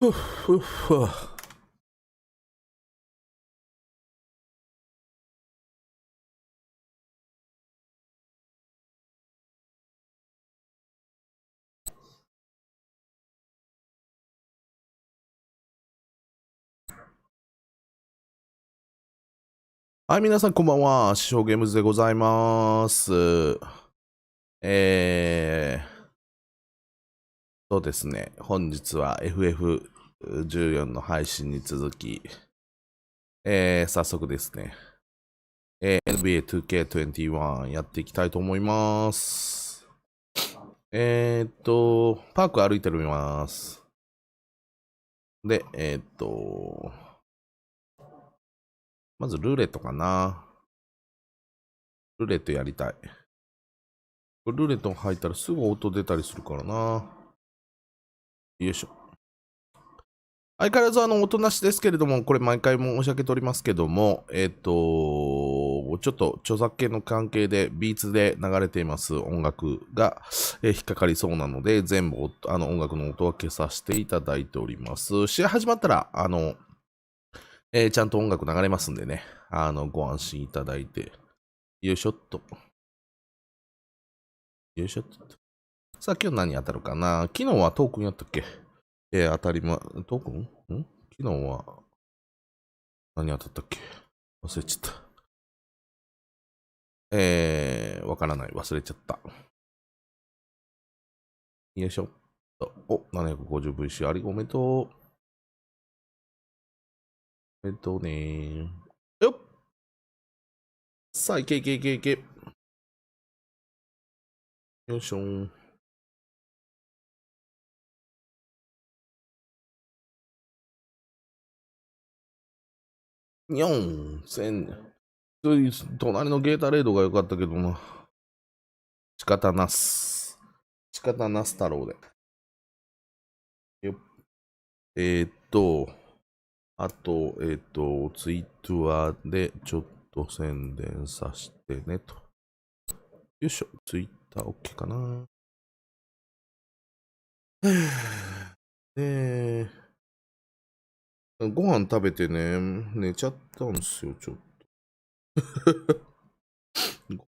ふっふっふ。はい、皆さんこんばんは。獅子王ゲームズでございます。そうですね。本日は FF14 の配信に続き、早速ですね、NBA 2K21 やっていきたいと思います。パーク歩いてみます。で、まずルーレットかな。ルーレットやりたい。ルーレット入ったらすぐ音出たりするからな。よいしょ。相変わらず音なしですけれども、これ毎回申し上げておりますけども、ちょっと著作権の関係でビーツで流れています音楽が、引っかかりそうなので、全部音楽の音は消させていただいております。試合始まったら、ちゃんと音楽流れますんでね、ご安心いただいて、よいしょっと。よいしょっと。さあ、今日何当たるかな。昨日はトークンやったっけ？当たりトークン？昨日は何当たったっけ？忘れちゃった。わからない。忘れちゃった。よいしょ。お、750VC ありごめんとう。おめでとうねー。よっ。さあ、いけいけいけいけ。よいしょー。にょん。隣のゲータレードが良かったけどな。仕方なす。仕方なす太郎で。よっ。あと、ツイートはでちょっと宣伝させてねと。よいしょ。ツイッター OK かな。ご飯食べてね、寝ちゃったんですよ、ちょっと。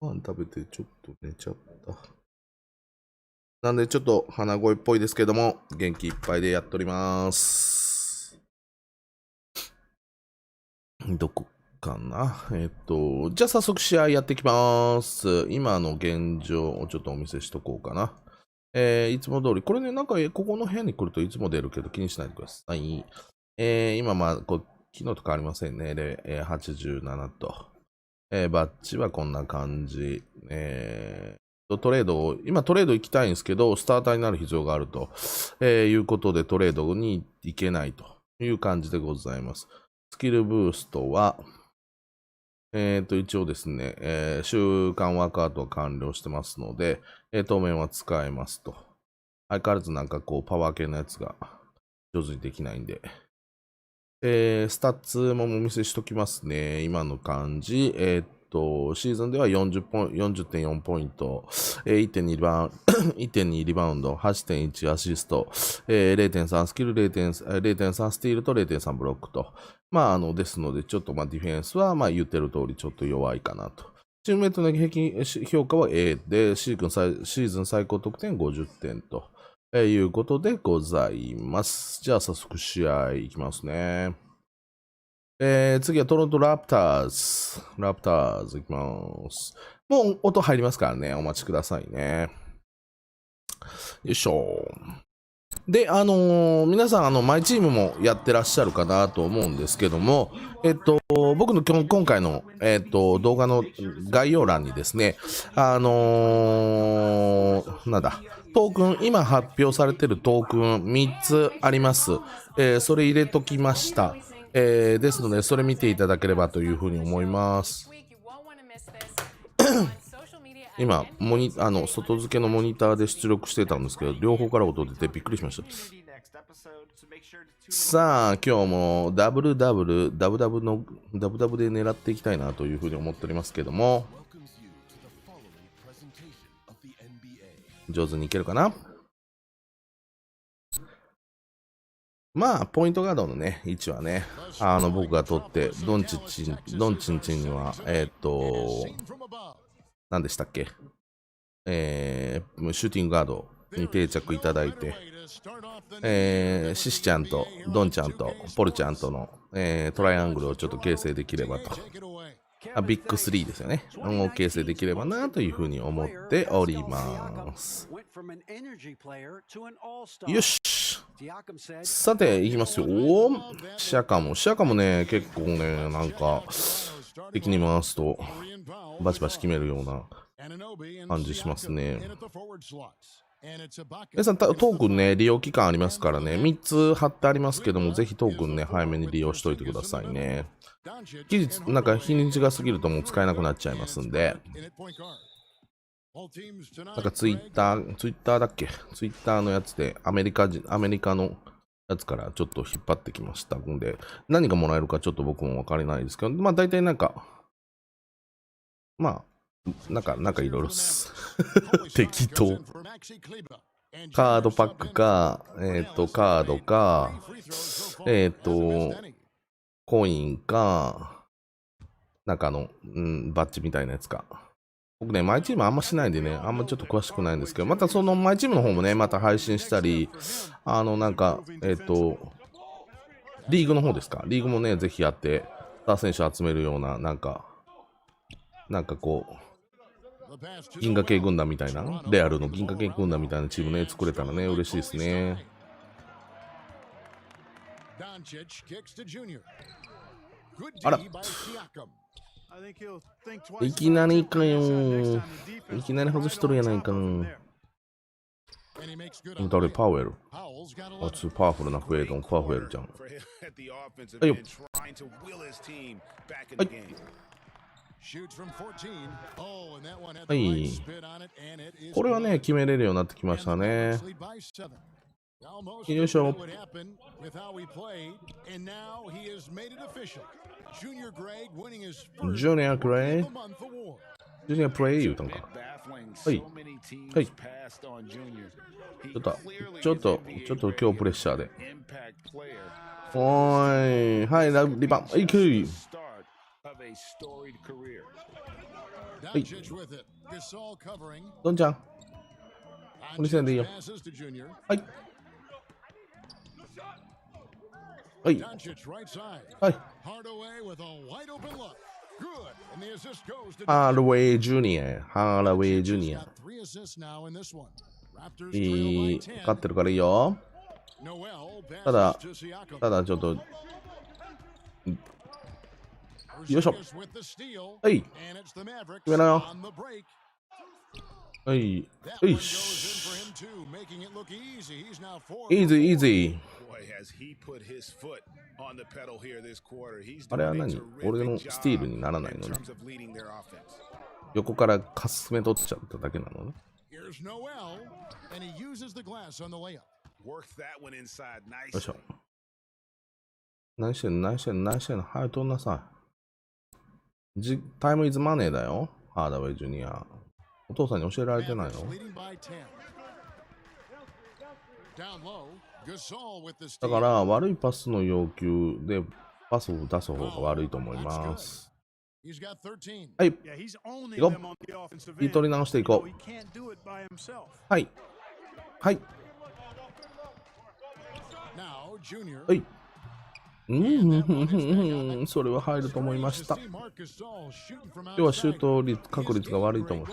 ご飯食べてちょっと寝ちゃった。なんでちょっと鼻声っぽいですけども、元気いっぱいでやっております。どこかなじゃあ早速試合やっていきます。今の現状をちょっとお見せしとこうかな。いつも通り、これね、なんかここの部屋に来るといつも出るけど気にしないでください。今昨日と変わりませんね。で、87と。バッジはこんな感じ。今トレード行きたいんですけど、スターターになる必要があると、いうことでトレードに行けないという感じでございます。スキルブーストは、一応ですね、週間ワークアウトは完了してますので、当面は使えますと。相変わらずなんかこう、パワー系のやつが上手にできないんで。スタッツもお見せしときますね。今の感じ。シーズンでは40.4 ポイント、1.2 リバウンド、8.1 アシスト、0.3スキル、0.3スティールと 0.3 ブロックと。ですので、ちょっとディフェンスは言ってる通りちょっと弱いかなと。チームメイトの平均評価は A で、シーズン最高得点50点と。いうことでございます。じゃあ早速試合いきますね。次はトロントラプターズ。いきます。もう音入りますからね。お待ちくださいね。よいしょ。で、皆さん、マイチームもやってらっしゃるかなと思うんですけども、僕の今回の、動画の概要欄にですね、なんだ、トークン、今発表されているトークン3つあります。それ入れときました。ですので、それ見ていただければというふうに思います。今外付けのモニターで出力してたんですけど、両方から音出てびっくりしました。さあ、今日もダブダブで狙っていきたいなというふうに思っておりますけども、上手にいけるかな。まあ、ポイントガードのね、位置はね、僕が取って、ドンチッチには、何でしたっけ、シューティングガードに定着いただいて、シシちゃんとドンちゃんとポルちゃんとの、トライアングルをちょっと形成できればと。ビッグ3ですよね。を形成できればなというふうに思っております。よし。さて、いきますよ。シャカもね、結構ね、なんか、敵に回すと、バチバチ決めるような感じしますね。皆さん、トークンね、利用期間ありますからね、3つ貼ってありますけども、ぜひトークンね、早めに利用しといてくださいね。なんか日にちが過ぎるともう使えなくなっちゃいますんで。なんかツイッターだっけ、ツイッターのやつでアメリカのやつからちょっと引っ張ってきましたので、何がもらえるかちょっと僕も分からないですけど、まあ大体なんか、まあ、なんかいろいろ適当。カードパックか、カードか、コインか、中の、バッジみたいなやつか。僕ね、マイチームあんましないんでね、あんまちょっと詳しくないんですけど、またそのマイチームの方もね、また配信したり、なんか、リーグの方ですか。リーグもね、ぜひやって、スター選手集めるような、なんかこう、銀河系軍団みたいな、レアルの銀河系軍団みたいなチームね、作れたらね、嬉しいですね。あら。いきなりかよ。いきなり外しとるやないか。誰、パウエル。パワフルなフェイドン、パウエルじゃん。はいよ。はい。はい。これはね、決めれるようになってきましたね。よいしょ。ジュニアグレイ言うたんか。はい。はい。ちょっと今日プレッシャーで。おーい。はい、リバン。いくい。はい。どんちゃん。これせんでいいよ。はい。はい。はい。ハードウェイジュニア。勝ってるからいいよ。ただちょっと。よいしょ。はい。決めなよ。はい。よし。イージー。あれは何？俺のスティールにならないのね。横からかすめ取っちゃっただけなのね。よいしょ。何してんの早く取んなさい。タイムイズマネーだよ。ハードウェイジュニア。お父さんに教えられてないの？だから悪いパスの要求でパスを出す方が悪いと思います。はい。行こう。取り直していこう。はい。はい。はい。それは入ると思いました。今日はシュート確率が悪いと思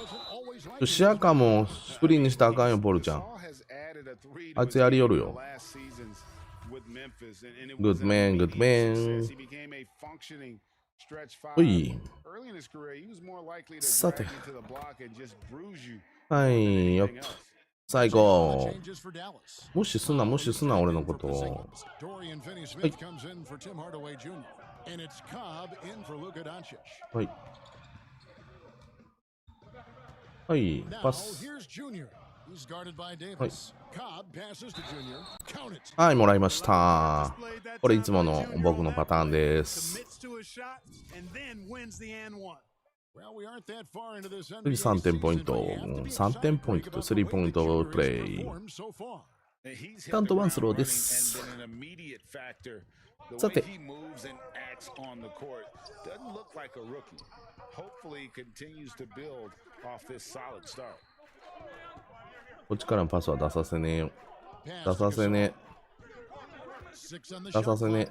う。シアカもスクリーンにしたらあかんよ、ポルちゃん。あいつやりよるよ。グッドメン。おい。さて。はいよっと。最後。無視すな、俺のこと。はい。はい。はい、パス。はい。はい、もらいました。これいつもの僕のパターンです。次3点ポイント。3点ポイントと3ポイントプレイ。カウントワンスローです。さて、こっちからのパスは出させねえよ。出させねえ。出させねえ。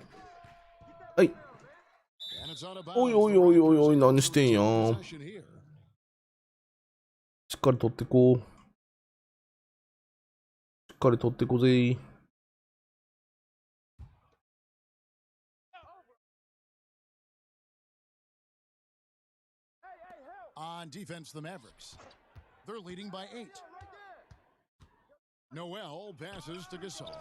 はい。おいおいおいおいおい、何してんやん。しっかり取ってこう。しっかり取ってこぜ。On defense, the Mavericks. They're leading by 8. Noel passes to Gasol,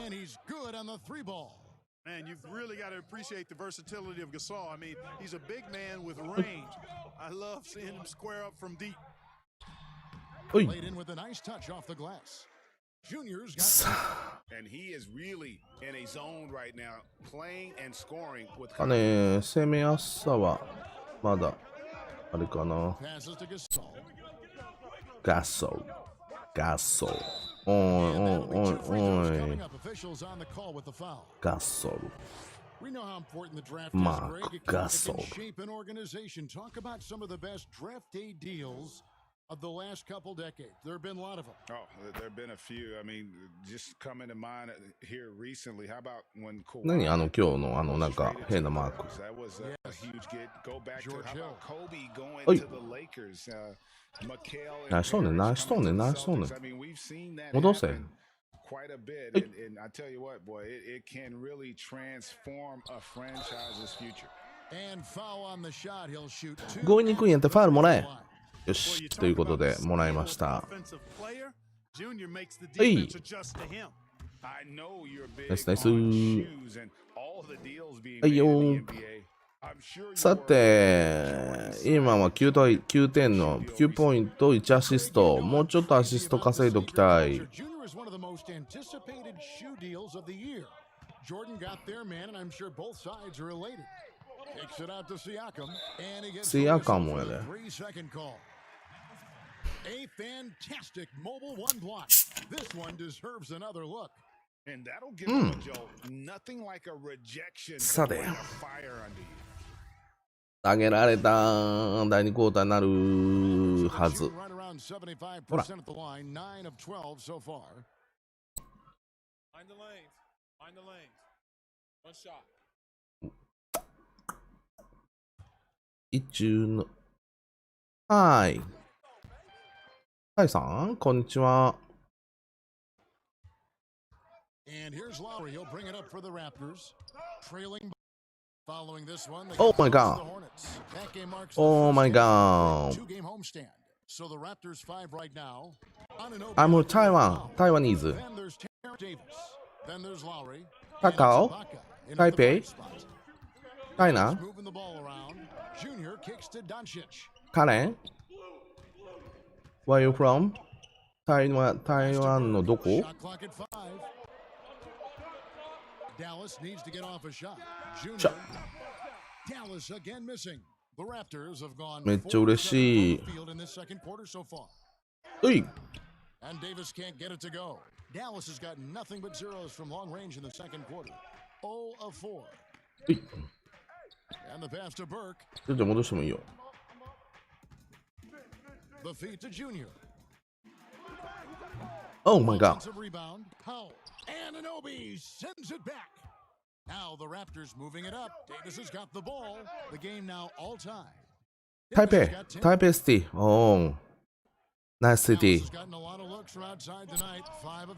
and he's good on the 3-ball. Man, you've really got to appreciate the versatility of Gasol. I mean, he's a big man with range. I love seeing him square up from deep. Played in with a nice touch off the glass. Junior's got and he is really in a zone right now, playing and scoring with 攻めやすさはまだあれかな。ガソル。ガソル。おいおいおいおい。ガソル。マーク・ガソル。Of the last couple decades, there have been a lot of them. Oh, there have been a few. I mean, just coming to mind here recently. How about when Kawhi? 何今日のなんか変なマーク。That was a huge get. Go back to how about Kobe going to the Lakers? 何しとんねん、何しとんねん、何しとんねん。戻せ。Quite a bit, and I tell you what, boy, it can really transform a franchise's future. And foul on the shot, he'll shoot two. 強引に行くんやってファウルもらえ。よし、ということでもらいました。はい。ナイスナイス。はいよー。さて、今は9点の9ポイント、1アシスト。もうちょっとアシスト稼いでおきたい。シアカンもやで。A fantastic mobile one block. This one deserves another look. And that'll give him a jolt. Nothing like a rejection. さて、上げられた第2クォーターになるはず。ほら。一中の。はい。はい、さん、こんにちは。Oh my god. Oh my god. I'm Taiwan. Taiwanese. Takao. Taipei. China. Karen. Where are you from? 台湾のどこ？ Dallas needs to get off a shot. Dallas again missing. The Raptors have gone めっちゃ嬉しい。in this second quarter so far. うい。And Davis can't get it to go. Dallas has got nothing but zeros from long range in the second quarter. 0 of 4. うい。And the pass to Burke. ちょっと戻してもいいよ。The feed to Junior. Oh my god. Rebound. Powell. Anunoby sends it back. Now the Raptors moving it up. Davis has got the ball. The game now all time. Taipei City. Oh. Nice city.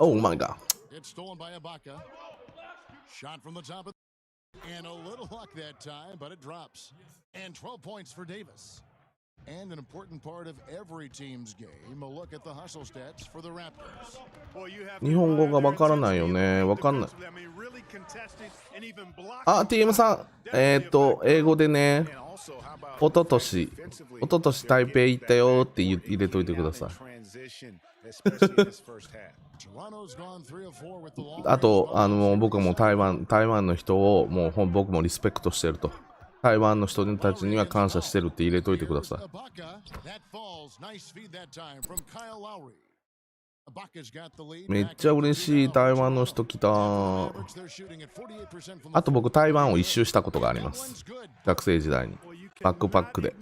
Oh my god. It's stolen by Ibaka. Shot from the top of and a little luck that time, but it drops. And 12 points for Davis. And an important part of every team's game, a look at the hustle stats for the Raptors. 日本語がわからないよね。わかんない。あ、TM さん。英語でね、おととし台北行ったよって入れといてください。あと、僕も台湾の人をもう僕もリスペクトしてると。台湾の人たちには感謝してるって入れといてください。めっちゃ嬉しい。台湾の人来た。あと僕、台湾を一周したことがあります。学生時代に。バックパックで。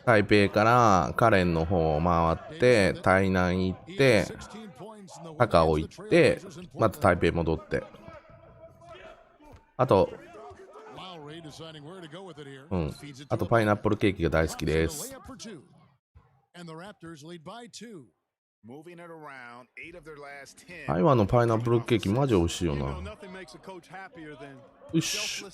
台北からカレンの方を回って、台南行って、高尾行って、また台北戻って。あと、あとパイナップルケーキが大好きです。台湾のパイナップルケーキマジ美味しいよな。よし。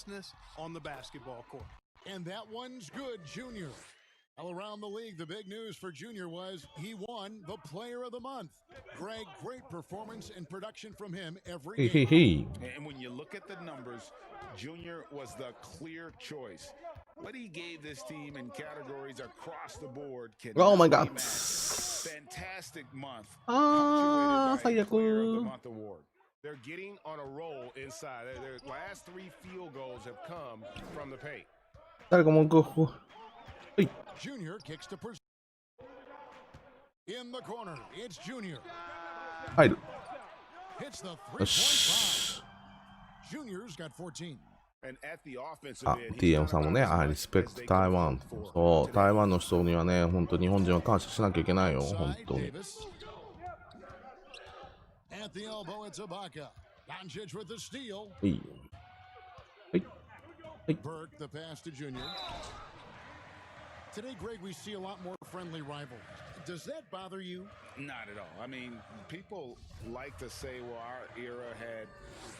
All around the league, the big news for Junior was he won the Player of the Month. Greg, great performance and production from him every game. And when you look at the numbers, Junior was the clear choice. What he gave this team in categories across the board. Oh my God. Fantastic month. Player of the Month award. They're getting on a roll inside. Their last 3 field goals have come from the paint. 誰か文句を。Junior kicks to in the corner. It's Junior. 入る。Hits the 3.5. Junior's got 14. あ、TM さんもね、I respect Taiwan。そう、台湾の人にはね、本当日本人は感謝しなきゃいけないよ、本当に。At the elbow, it's Ibaka. Doncic with the steal. はい。はい。はい。 Burke, the pass to Junior. Today, Greg, we see a lot more friendly rivalries. Does that bother you? Not at all. I mean, people like to say, well, our era had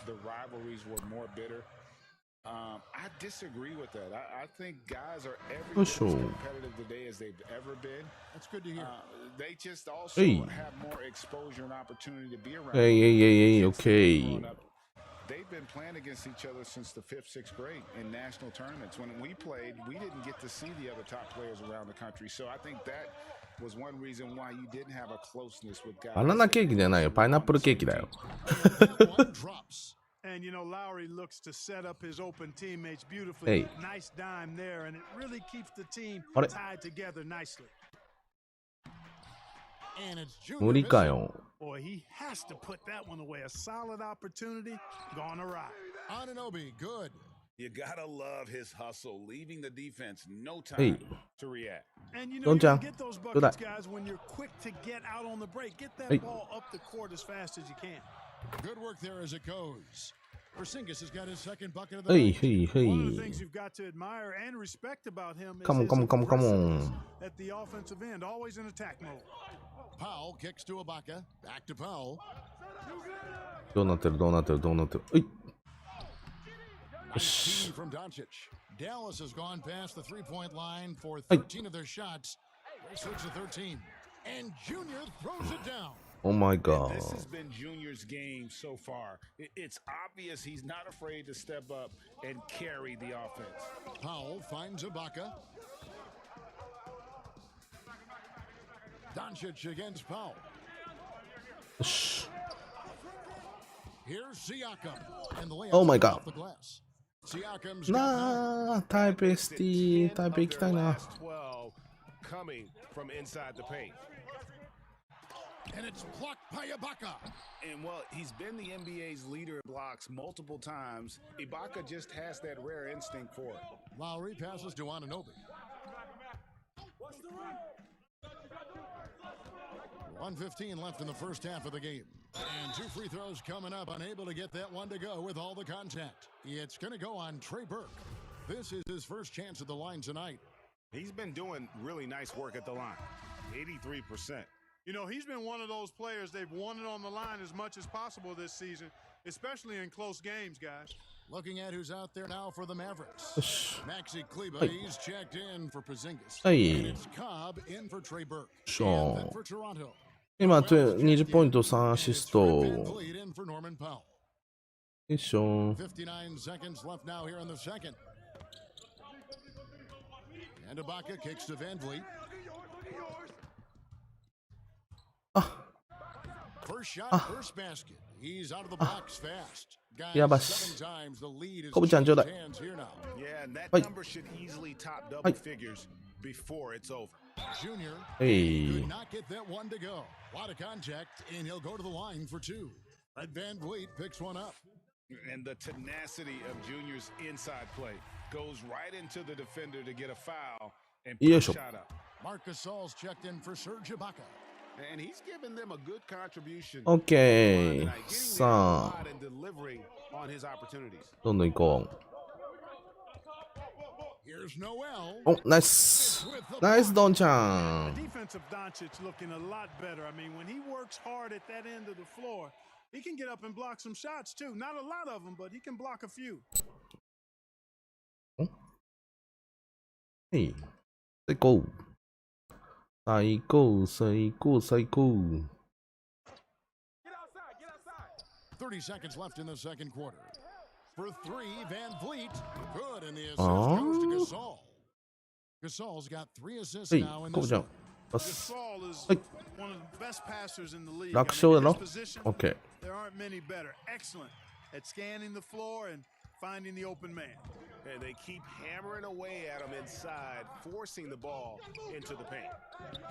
the rivalries were more bitter. I disagree with that. I think guys are every bit as competitive today as they've ever been. That's good to hear. They just also have more exposure and opportunity to be around. Hey, okay. They've been playing against each other since the 5th, 6th grade in national tournaments. When we played, we didn't get to see the other top players around the country. So I think that was one reason why you didn't have a closeness with guys. バナナケーキじゃないよ、パイナップルケーキだよ。And you know, Lowry looks to set up his open teammates beautifully. Hey. Nice dime there, and it really keeps the team tied together nicely. And it's Junior. 無理かよ。Boy, he has to put that one away. A solid opportunity gone awry. Anunoby, good. You gotta love his hustle, leaving the defense no time to react. And you know, you can get those buckets, guys, when you're quick to get out on the break. Get that ball up the court as fast as you can. Good work there as it goes. Porzingis has got his second bucket of the night. One of the things you've got to admire and respect about him is come on. At the offensive end, always in attack mode. Powell kicks to Ibaka. Back to Powell. どうなってる。はい。 From Doncic. Dallas has gone past the three-point line for 13 of their shots. They switch to 13. And Junior throws it down. Oh my God. This has been Junior's game so far. It's obvious he's not afraid to step up and carry the offense. Powell finds Ibaka. Doncic against Powell. Here's Siakam. And the layup Oh my God. off the glass. Siakam's なあ、台北シティ、台北行きたいな。12 coming from inside the paint. And it's blocked by Ibaka. And well, he's been the NBA's leader in blocks multiple times. Ibaka just has that rare instinct for it. Lowry passes to Anunoby. 1:15 left in the first half of the game. And 2 free throws coming up. Unable to get that one to go with all the contact. It's going to go on Trey Burke. This is his first chance at the line tonight. He's been doing really nice work at the line. 83%. You know, he's been one of those players they've wanted on the line as much as possible this season, especially in close games, guys. Looking at who's out there now for the Mavericks. Maxi Kleba, he's checked in for Porzingis. And it's Cobb in for Trey Burke. And then for Toronto. 今、20ポイント3アシスト。よいしょ。 59 seconds left now here in the second. And Ibaka kicks to Van Vliet. First shot, first basket. He's out of the box fast. Guys, 7 times the lead is in his hands here now. Yeah, and that number should easily top double figures before it's over. Junior Hey. could not get that one to go. A lot of contact, and he'll go to the line for two. Red Van Vliet picks one up. And the tenacity of Junior's inside play goes right into the defender to get a foul and put a shot up. Marcus Gasol's checked in for Serge Ibaka. And he's given them a good contribution. OK。 Getting さあ、 there and delivering on his opportunities. どんどん行こ Here's Noel. う。お、ナイス。ナイス、ドンちゃん。 Defensive Doncic looking a lot better. I mean, when he works hard at that end of the floor, he can get up and block some shots too. Not a lot of them, but he can block a few. はい。最高。最高、最高、最高。 30 seconds left in the second quarter. For three, Van Vliet. Good, and the assist goes to Gasol. Gasol's got 3 assists はい、 now in コブ this ちゃん one.。パス。 Gasol is はい。 one of the best passers in the league. 楽勝だ I ろ mean, his position, ?OK。 there aren't many better. Excellent at scanning the floor and finding the open man. And they keep hammering away at him inside, forcing the ball into the paint.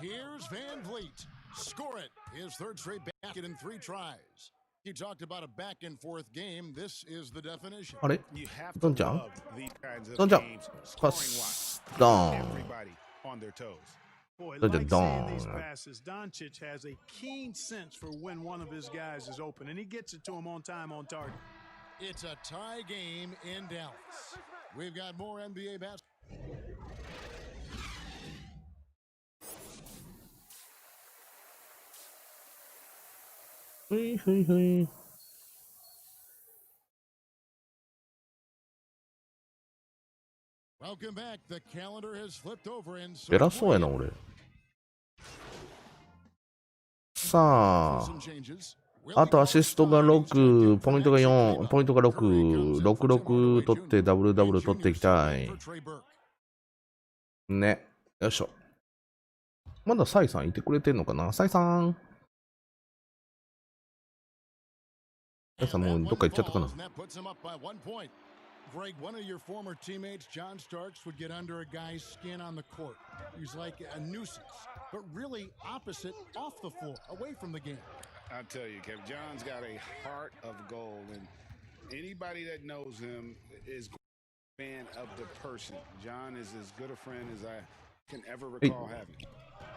Here's Van Vliet. Score it. His third straight basket in 3 tries. He talked about a back and forth game. This is the definition. あれ You have to ドンちゃん love these kinds of ドンちゃん games. パ Scoring ス。 wise. ドーン。 Everybody on their toes. Boy, Such a like dong. seeing these passes, Doncic has a keen sense for when one of his guys is open, and he gets it to him on time, on target. It's a tie game in Dallas. We've got more NBA basketball. ふいふいふい。 Welcome back. The calendar has flipped over and so 偉そうやな、俺。さあ、 some changes. あとアシストが6、ポイントが4、ポイントが6、6、6取ってダブルダブル取っていきたい。ね。よいしょ。まだサイさんいてくれてんのかな、サイさん。サイさんもうどっか行っちゃったかな。 Greg, one of your former teammates, John Starks, would get under a guy's skin on the court. He's like a nuisance, but really opposite off the floor, away from the game. I tell you, Kevin, John's got a heart of gold, and anybody that knows him is a fan of the person. John is as good a friend as I can ever recall having.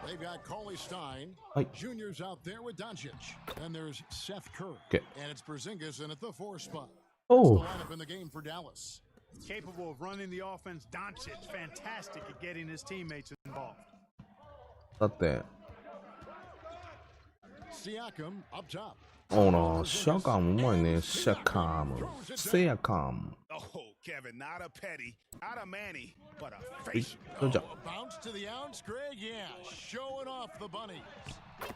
They've got Cauley Stein. Junior's out there with Doncic. Then there's Seth Curry. And it's Porzingis in at the 4 spot. Oh. That's the lineup in the game for Dallas. Capable of running the offense, Doncic fantastic at getting his teammates involved. だって、 Siakam up top. おら、シャカムうまいね、シャカム。セヤカム。 Oh, Kevin, not a petty, not a Manny, but a はい、 face. どうじゃ。 Bounce to the ounce, Greg. Yeah, showing off the bunny.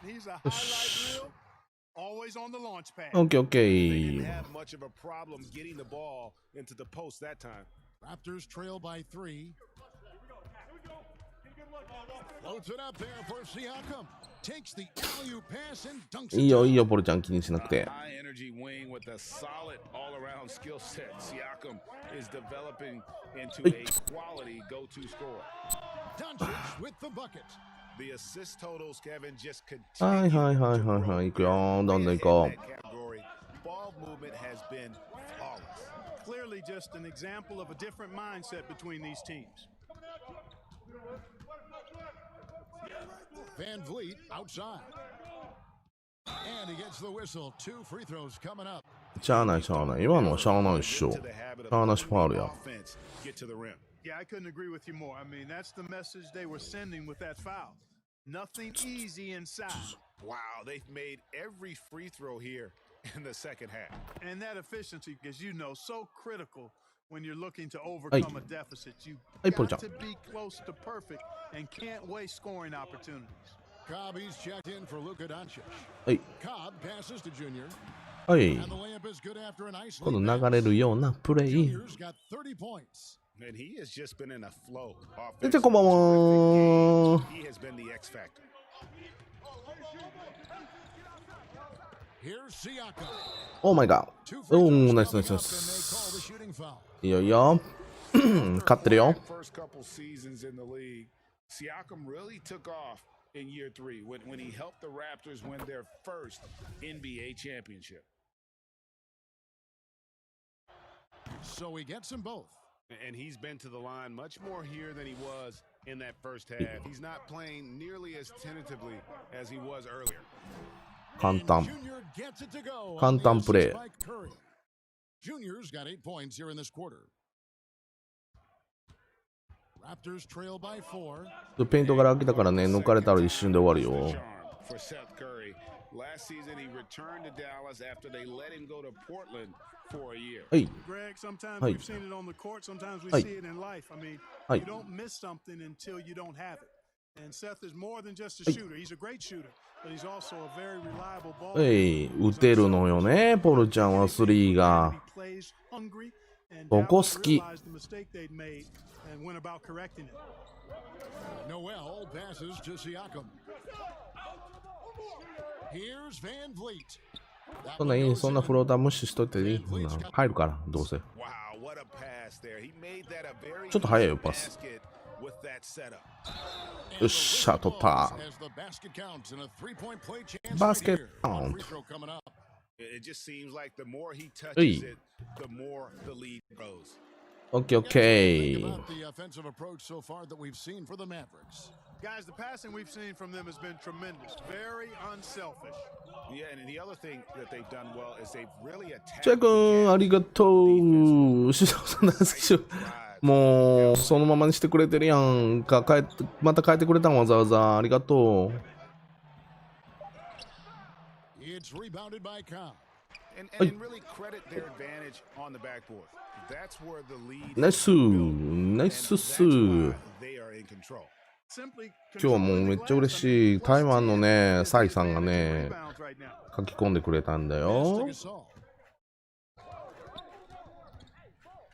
He's a highlight reel, always on the launch pad. オッケーオッケ They didn't ー。 have much of a problem getting the ball into the post that time. Raptors trail by 3. Floats it up there for Siakam. Takes the alley-oop pass and dunks いい it よ down. いいよ、ポルちゃん気にしなくて。 High energy wing with a solid all-around skill set. Siakam is developing into a quality go-to scorer. Doncic with the bucket. The assist totals, Kevin, just はい continue はいはい to はい grow. はい、行くよ。どんどん行こ In that category, ball movement has been flawless. Clearly just an example of a different mindset between these teams. Van Vliet outside. And he gets the whistle. 2 free throws coming up. う。しゃあないしゃあない。今のはしゃあないっしょ。し To the habit ゃあ of なしファールや。 offense, get to the rim. Yeah, I couldn't agree with you more. I mean, that's the message they were sending with that foul. Nothing easy inside. Wow, they've made every free throw here in the second half. And that efficiency, as you know, so critical when you're looking to overcome a deficit. You Paul got John. to be close to perfect and can't waste scoring opportunities. Cobb, he's checked in for LukaDoncic. はい。 Cobb passes to Junior. はい。 And the layup is good after a nice こ lead の pass. 流れるようなプレイ。 Junior's got 30 points. And he has just been in a flow. 先生こんばんは。 He has been the X factor. Here's Siakam. オーマイガー。 2 free お throws ー、ナイスナイ coming スナイ up, and they call the ス。 shooting foul. いいよいいよ。勝ってるよ。 First couple seasons in the league, Siakam really took off in year 3 when he helped the Raptors win their first NBA championship. So he gets them both. And he's been to the line much more here than he was in that first half. He's not playing nearly as tentatively as he was earlier. 簡単。 Junior gets it to go 簡単プレー。 by Curry. Junior's got 8 points here in this quarter. Raptors trail by 4. ペイントから開けたからね、抜かれたら一瞬で終わるよ。 For Seth Curry. Last season he returned to Dallas after they let him go to Portland for a year. はい。 Greg, sometimes Hey. we've seen it on the court, sometimes we Hey. see it in life. I mean, Hey. you don't miss something until you don't have it. And Seth is more than just a Hey. shooter. He's a great shooter, but he's also a very reliable ball. 打てるのよね、ポルちゃんはスリーが。 He plays hungry, and ここ Dallas 好き。 realized the mistake they'd made and went about correcting it. Noel passes to Siakam. Here's Van Vliet. そんないい、そんなフローター無視しといていい。入るから、どうせ。 Wow, what a pass there. He made that a very ちょっと早いよ、パス。 basket with that setup. よっしゃ、取った。 As the basket counts and a 3-point play chance バスケッ right ト here. カウン Free ト。 throw coming up. It just seems like the more he touches Hey. it, the more the lead grows. オッケーオッケ Think ー。 about the offensive approach so far that we've seen for the Mavericks. Guys, the passing we've seen from them has been tremendous. Very unselfish. Yeah, and the other thing that they've done well is they've really attacked チェ君、ありがとう。師匠さん大好き師匠。もう、そのままにしてくれてるやんか。また変えてくれたんわざわざ。ありがと It's rebounded by Cobb. and Hey. really credit their advantage on the backboard. That's where the lead う。ナイスナイ and ス that's ス why they are in control. Simply 今日はもうめっちゃ嬉しい。台湾のね、サイさんがね、 rebounds right now. 書き込んでくれたんだ Missed よ to。Gasol.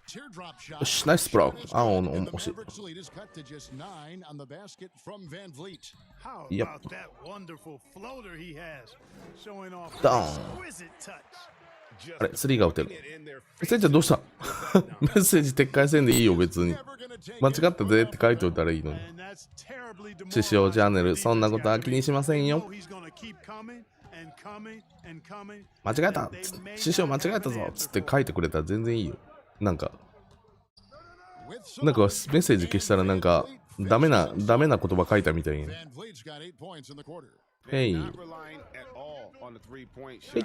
Teardrop shot. よし、ナイスブロック。あ、And the 惜しい。 Mavericks lead is cut to just 9 on the basket from Van Vliet. How Yep. about that wonderful floater he has, showing off Down. exquisite touch. あれ、スリーが打てる。 In their せいちゃんどうしたメッセージ撤回せんでいいよ、別に。 Never gonna take 間 it 違ったぜって書いておいたらいいのに。 And that's terribly 獅子王チャンネル、 demoralizing そんなことは気にしません They よ know。he's gonna keep coming and coming and coming. 間違えたっつって師匠間違えたぞっつって書いてくれたら全然いいよ。なんか、 with なんかメ some ッセージ消したらなんか、ダメな言葉書いたみたいに。 Van Vliet's got 8 points in the quarter. Hey. Not relying at all on the three-point shot.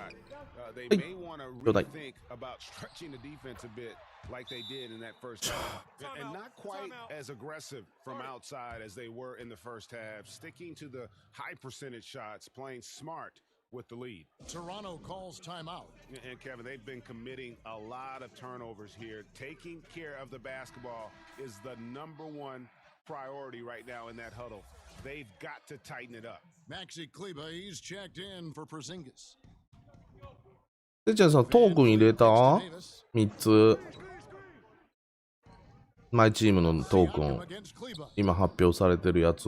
They Hey. may want to Yo, like- rethink about stretching the defense a bit like they did in that first half. And not quite as aggressive from outside as they were in the first half, sticking to the high percentage shots, playing smart with the lead. Toronto calls timeout. And Kevin, they've been committing a lot of turnovers here. Taking care of the basketball is the #1 priority right now in that huddle. They've got to tighten it up. Maxi Kleba, he's checked in for Porzingis. せいちゃんさん、トークン入れた ?3 つ。マイチームのトーク Siakam ン。 against Kleba. 今発表されてるやつ。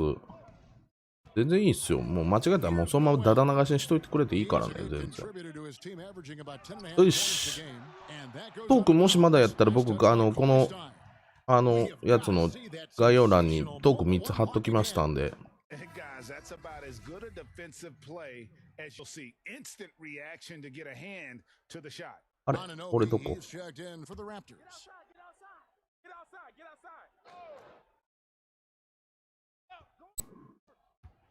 全然いいっすよ。もう間違えたらもうそのままダダ流しにしといてくれていいからね、 He's a 全 good 然。 contributor to his team, averaging about 10.5 よ points し a game. And that goes トークンもしまだやったら up 僕、to この Stein. やつの概要欄にトークン3つ貼っときましたんで。 And guys, that's about as good a defensive play as you'll see. Instant reaction to get a hand to the shot. あれ Anunoby, 俺どこ he's checked in for the Raptors.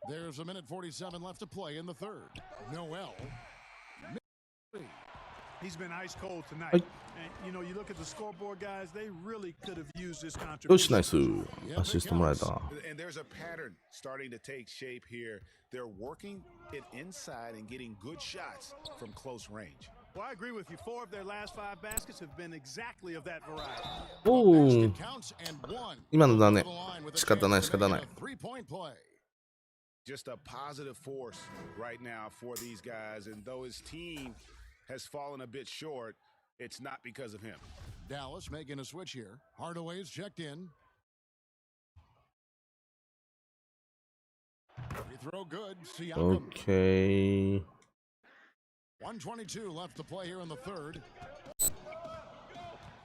There's a minute 47 left to play in the third. Noel. He's been ice cold tonight. Hey. And you know, you look at the scoreboard, guys, they really could have used this よし、ナ contribution. イス。アシストもらえた。 And there's a pattern starting to take shape here. They're working it inside and getting good shots from close range. Well, I agree with you. 4 of their last 5 baskets have been exactly of that variety. おお。 Counts and one. 今のだね To the line with a 仕方ない chance 仕 to 方 make ない it a three-point play. Just a positive force right now for these guys. And though his team has fallen a bit short, it's not because of him. Dallas making a switch here. Hardaway's checked in. Free throw good. オ Siakam. ッケー。 1:22 left to play here in the third.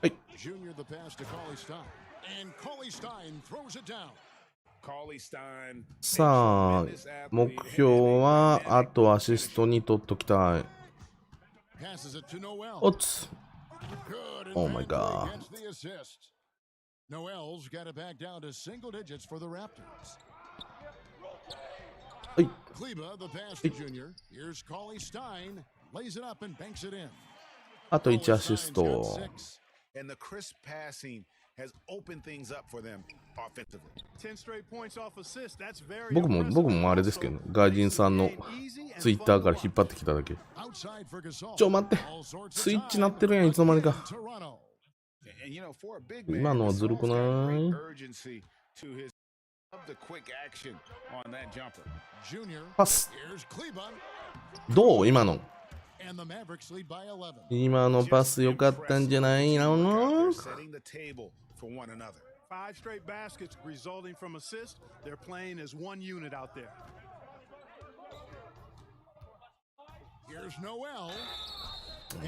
Hey. Junior the pass to Cauley Stein. And Cauley Stein throws it down. さあ、目標はあとアシストに取っときたい。おつ。Oh my god. Noel's got it back down to single digits for the Raptors. はい。 Kleba, the pass to Junior. Here's Cauley Stein. Lays it up and banks it in. あと1アシスト。 And the crisp passing has opened things up for them offensively. 10 straight points off assist. That's very 僕もあれですけど、外人さんのツイッターから引っ張ってきただけ。Outside for Gasol. ちょ、待って。スイッチ鳴ってるやん、いつの間にか。 Toronto. 今のはずるくない？ Junior. パス。 Here's Kleba. どう今の。 And the Mavericks lead by 11. 今のパス良かったんじゃないの？ Setting the table for one another. 5 straight baskets resulting from assists. They're playing as one unit out there. Here's Noel.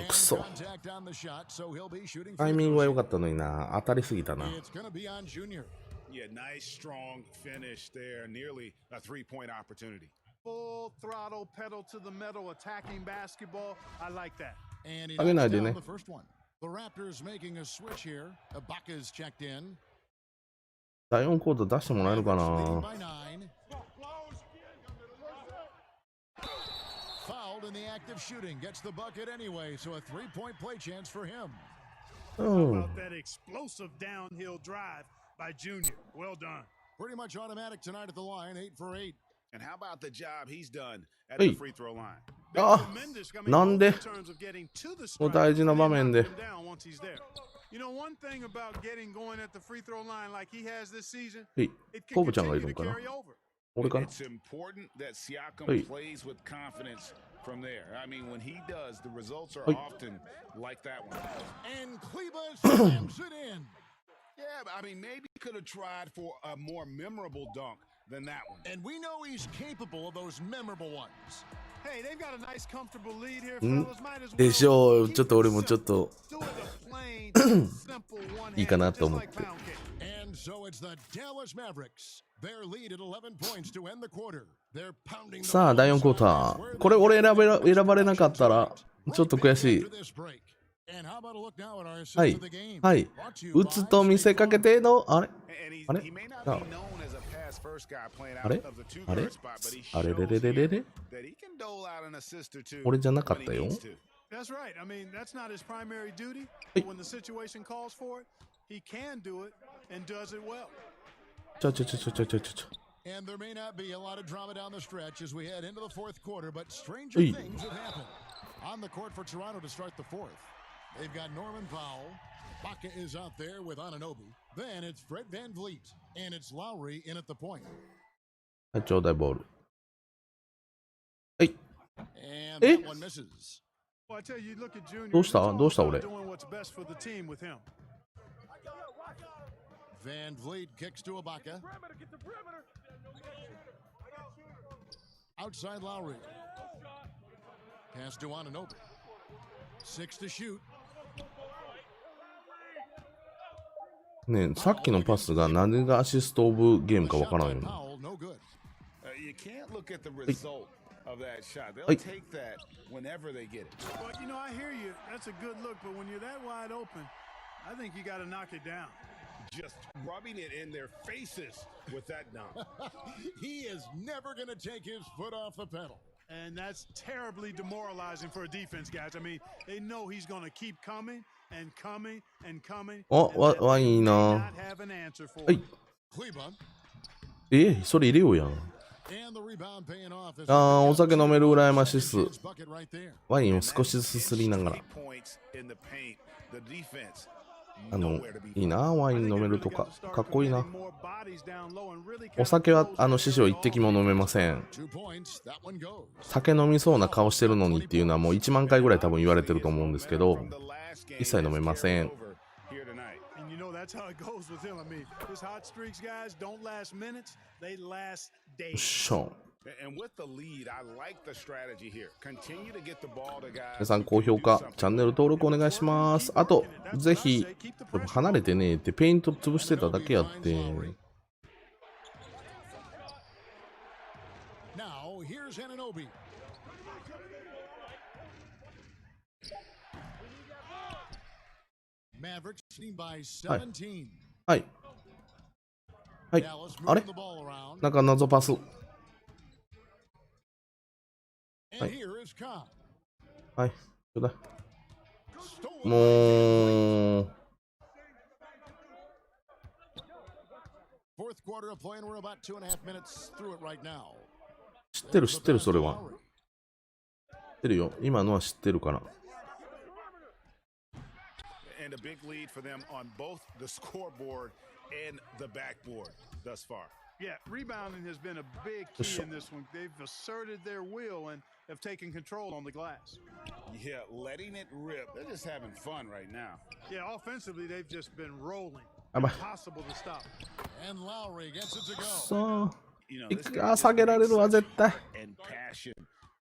くそ。 Contact on the shot, so he'll be shooting タイミングは良かったのにな。当たりすぎたな。 It's going to be on Junior. Yeah, nice strong finish there. Nearly a three-point opportunity. Full throttle, pedal to the metal, attacking basketball. I like that. And he 上げないで knocks ね。 down the first one. The Raptors making a switch here. Ibaka's checked in. 第4クォーター出してもらえるか Leading な。 by 9. Fouled in the act of shooting. Gets the bucket anyway, so a three-point play chance for him. うん。 About that explosive downhill drive by Junior. Well done. Pretty much automatic tonight at the line. 8 for 8. And how about the job he's done at Hey. the free throw line? あ、 Tremendous. I mean, なんで both in terms of getting to the もう stripe 大事な and 場面で knocking him down once he's there. You know, one thing about getting going at the free throw line like he has this season, はい。 it コ can ブちゃんがい continue るの to かな。 carry over. 俺かな。 It's important that Siakam Hey. plays with confidence from there. I mean, when he does, the results are Hey. often like that one. And Kleba slams it in. Yeah, but I mean, maybe he could have tried for a more memorable dunk than that one. And we know he's capable of those memorable ones. Hey, they've got a nice comfortable lead here, ん fellas. Might as well でしょう。 keep ちょっと俺も it ちょっと simple. Do it a plain, simple one いいかな hand, と just 思っ like て。 pound cake. And so it's the Dallas Mavericks. Their lead at 11 points to end the quarter. They're pounding the さあ、第4クォーター。これ俺選ばれなかったら、ちょっと悔しい。 And how about a look now at our は assist い of the game? はい。 Brought to you 打つ by と見せかけての、あれ And he, Are they- he may not No. be known as a pass first guy playing Are out they? of the two Are they? guard spot, but he Are they? shows They? here They? that he can dole out an assist or two 俺じゃなか when っ he たよ。 needs to. That's right. I mean, that's not his primary duty. Hey. But when the situation calls for it, he can do it and does it well. ちょ。 And there may not be a lot of drama down the stretch as we head into the fourth quarter, but stranger Hey. things have happened. On the court for Toronto to start the fourth. They've got Norman Powell. Baca is out there with Anunoby. Then it's Fred VanVleet. And it's Lowry in at the point. はい、ちょうだいボール。はい。 And Eh? that one misses. Well, I tell you, you look at Junior. どうした？ it's all どうした？ about 俺。 doing what's best for the team with him. VanVleet kicks to Ibaka. Outside Lowry. Pass to Anunoby. 6 to shoot. ねえ、さっきのパスが何がアシストオブゲームかわからんよ。 Powell, no good. You can't look at the result of that shot. They'll Hey. take that whenever they get it. But, you know, I hear you. That's a good look. But when you're that wide open, I think you got to knock it down. Just rubbing it in their faces with that dunk. He is never going to take his foot off the pedal. And that's terribly demoralizing for a defense, guys. I mean, they know he's going to keep coming and coming and coming. あ、 and わ、 that わいい they な。 not have an answer for はい it.。 Cleveland. それ入れようやん。 And the rebound paying off as あー、お酒飲める羨ましっす。 his bucket right there. ワインを少しずつすりながら。 Points in the paint. The defense いいな、ワイン飲めるとか。かっこいいな。お酒は、師匠一滴も飲めません。 2 points. That one goes. 酒飲みそうな顔してるのにっていうのはもう1万回ぐらい多分言われてると思うんですけど、一切飲めません。 And you know that's how it goes with him. I mean, his hot streaks, guys, don't last minutes; they last よっ days. しょ。 And with the lead, I like the strategy here. Continue to get the ball to guys. 皆さん高評価、チャンネル登録お願いします。あと、ぜひ、離れてねってペイント潰してただけやって。Anunoby. Mavericks leading by 17. はい。はい。 Dallas あれ moving the ball around. なんか謎パス。 And はい。 here is Cobb. はい。ちょうだい。 Stolen もう。 Fourth quarter of play, and we're about 2.5 minutes through it right now. 知ってる知ってるそれは。知ってるよ。今のは知ってるから。 And a big lead for them on both the scoreboard and the backboard thus far. Yeah, rebounding has been a big key in this one. They've asserted their will and have taken control on the glass. Yeah, letting it rip. They're just having fun right now. Yeah, offensively, they've just been rolling. やばい。 Impossible to stop. And Lowry gets it to go. そう。 You know, this あ、下げられるわ、絶対。 and passion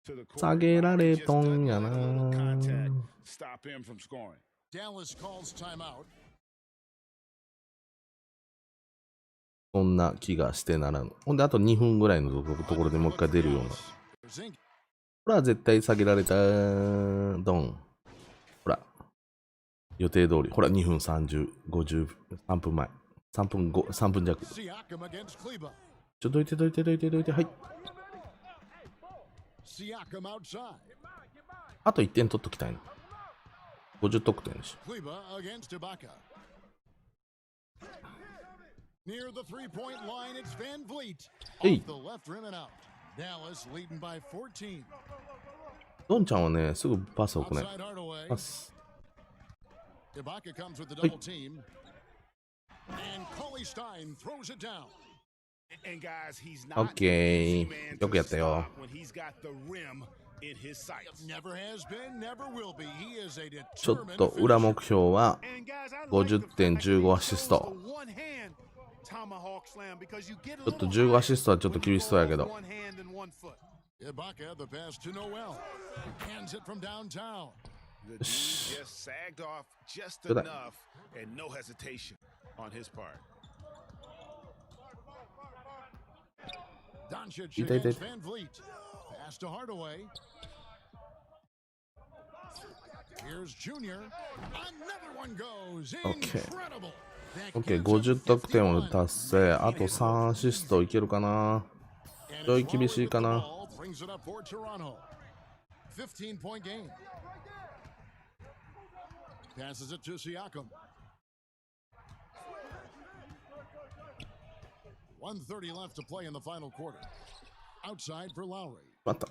to the court. 下げられとんや Just な。 doesn't let a little contact stop him from scoring. Dallas calls timeout. そんな気がしてならぬ。ほんで、あと2分ぐらいのところでもう一回出るような。こ Zink. れは絶対下げられた。ドン。ほら。予定通り。ほら、2分30、50、3分前。3分後、3分弱。 Siakam against Kleba. ちょ、どいてどいてどいてどいて。はい。 Siakam outside. あと1点取っときたいな。50得点でしょ。 Kleba against Ibaka. Near the three-point line, it's Van Vliet. Hey. Off the left rim and out. Dallas leading by 14. ドンちゃんはね、すぐパスをくね。 Outside Hardaway. パス。 Ibaka comes with the double team. And Cauley Stein throws it down. And guys, he's not Okay. an easy man よく to やったよ。 stop when he's got the rim in his sights. Never has been, never will be. He is a ちょっ determined と裏 finisher. 目標は And guys, I like 50 the 点 fact that he 15アシスト。 chose the one-hand tomahawk slam because you get a ちょっと little 15アシストはちょっと厳しそうやけど。 one hand and one foot. Ibaka, the pass to Noel. Hands it from downtown. The D just sagged off just Good eye. enough and no hesitation on his part. Doncic He against did it. Van Vliet. Pass to Hardaway. Here's Junior. Another one goes. Okay. Incredible. That OK、 gives 50 him 得点を 51. 達成。あと3アシストいけるかな。 And ちょい it's 厳 Lowry しい with か the な。 ball, brings it up for Toronto. 15-point game. Passes it to Siakam. 1:30 left to play in the final quarter. Outside for Lowry. また。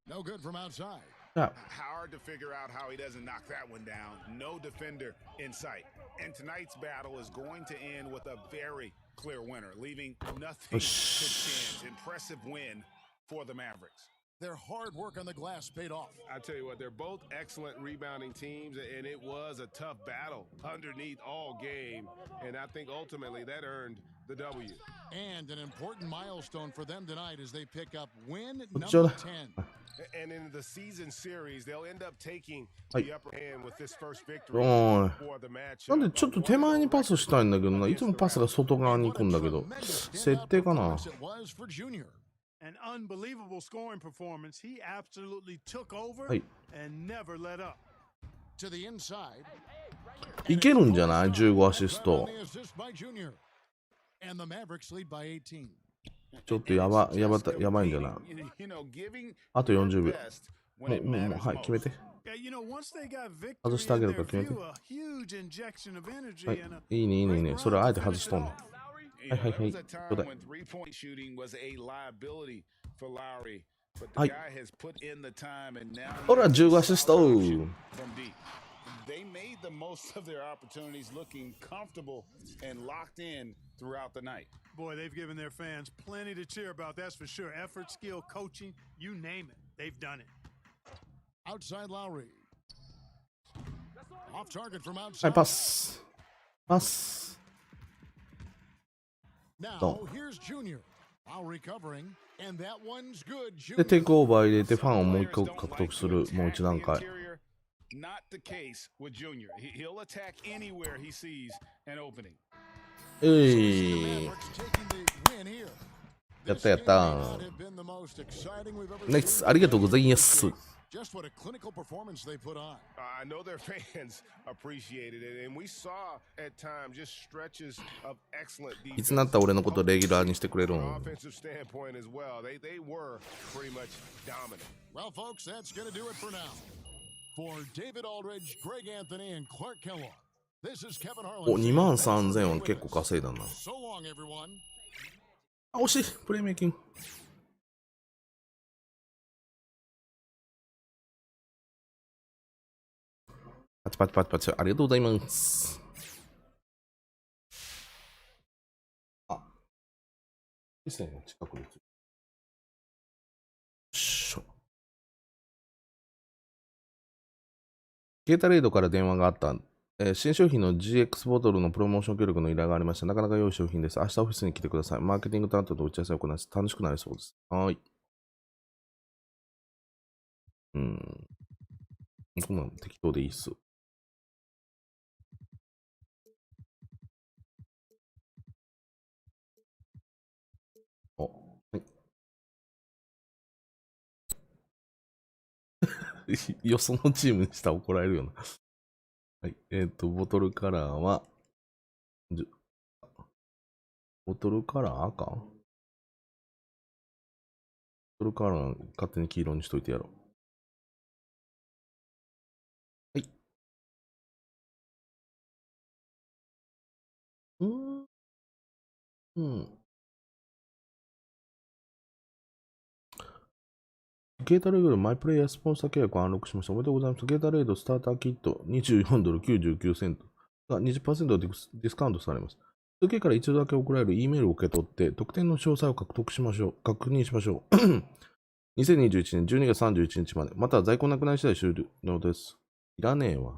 No good from outside. じゃあ、 Hard to figure out how he doesn't knock that one down. No defender in sight. And tonight's battle is going to end with a very clear winner, leaving nothing to chance. Impressive win for the Mavericks. Their hard work on the glass paid off. I tell you what, they're both excellent rebounding teams, and it was a tough battle underneath all game. And I think ultimately that earned the W. And an important milestone for them tonight as they pick up win こっちを number だ。 10. And in the season series, they'll end up taking Hey. the upper hand with this first victory おい。 for the match. なんでちょっと手前にパスしたいんだけどな。いつもパスが外側に行くんだけど。 Tremendous 設定かな。 performance it was for Junior. An unbelievable scoring performance. He absolutely took over Hey. and never let up. To the inside. いけるんじゃない ?15 アシスト。 On the assist by Junior. And the Mavericks lead by 18. ちょっとやばいんじゃないあと40秒。はい、決めて。 Yeah, you know, once they got victory 外してあげ in るか their 決めて。 view, a huge injection of energy はい and a いいね、いいね、いいね。 great それあえ run て to 外 finish し it とんね。 off. You know, there was a はいはいはい time when three-point shooting was a liability for Lowry, but the はい。 guy has put in the time and now ほら、15アシスト。 from deep. They made the most of their opportunities, looking comfortable and locked in throughout the night. Boy, they've given their fans plenty to cheer about, that's for sure. Effort, skill, coaching, you name it. They've done it. Outside Lowry. Off target from はい、 outside. パス。パス。 Now Don't. here's Junior. Lowry covering. And that one's good. で、テイ Junior. クオーバー入れてファンをもう一 Players 個 don't 獲 like 得す to る。 attack もう一段 the 階。 interior. Not the case with Junior. He'll attack anywhere he sees an opening. えい。 Mavericks taking the win here. やったやった。ナイス、ありがとうございます。Just what a clinical performance they put on. I know their fans appreciated it, and we saw at times just stretches of excellent defense. いつなったら俺のことレギュラーにしてくれるん？ Offensive standpoint as well. They were pretty much dominant. Well, folks, that's going to do it for now. For David Aldridge, Greg Anthony, and Clark Kellogg, this is Kevin Harlan. お、23,000は結構稼いだな。So long, everyone. あ、惜しい。プレイメイキング。パチパチパチパチ、ありがとうございます。あ、以前の近くに。ゲータレードから電話があった。新商品の GX ボトルのプロモーション協力の依頼がありました。なかなか良い商品です。明日オフィスに来てください。マーケティング担当と打ち合わせを行います。楽しくなりそうです。はい。こんなん適当でいいっす。はい。よそのチームにしたら怒られるよな。はい。ボトルカラーは、ボトルカラー赤？ボトルカラー勝手に黄色にしといてやろう。はい。ゲータレードマイプレイヤースポンサー契約をアンロックしました。おめでとうございます。ゲータレードスターターキット24ドル99セントが 20% ディスカウントされます。続けから一度だけ送られる E メールを受け取って、特典の詳細を確認しましょう。2021年12月31日まで、または在庫なくなり次第終了です。いらねえわ。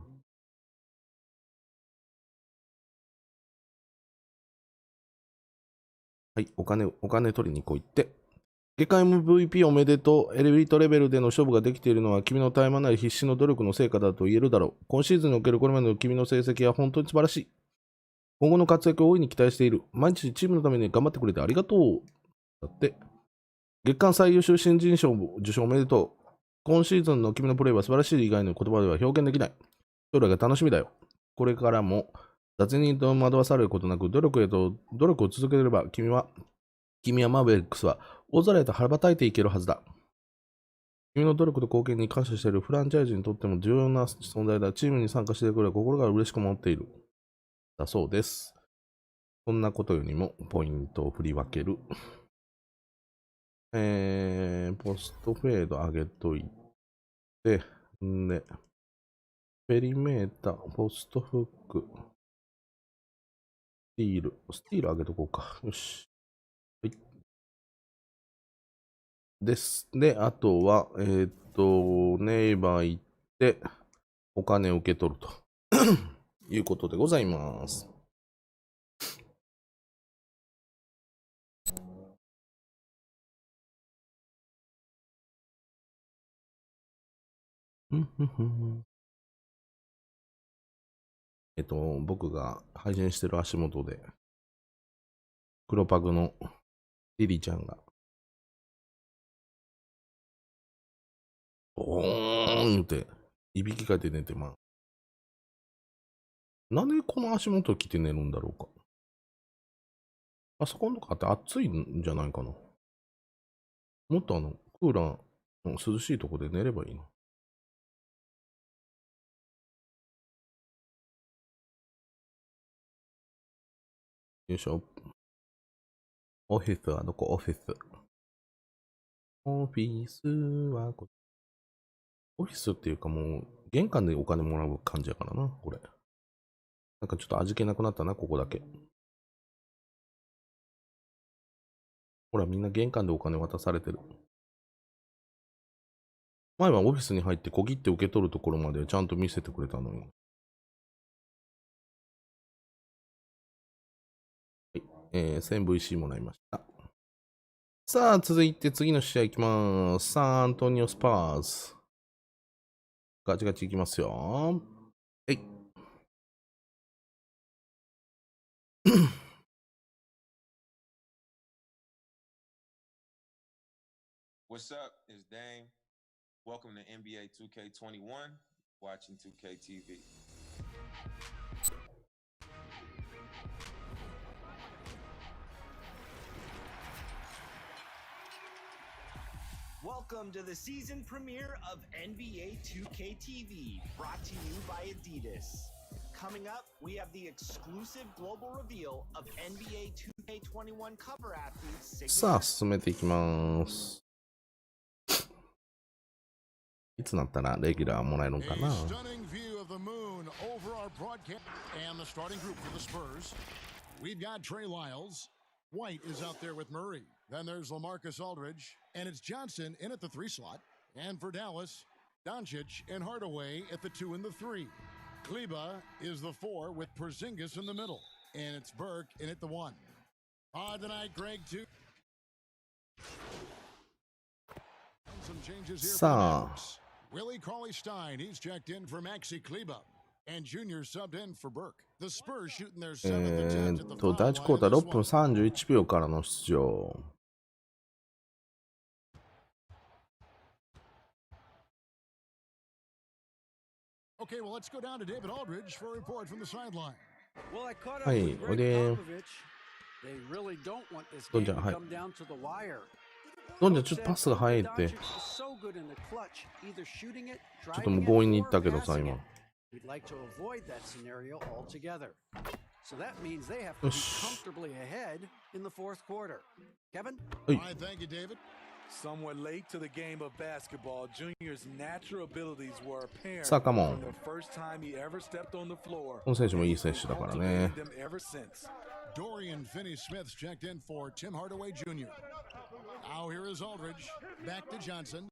はい、お金取りに来いって。月間 MVP おめでとう。エリートレベルでの勝負ができているのは君の絶え間ない必死の努力の成果だと言えるだろう。今シーズンにおけるこれまでの君の成績は本当に素晴らしい。今後の活躍を大いに期待している。毎日チームのために頑張ってくれてありがとう。だって。月間最優秀新人賞受賞おめでとう。今シーズンの君のプレーは素晴らしい以外の言葉では表現できない。将来が楽しみだよ。これからも雑に惑わされることなく努力を続ければ君はマーベリックスは大空へと羽ばたいていけるはずだ。君の努力と貢献に感謝しているフランチャイズにとっても重要な存在だ。チームに参加してくれ心から嬉しく思っている。だそうです。そんなことよりもポイントを振り分ける。ポストフェード上げといて、で、ペリメータ、ポストフック、スティール上げとこうか。よし。はい。です。で、あとは、ネイバー行って、お金を受け取るということでございます。僕が配信してる足元で、黒パグのリリちゃんが、おーんって、いびきかいて寝てます。なんでこの足元着て寝るんだろうか。パソコンとかって暑いんじゃないかな。もっとクーラーの涼しいとこで寝ればいいな。よいしょ。オフィスはどこ？オフィス。オフィスはこオフィスっていうかもう、玄関でお金もらう感じやからな、これ。なんかちょっと味気なくなったな、ここだけ。ほら、みんな玄関でお金渡されてる。前はオフィスに入って小切って受け取るところまでちゃんと見せてくれたのに。はい。1000VC もらいました。さあ、続いて次の試合いきます。サンアントニオスパーズ。ガチガチいきますよ。はい。What's up? It's Dame. Welcome to NBA 2K21. Watching 2K TV. Welcome to the season premiere of NBA 2K TV, brought to you by Adidas. Coming up, we have the exclusive global reveal of NBA 2K21 cover athletes. さあ、進めていきます。いつなったらレギュラーもらえるのかな。 Stunning view of the moon over our broadcast and the starting group for the Spurs. We've got Trey Lyles. White is out there with Murray. Then there's LaMarcus Aldridge, and it's Johnson in at the 3 slot. And for Dallas, Doncic and Hardaway at the 2 and the 3. Kleba is the 4 with Porzingis in the middle, and it's Burke in at the 1. On tonight, Greg 2. Some changes here for the Mavericks. Willie Cauley-Stein, he's checked in for Maxi Kleba, and Junior subbed in for Burke. The Spurs shooting their 7th attempt at the foul 第1クォーター line 6 in 分 this one. 31秒からの出場。Okay, well, let's go down to David Aldridge for a report from the sideline. Well, I caught up はい、 with おい Greg で。 Popovich. They really don't want this どん game ちゃん、 to はい。 come down to the wire. どんちゃん、ちょっとパスが速いって。 Doncic is so good in the clutch, either shooting it, ちょっともう driving 強引に it, 行った or けどさ、 passing 今。 it. We'd like to avoid that scenario altogether. So that means they have to よ be し。 comfortably ahead in the fourth quarter. Kevin? はい。 All right, thank you, David. Somewhat late to the game of basketball, Junior's natural abilities were apparent さあ、カモ from ン。 the first time he ever stepped on the floor. この選手もいい選手だからね。 Cultivated them ever since. Dorian Finney-Smith checked in for Tim Hardaway Jr. Now here is Aldridge. Back to Johnson.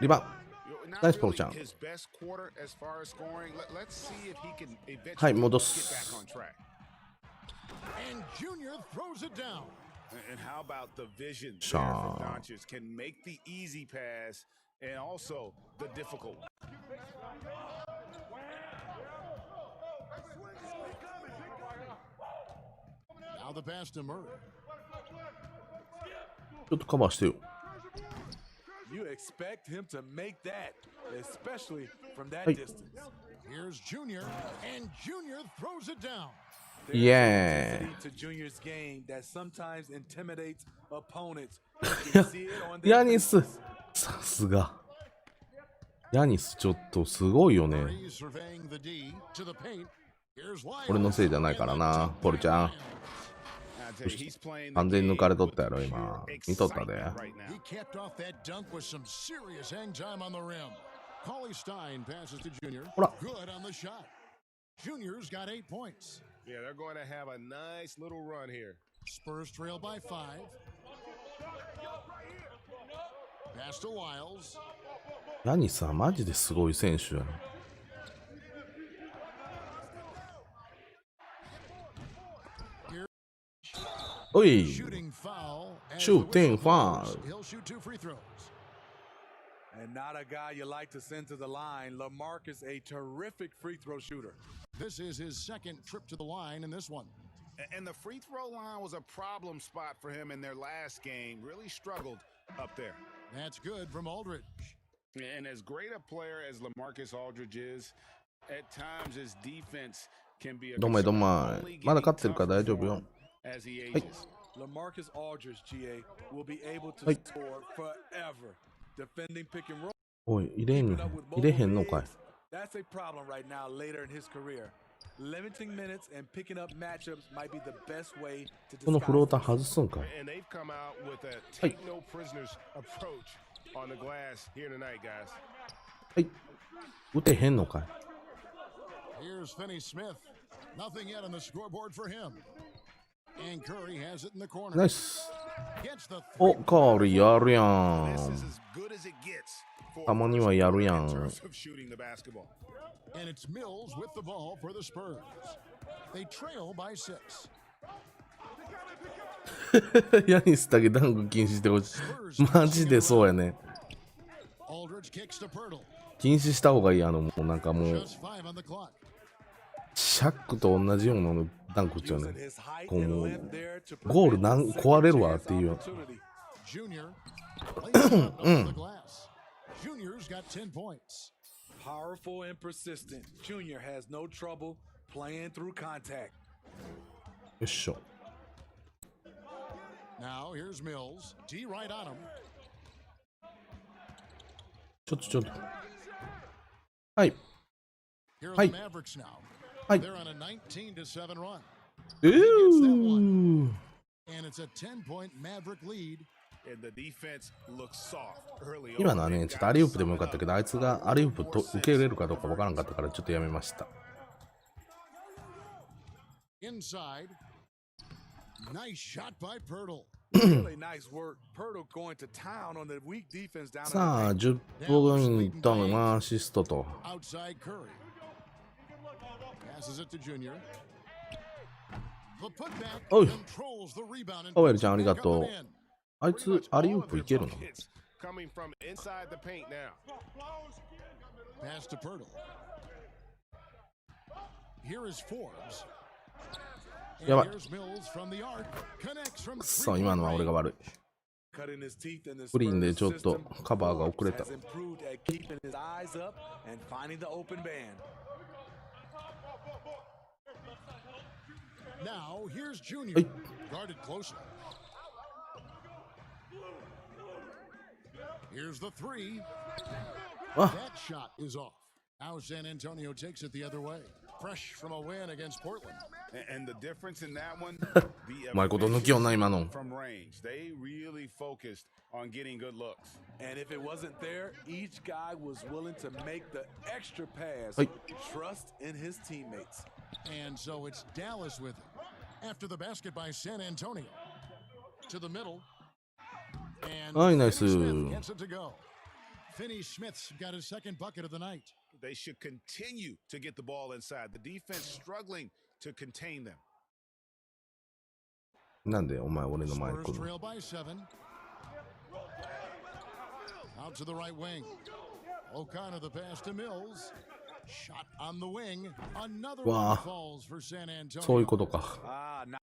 リバウン Not ナイスポー really ちゃん。 his best quarter as far as scoring. Let's see if he can はい、 eventually 戻 get す。 back on track. And Junior throws it down. And how about the vision there Shaw. from Doncic? Can make the easy pass and also the difficult one. Now the pass to Murray. ちょっとカバーしてよ。 You expect him to make that, especially from that はい。 distance. Here's Junior, and Junior throws it down. イエーイ。 To Junior's game that sometimes intimidates opponents. ヤニス、さすが。ヤニス、ちょっとすごいよね。 Murray surveying the D to the paint. Here's Lyles. 俺のせいじゃないからな、ポルちゃん。 I tell you, he's playing the 完全に抜 game かれとっ with たやろ、 pure 今。見とったで。 excitement right now. He capped off that dunk with some serious hang time on the rim. Cauley-Stein passes to Junior. ほら。 Good on the shot. Junior's got 8 points. Yeah, they're going to have a nice little run here. Spurs trail by 5. Pass to Lyles. ヤニスはマジですごい選手やな。おい。 Shooting foul. as the Shooting whistle blows. foul. He'll shoot 2 free throws. And not a guy you like to send to the line. LaMarcus, a terrific free throw shooter. This is his second trip to the line in this one. And the free throw line was a problem spot for him in their last game. Really struggled up there. That's good from Aldridge. And as great a player as LaMarcus Aldridge is, at times his defense can be a どんまいどん concern. ま Only い。まだ getting 勝ってるから tougher 大丈夫 for よ him。as he はい。 ages. LaMarcus Aldridge, GA, will be able to はい。 score forever. Defending pick and roll. おい、入れん Keeping up with 入れへ mobile んのかい。 bigs, that's a problem right now later in his career. Limiting minutes and picking up matchups might be the best way to このフロー disguise ター外すんかい。 And they've come out with a はい。 take no prisoners approach on the glass here tonight, guys. はい。打てへんのかい。 Here's Finney-Smith. Nothing yet on the scoreboard for him. And Curry has it in the corner. ナイス。 Gets the お、カーリーやるや This ん。 is as good as it gets for たまにはやるや in ん。 terms of shooting the basketball. And it's Mills with the ball for the Spurs. They trail by 6. ヤニスだけダンク禁止してほしい。マジでそうやね。 Aldridge kicks to Pirtle. 禁止した方がいい。もうなんかもう、 Just 5 on the clock. シャックと同じようなのダンクっちゃう using ね。 his height こう and もう length there to ゴール prevent なん second 壊れるわって chance いう。 opportunity. Junior lays it up over the glass. Junior's got 10 points. Powerful and persistent. Junior has no trouble playing through contact. よっしょ。 Now here's Mills. D right on him. ちょっと。はい。 Here are はい the Mavericks now. はい。 They're on a 19-7 run. うー。 And it's a 10-point Maverick lead. And the defense looks soft early 今のはね、ちょっとアリウープでもよかったけど、あいつがアリウープと受け入れるかどうかわからんかったから、ちょっとやめました。 Inside. Nice shot by Pirtle. Really nice work. Pirtle going to town on the weak defense down さあ、10ポイントのアシストと。 Outside Curry. Passes it to Junior. The putback おい。 controls the rebound. オウエルちゃんありがとう。あいつ、アリウープいけるの？ Coming from inside the paint now. Pass to Pirtle. Here is Forbes. やばい。 Here's Mills from the arc. Connects from くそ、今のは俺が悪い。 Cutting his teeth in the グリーンで Spurs ちょっと system. カバーが遅れた。 Has improved at keeping his eyes up and finding the open man. Now here's Junior. はい。 Guarded closely. Here's the three. あ、 That shot is off. Now San Antonio takes it the other way. Fresh from a win against Portland. And the difference in that one, うまいこと抜きよんな、今の。 from range. They really focused on getting good looks. And if it wasn't there, each guy was willing to make the extra pass. はい。 Trust in his teammates. And so it's Dallas with it. After the basket by San Antonio. To the middle. And はい、ナイス。 Finney-Smith gets it to go. Finney-Smith's got his second bucket of the night. They should continue to get the ball inside. The defense struggling to contain them. なんでお前俺の前に Spurs 来るの？ trail by 7. Out to the right wing. O'Connor the pass to Mills. Shot on the wing. Another one falls for San Antonio. そういうことか。 Not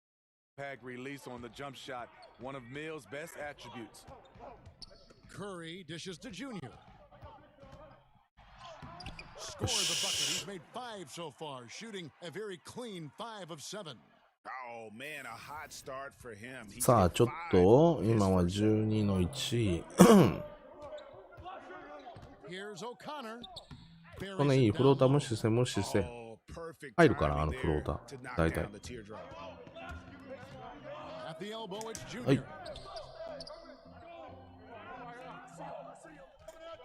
pack release on the jump shot. One of Mills' best attributes. Curry dishes to Junior. Score the bucket. He's made 5 so far, shooting a very clean 5 of 7. Oh man, a hot start for him. He's さあ、 hit ちょっ 5 と、 in his 今は first 12の1。 Here's O'Connor. このいいフローター無視せ無視せ。 Oh, perfect 入るかな、あ timing のフロータ there ー to。knock 大体。 down the teardrop. At the elbow, it's はい Junior.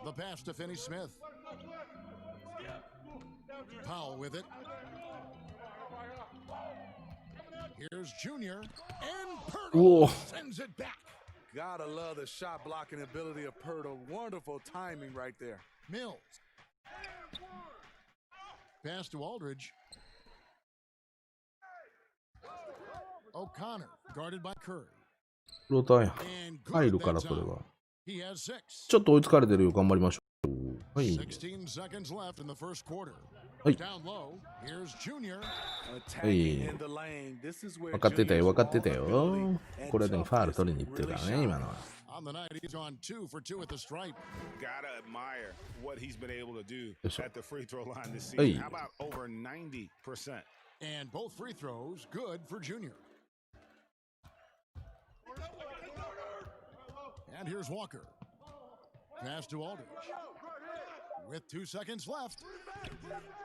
The pass to Finney-Smith. Powell with it. Here's Junior. And Whoa. Pirtle sends it back. Gotta love the shot blocking ability of Pirtle. Wonderful timing right there. Mills. Pass to Aldridge. O'Connor guarded by Curry. フローターや。 And 入 good るから that それ time. は。 He has 6. ちょっと追いつかれてるよ。頑張りましょう。はい。 16 seconds left in the first quarter. Hey. Down low. Here's Junior. Attacking in the lane. This is where 分かってたよ、分かってた Junior's よ ability。これ and でもファール toughness 取りに行ってるから really ね、今のは。 On the night, he's gone 2 for 2 at the stripe. Gotta admire what he's been able to do Yes, at the free throw line this Hey. season. How about over 90%? And both free throws good for Junior. And here's Walker. Pass to Aldridge. With 2 seconds left.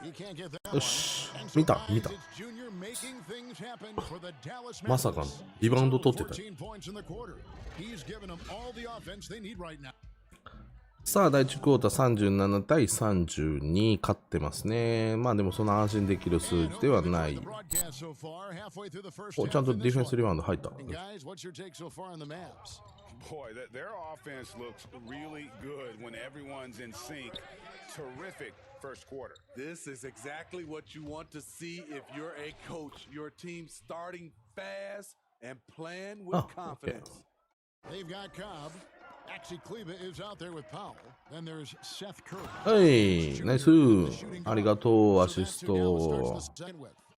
He can't get that よ one. し And so 見た guys, 見た it's Junior making things happen for the Dallas まさかの Mavericks. リバウンド取ってた。 14 points in the quarter. He's given them all the offense they need right now. さあ、第1クォーター37対32勝ってますね。まあでもその安心できる数字ではない。 The broadcast so far, halfway through the first お、ちゃんと half in ディ this フェンス one. リバウンド入った。 And guys, what's your take so far on the Mavs? Boy, their offense looks really good when everyone's in sync. Terrific first quarter. This is exactly what you want to see if you're a coach. Your team starting fast and playing with Oh, okay. confidence. They've got Cobb. Actually, Kleba is out there with Powell. Then there's Seth Curry. はい、ナイス。ありがとう、アシスト。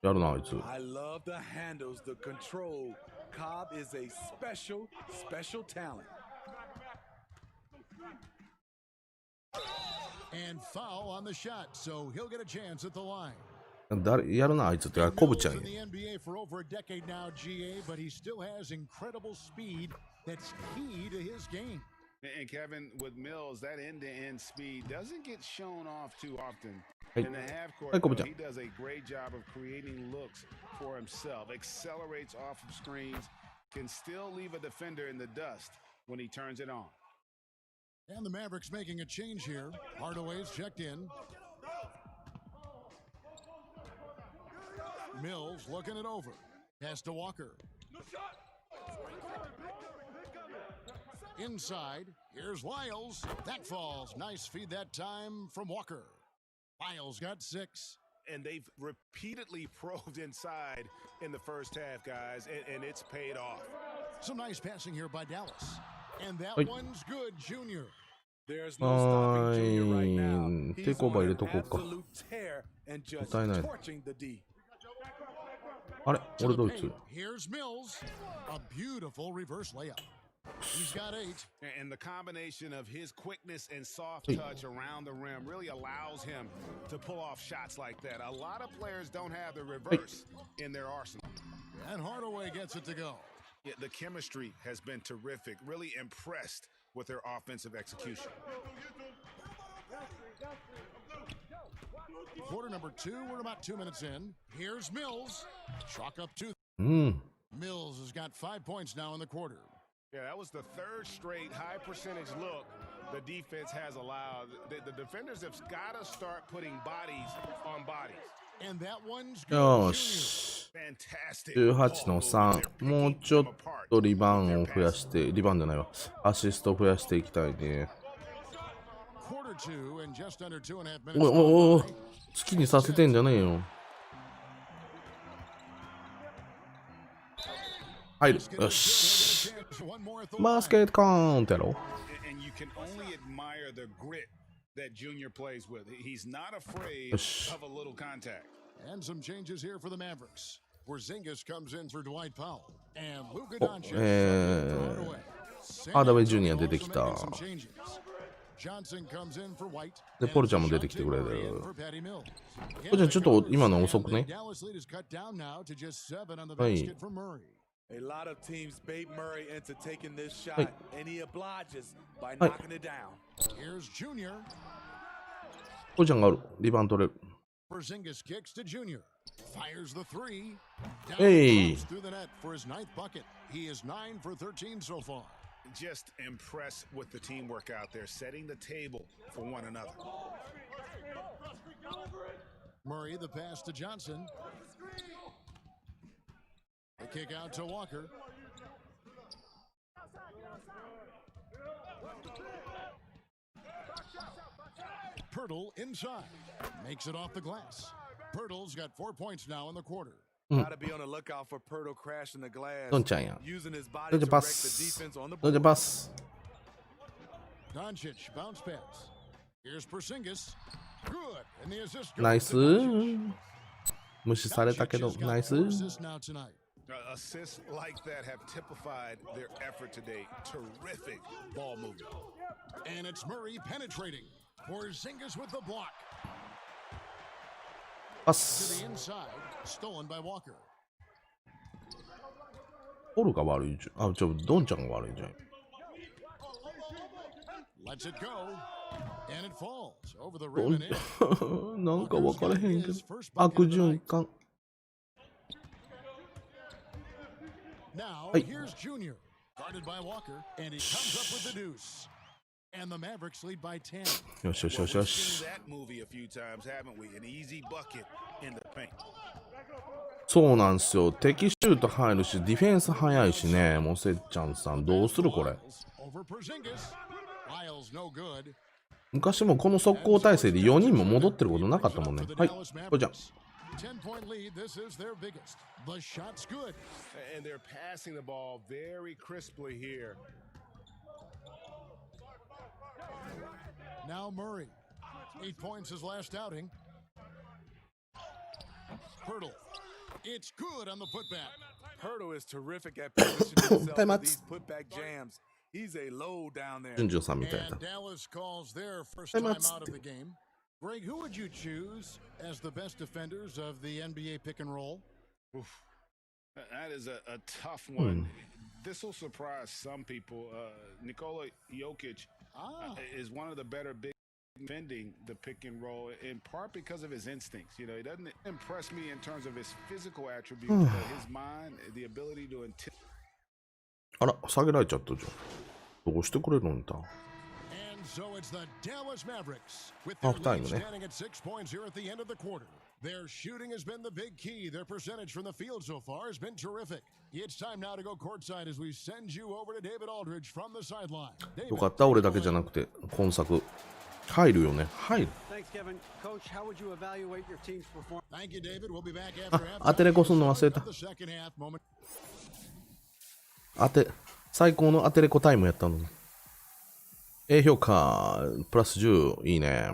やるな、あいつ。 I love the handles, the control. Cobb is a special talent. And foul on the shot, so he'll get a chance at the line. やるな、あいつって。コブちゃん Mills や。 in the NBA for over a decade now, GA, but he still has incredible speed that's key to his game. And Kevin, with Mills, that end-to-end speed doesn't get shown off too often. Hey. In the half court, Hey, though, Kobe-chan. he does a great job of creating looks for himself, accelerates off of screens, can still leave a defender in the dust when he turns it on. And the Mavericks making a change here. Hardaway's checked in. Mills looking it over. Pass to Walker. Inside, here's Lyles. That falls. Nice feed that time from Walker. Lyles got 6. And they've repeatedly probed inside in the first half, guys, and it's paid off. Some nice passing here by Dallas. And that Hey. one's good, Junior. There's no stopping Junior right now. テイ He's クオーバー on 入れ an とこうか。 absolute tear and just もったいない。 torching the D. あれ To 俺 the ドイツ paint. Here's Mills. A beautiful reverse layup. He's got 8. And the combination of his quickness and soft Hey. touch around the rim really allows him to pull off shots like that. A lot of players don't have the reverse in their arsenal. And Hardaway gets it to go. Yeah, the chemistry has been terrific. Really impressed with their offensive execution. Quarter number 2. We're about 2 minutes in. Here's Mills. Chalk up 2. うん。 Mills has got 5 points now in the quarter. Yeah, that was the third straight high percentage look the defense has allowed. The defenders have got to start putting bodies on bodies. And that one's よ good. し。 Fantastic. 18の3。もうちょっとリバウンドを増やして、リバウンドじゃないわ。アシストを増やしていきたいね。 Quarter 2 and just under 2.5 minutes. おいおいおいおい。好きにさせてんじゃねえよ。入る。よし。 One more at the バス line. ケットカウントやろ。 And you can only admire the grit that Junior plays with. He's not afraid Yes. of a little contact. And some changes here for the Mavericks. Porzingis comes in for Dwight Powell. And LukaDoncic for Hardaway. Hardaway Jr. 出てきた。 Some changes. Johnson comes in for White. で、ポルちゃんも出てきてくれる。 For Patty Mills. ポルちゃんちょっと今の遅くね。 Dallas lead is cut down now to just 7 on the はい。 basket for Murray. A lot of teams bait Murray into taking this shot, Hey. and he obliges by Hey. knocking it down. Here's Junior. ポルちゃんがある。リバウンド取れる。 Porzingis kicks to Junior. Fires the 3. Down Hey. close through the net for his 9th bucket. He is 9 for 13 so far. Just impressed with the teamwork out there, setting the table for one another. Murray the pass to Johnson. The kick out to Walker. Pirtle inside. Makes it off the glass. Pirtle's got 4 points now in the quarter. Gotta be on the lookout for Pirtle crashing the glass, ドンちゃんや。 using his ド body ンちゃ to んパ wreck the ス。 defense on the ドンちゃん board. パス。 Doncic bounce pass. Here's Porzingis. Good. And the assist goes ナイ to ス Doncic. 無視されたけ Doncic ど、 has got ナイス 4 assists now tonight. Assists like that have typified their effort today. Terrific ball movement. And it's Murray penetrating. Porzingis with the block. パ To ス the。inside. Stolen by Walker. ポルが悪いじゃん。あ、ドンちゃんが悪いじゃん。 Lets it go. And it falls over the rim and in. なんか分からへんけど。悪循環。 Now, Hey. here's Junior. Guarded by Walker. And he comes up with the deuce. And the Mavericks lead by 10. よしよしよしよ We've し seen。that movie a few times, haven't we? An easy bucket in the paint. そうなんですよ。敵シュート入るし、ディフェンス早いしね。もうせっちゃんさん、どうするこれ。 Over Porzingis. Lyles no good. 昔もこの速攻体制で4人も戻ってることなかったもんね。はい。これじゃん。 10-point lead. This is their biggest. The shot's good. And they're passing the ball very crisply here. Now Murray. 8 points his last outing. Pirtle. It's good on the putback. Pirtle is terrific at positioning himself Time for out. these putback jams. He's a low down there. 順調さんみたいな。 And Dallas calls their first Hey, time Mats. out of the game. Greg, who would you choose as the best defenders of the NBA pick and roll? Oof. That is a tough one. This will surprise some people. Nikola Jokic is one of the better big defending the pick and roll, in part because of his instincts. You know, he doesn't impress me in terms of his physical attributes, but his mind, the ability to intimidate. あら、下げられちゃったじゃん。どうしてくれるんだ。 And so it's the Dallas Mavericks with Half their time, lead eh? standing at 6 points here at the end of the quarter. Their shooting has been the big key. Their percentage from the field so far has been terrific. It's time now to go courtside as we send you over to David Aldridge from the sideline. よかった、俺だけじゃなくて、今作。入るよね。入る。 Thanks, Kevin. Coach, how would you evaluate your team's performance? Thank you, David. We'll be back after halftime. 当てレコすんの忘れた。 The second half moment. 最高の当てレコタイムやったのに。評価、プラス10、いいね。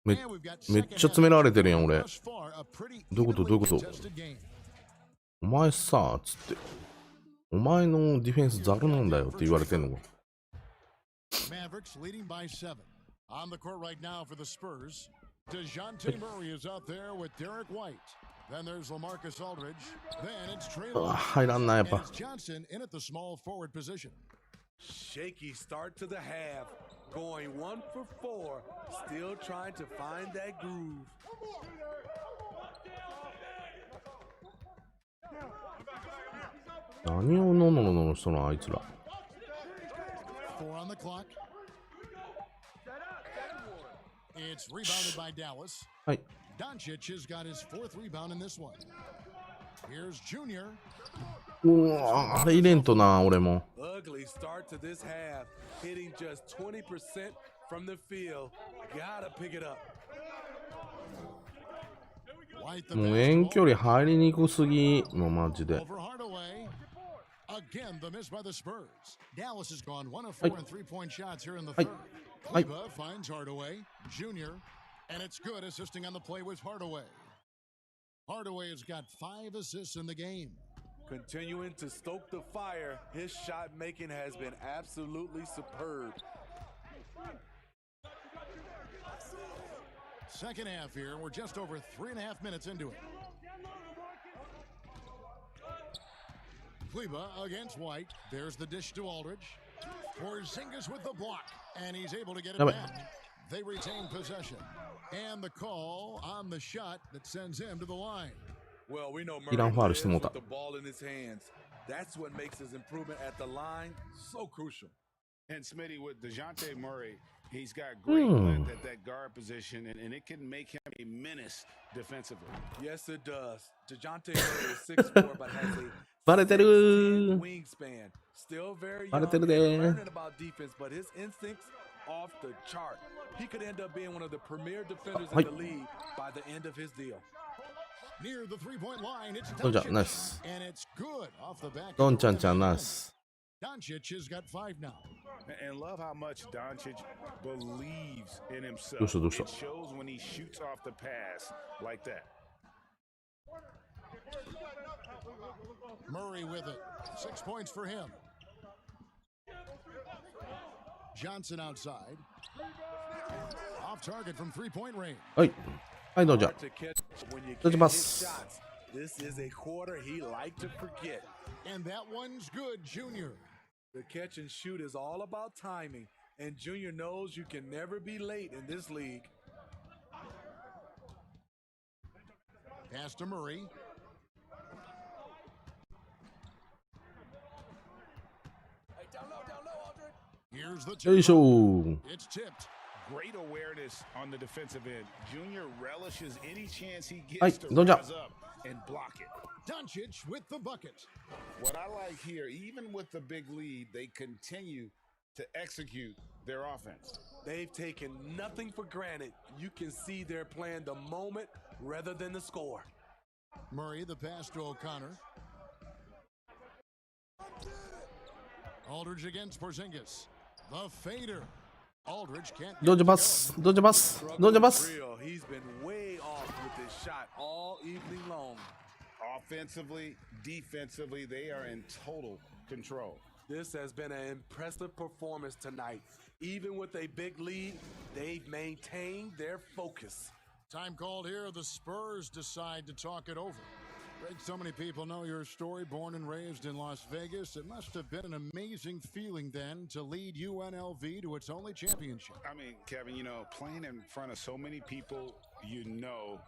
めっちゃ詰められてるやん、俺。どういうことどういうことお前さ、つって。お前のディフェンスザルなんだよって言われてんの。 Mavericks leading by 7. On the court right now for the Spurs. DeJounte Murray is out there with Derek White. Then there's LaMarcus Aldridge. Then it's Trey Lyles. 入らんな、やっ And ぱ。 it's Johnson in at the small forward position. Shaky start to the half. Going 1 for 4. Still trying to find that groove. 何をのののののしたの、あいつら。 4 on the clock. It's rebounded by Dallas. はい。 Doncic has got his 4th rebound in this one. Here's Junior. うわ、あれ入れんとな、俺も。 Ugly start to this half. Hitting just 20% from the field. Gotta pick it up. もう遠距離入りにくすぎ。もうマジで。 Over Hardaway. Again, the miss by the Spurs. Dallas has gone 1 of 4 and 3-point shots here in the third. Kleber finds Hardaway, Junior, and it's good. Assisting on the play was Hardaway. Hardaway has got 5 assists in the game. Continuing to stoke the fire, his shot making has been absolutely superb. Second half here, we're just over 3.5 minutes into it. Kleber against White. There's the dish to Aldridge. Porzingis with the block, and he's able to get it back. They retain possession. And the call on the shot that sends him to the line. Well, we know Murray lives with the ball in his hands. That's what makes his improvement at the line so crucial. And Smitty, with DeJounte Murray, he's got great length at that guard position, and it can make him a menace defensively. Yes, it does. DeJounte Murray is 6'4", but has a バレてるー。 wingspan. Still very バレ young てる and で learning about defense, but his instincts off the chart. He could end up being one of the premier defenders in the league by the end of his deal. Near the 3-point line, it's どんちゃん、ナイ Doncic. ス。 And it's good off the back. どんちゃんちゃん、ナイス。 Doncic has got 5 now. And love how much Doncic believes in himself. どうしたどうした It shows when he shoots off the pass like that. Murray with it. 6 points for him. Johnson outside. Off target from 3-point range. はい。はい、どうじゃ。 Hard to catch when you どう can't じま hit す。 shots. This is a quarter he liked to forget. And that one's good, Junior. The catch and shoot is all about timing, and Junior knows you can never be late in this league. Pass to Murray. Here's the よい tip. しょ。 It's tipped. Great awareness on the defensive end. Junior relishes any chance he gets はい、 to どうじゃ。 rise up and block it. Doncic with the bucket. What I like here, even with the big lead, they continue to execute their offense. They've taken nothing for granted. You can see they're playing the moment rather than the score. Murray, the pass to O'Connor. Aldridge against Porzingis. The fader. Aldridge can't どうじゃパス。どうじゃパス。どうじゃパス。 Real, he's been way off with his shot all evening long. Offensively, defensively, they are in total control. This has been an impressive performance tonight. Even with a big lead, they've maintained their focus. Time called here. The Spurs decide to talk it over. Greg, so many people know your story. Born and raised in Las Vegas, it must have been an amazing feeling then to lead UNLV to its only championship. I mean, Kevin, you know, playing in front of so many people, you know,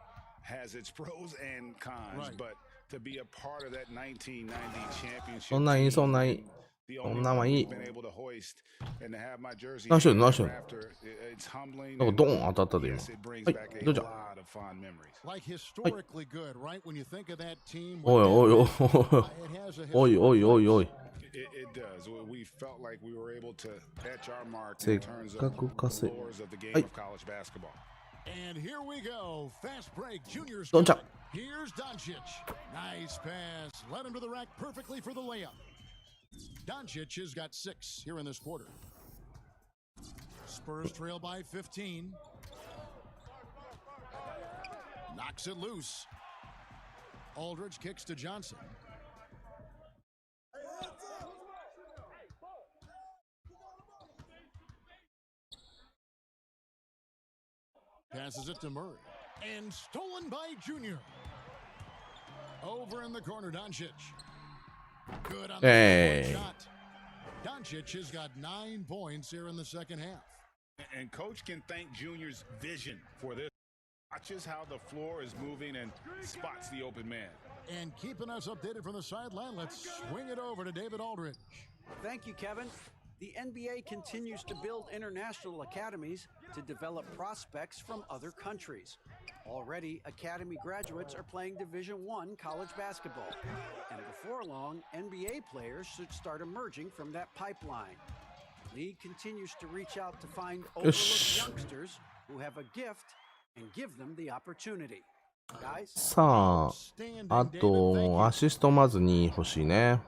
has its pros and cons, Right. but to be a part of that 1990 championship そんなんいい、そんなんいい。 the そ only んなんはいい。 been able to hoist and to have my jersey 何してんの、何してんの。 after, it's humbling. なんかドーン当たったで今。 Yes, it brings はい、 back a どうじゃ。 lot of fond memories. Like historically good, right? When you think of that team. おいおいおいおいおいおいおい。 It does. We felt like we were able to etch our mark せ in っ terms か of く the 稼い。 lures of the game はい。 of college basketball. And here we go. Fast break. Junior's Don't got jump. it. Here's Doncic. Nice pass. Led him to the rack perfectly for the layup. Doncic has got 6 here in this quarter. Spurs trail by 15. Knocks it loose. Aldridge kicks to Johnson. Passes it to Murray. And stolen by Junior. Over in the corner, Doncic. Good on the Hey. shot. Doncic has got 9 points here in the second half. And Coach can thank Junior's vision for this. Watches how the floor is moving and spots the open man. And keeping us updated from the sideline, let's swing it over to David Aldridge. Thank you, Kevin. The NBA continues to build international academies to develop prospects from other countries. Already, academy graduates are playing Division I college basketball. And before long, NBA players should start emerging from that pipeline. The league continues to reach out to find overlooked youngsters who have a gift and give them the opportunity. Guys? さあ、あと、アシストまずに欲しいね。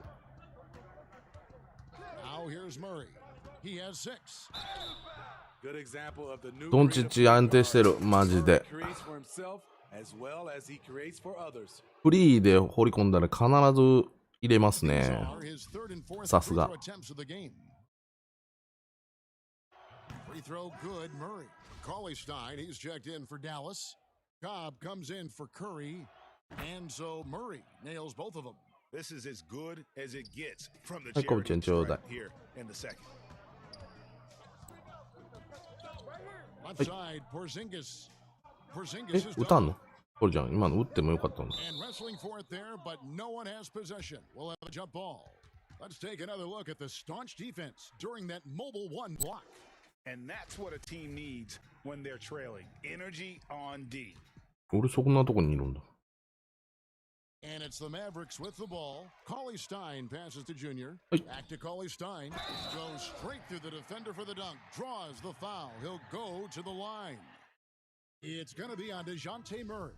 Now here's Murray. He has 6. Good example of the new ドンチッチ安定してる、マジで。 creates for himself as well as he creates for others. フリーで放り込んだら必ず入れますね。 Are his third and fourth さす free が。 throw attempts of the game. Free throw good, Murray. Cauley Stein, he's checked in for Dallas. Cobb comes in for Curry. And so Murray nails both of them. This is as good as it gets from the はい、コブちゃんちょうだい。 here in the second. Left side, Porzingis. え Porzingis is 打たん done. のこれじゃん、今の打ってもよかったんだ。 And wrestling for it there, but no one has possession. We'll have a jump ball. Let's take another look at the staunch defense during that mobile 1 block. And that's what a team needs when they're trailing. Energy on D. 俺そこんなとこにいるんだ。 And it's the Mavericks with the ball. Cauley Stein passes to Junior. Hey. Back to Cauley Stein. Goes straight through the defender for the dunk. Draws the foul. He'll go to the line. It's going to be on DeJounte Murray.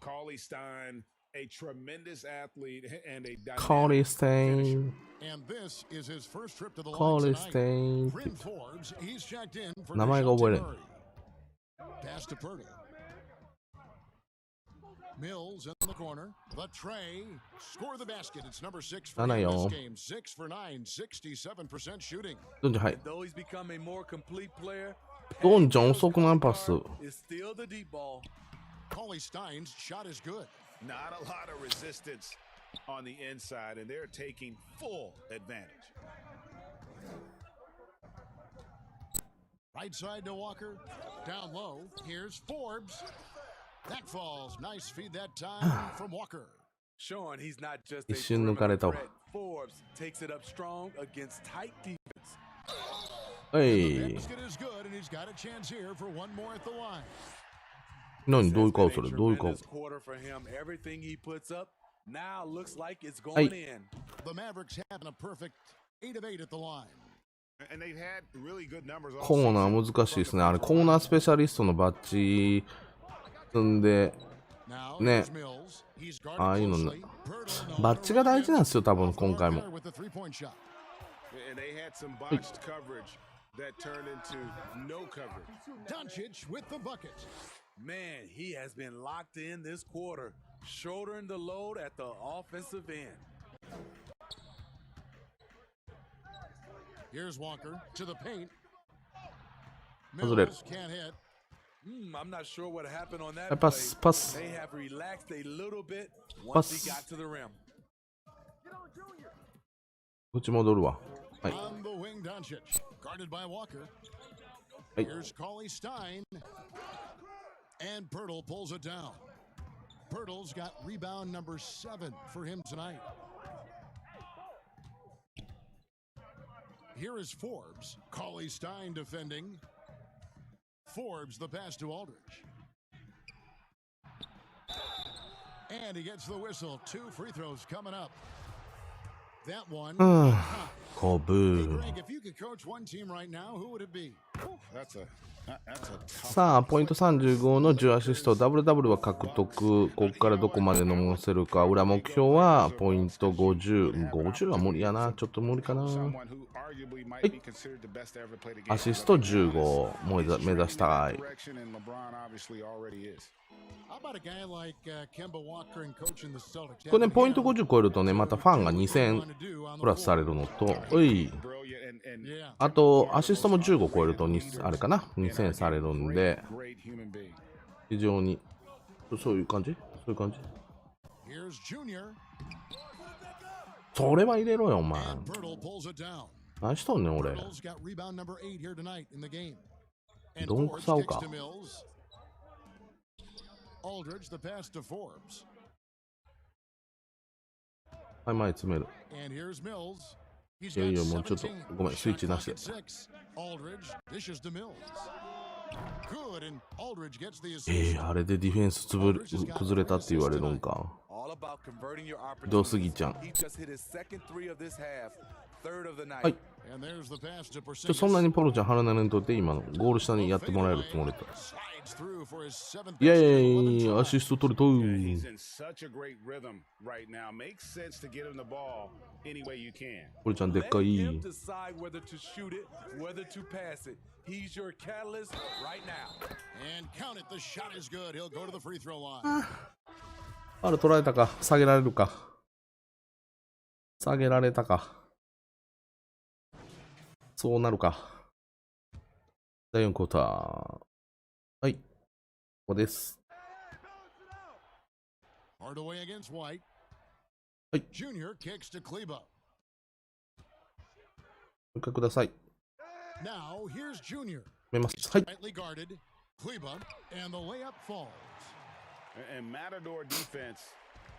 Cauley Stein, a tremendous athlete and a dynamic カーリーステイン。 And this is his first trip to the line Cauley tonight. Stein. Bryn Forbes, he's checked in for 名前が覚えれ DeJounte ん。 Murray. Pass to Purdy. Mills in the corner. The tray. Score the basket. It's number 6 for 7 himよ this game. 6 for 9. 67% shooting. ドンちゃん、はい。 Though he's become a more complete player, ドンちゃん遅くないパス。 is still the deep ball. Cauley Stein's shot is good. Not a lot of resistance on the inside, and they're taking full advantage. Right side to Walker. Down low. Here's Forbes. That falls. Nice feed that time from Walker. Showing he's not just a 一瞬抜かれたわ。 threat. Forbes takes it up strong against tight defense. はい Basket is good, and he's got a chance here for one more at the line. 何どういう顔 It's そ been れ a どういう顔 tremendous quarter for him. Everything he puts up now looks like it's going Hey. in. The Mavericks having a perfect 8 of 8 at the line. And they've had really good numbers all コーナ season. ー難しいですね。あれ、コーナースペシャリストのバッジ積んで、 Now ね here's Mills. He's guarded ああいうのな closely. Pirtle, バッジが大事なんですよ、多分今回も。 with the three-point shot. And they had some botched coverage that turned into no coverage. Doncic with the bucket. Man, he has been locked in this quarter, shouldering the load at the offensive end. Here's Walker to the paint. 外れる。 Mills can't hit. I'm not sure what happened on that パ play. ス、パス。 They have relaxed a little bit Pass. once he got to the rim. 打ち戻るわ。はい。 On the wing, Doncic. Guarded by Walker. はい。 Here's Cauley Stein. And Pirtle pulls it down. Pirtle's got rebound number 7 for him tonight. Here is Forbes. Cauley Stein defending. Forbes the pass to Aldridge. And he gets the whistle. 2 free throws coming up. That one. こぶ Greg, if you could coach one team right now, who would it be? That's a tough さあ、ポイント35の10アシスト、ダブルダブルは獲得。ここからどこまで伸ばせるか。裏目標はポイント50。50は無理やな。ちょっと無理かな。 someone who arguably might be considered the best to ever play the game. アシスト15。目指したい。 Direction, and LeBron obviously already is. How about a guy like Kemba Walker and coaching the Celtics? これね、ポイント50超えるとね、またファンが2000プラスされるのと、おい。 Brilliant and Yeah. あと、アシストも15超えると、あれかな ?2000 されるんで、 great human being. 非常に、そういう感じそういう感じ Here's Junior. それは入れろよ、お前。 And Pirtle pulls it down. 何しとんねん、俺。 Pirtle's got rebound number 8 here tonight in the game. And どん Forbes くさお kicks か to Mills. Aldridge the pass to Forbes. はい、前詰める。 And here's Mills. He's いや got いや、もうちょっと、 17. ごめん、スイッ Shot チなし clock で。 at 6. Aldridge dishes to Mills. Good, and Aldridge gets the assist. あれでディフェンス崩れたって言われるんか。 All about converting your どうすぎちゃん。 He just hit his second 3 of this half, third of the night. はい。 And there's the pass to Porzingis. そんなにポロちゃん腹なれんとって今のゴール下にやってもらえるつもりだ。 Slides through for his 7th イ basket, ェ 11 ーイ、アシスト取ると。 He's in such a great rhythm right now. Makes sense to get him the ball any way you can. ポロちゃんでっ Let かい。 him decide whether to shoot it, whether to pass it. He's your catalyst right now. And count it, the shot is good. He'll go to the free throw line. あれ取られたか下げられるか下げられたかそうなるか。第4クォーター。はい。ここです。 Hardaway against White. はい。 Junior kicks to Kleba. もう一回ください。 Now here's Junior. めます。はい。 Tightly guarded. Kleba, and the layup falls. And Matador defense,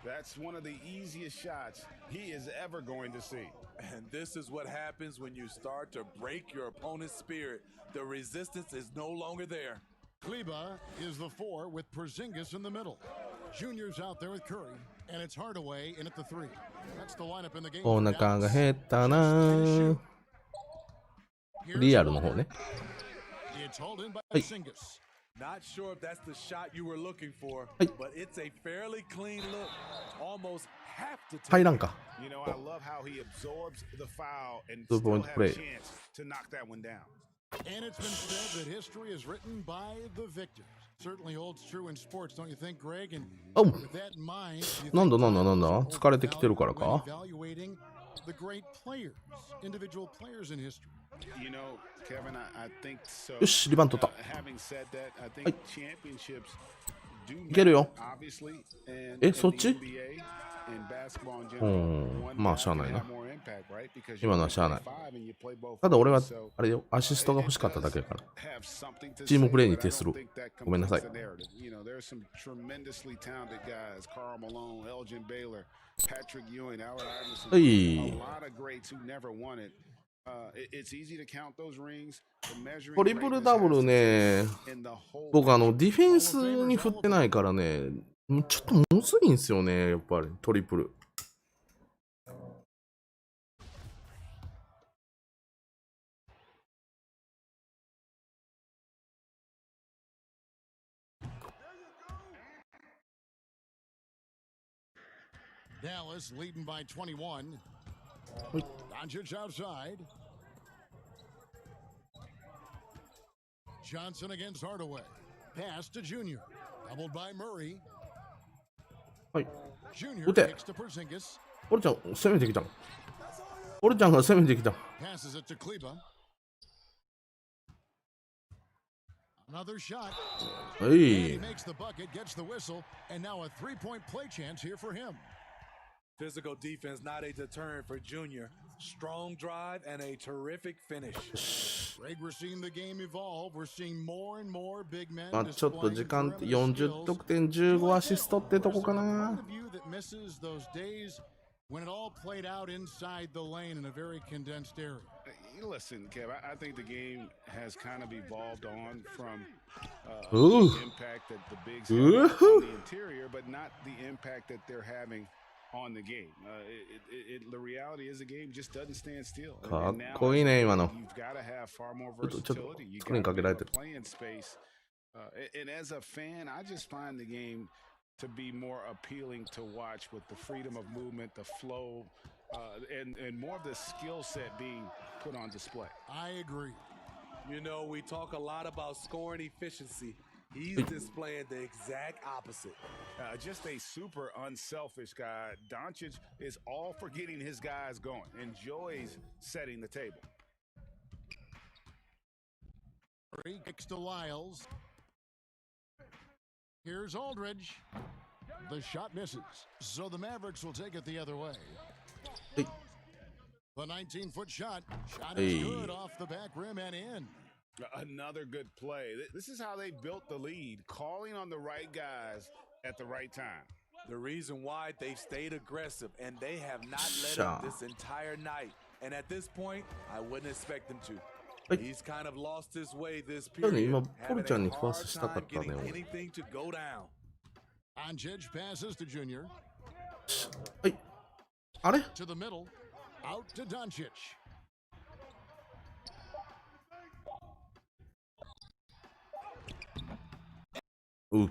that's one of the easiest shots he is ever going to see. And this is what happens when you start to break your opponent's spirit. The resistance is no longer there. Kleba is the 4 with Porzingis in the middle. Junior's out there with Curry, and it's Hardaway in at the 3. That's the lineup in the game. お腹が減ったなー。リアルの方ね。 It's hauled in by はい。 Porzingis. Not sure if that's the shot you were looking for, はい。 but it's a fairly clean look. Almost have to take 入らんか。 You know, I love how he absorbs the foul and Two still point have play. a chance to knock that one down. And it's been said that history is written by the victors. Certainly holds true in sports, don't you think, Greg? And Oh. with that in mind, do you なんだ think なんだなんだ players 疲れてきてるから when か evaluating the great players, individual players in history? You know, Kevin, I think so. よし、リバウンド取っ Having said that, I think はい。 championships do いけるよ。 obviously. And え、 in そっ the ち NBA and basketball in う general, ん。 one まあ、 guy しゃあ can ないな have。more impact, right? Because 今 you のはしゃあない。 five and you play both ただ俺は ways, so あれよ、アシストが欲しかっただけやから。 have something to チーム say, プレーに but I 徹す don't る think that。ごめんなさい。 completes the narrative. You know, there's some tremendously talented guys: Karl Malone, Elgin Baylor, Patrick Ewing, Allen Iverson. はい。 A lot of greats who never won it. It's easy to count those rings. The measuring トリプルダブルね、 in the whole 僕ディフェンスに振ってないからね、ちょっとむずいんすよね、やっぱりトリプル。Dallas leading by 21. はい。 Doncic outside. Johnson against Hardaway. Pass to Junior. Doubled by Murray. はい。 Junior 打て。 kicks to Porzingis. ポルちゃん、攻めてきたの。オルちゃんが攻めてきた。 Passes it to Kleba. Another shot. は And い he。makes the bucket, gets the whistle, and now a three-point play chance here for him. Physical defense not a deterrent for Junior. Strong drive and a terrific finish. Greg, we're seeing the game evolve. We're seeing more and more big men まあちょっと displaying 時間 perimeter 40 skills. 得点15アシストってとこか There's a な part。of you that misses those days when it all played out inside the lane in a very condensed area. Listen, Kev, I think the game has kind of evolved on from Ooh. the impact that the bigs have on the interior, but not the impact that they're having on the game. The reality is the game just doesn't stand still. かっ And now こいいね今の。 you've got to have far more ちょっと versatility. You スクリーン got かけられ to てる。 play in space. And as a fan, I just find the game to be more appealing to watch with the freedom of movement, the flow, and more of the skill set being put on display. I agree. You know, we talk a lot about scoring efficiency. He's displaying the exact opposite. Just a super unselfish guy. Doncic is all for getting his guys going, enjoys setting the table. He kicks to Lyles. Here's Aldridge. The shot misses. So the Mavericks will take it the other way. Hey. The 19-foot shot. Shot Hey. is good off the back rim and in. Another good play. This is how they built the lead, calling on the right guys at the right time. The reason why they've stayed aggressive and they have not let Sure. up this entire night. And at this point, I wouldn't expect them to. Hey. He's kind of lost his way this そうね、 period. 今 having ポルちゃん a にパ hard スしたか time ったね getting 俺。 anything to go down. Doncic passes to Junior. はい。あれ To the middle. Out to Doncic.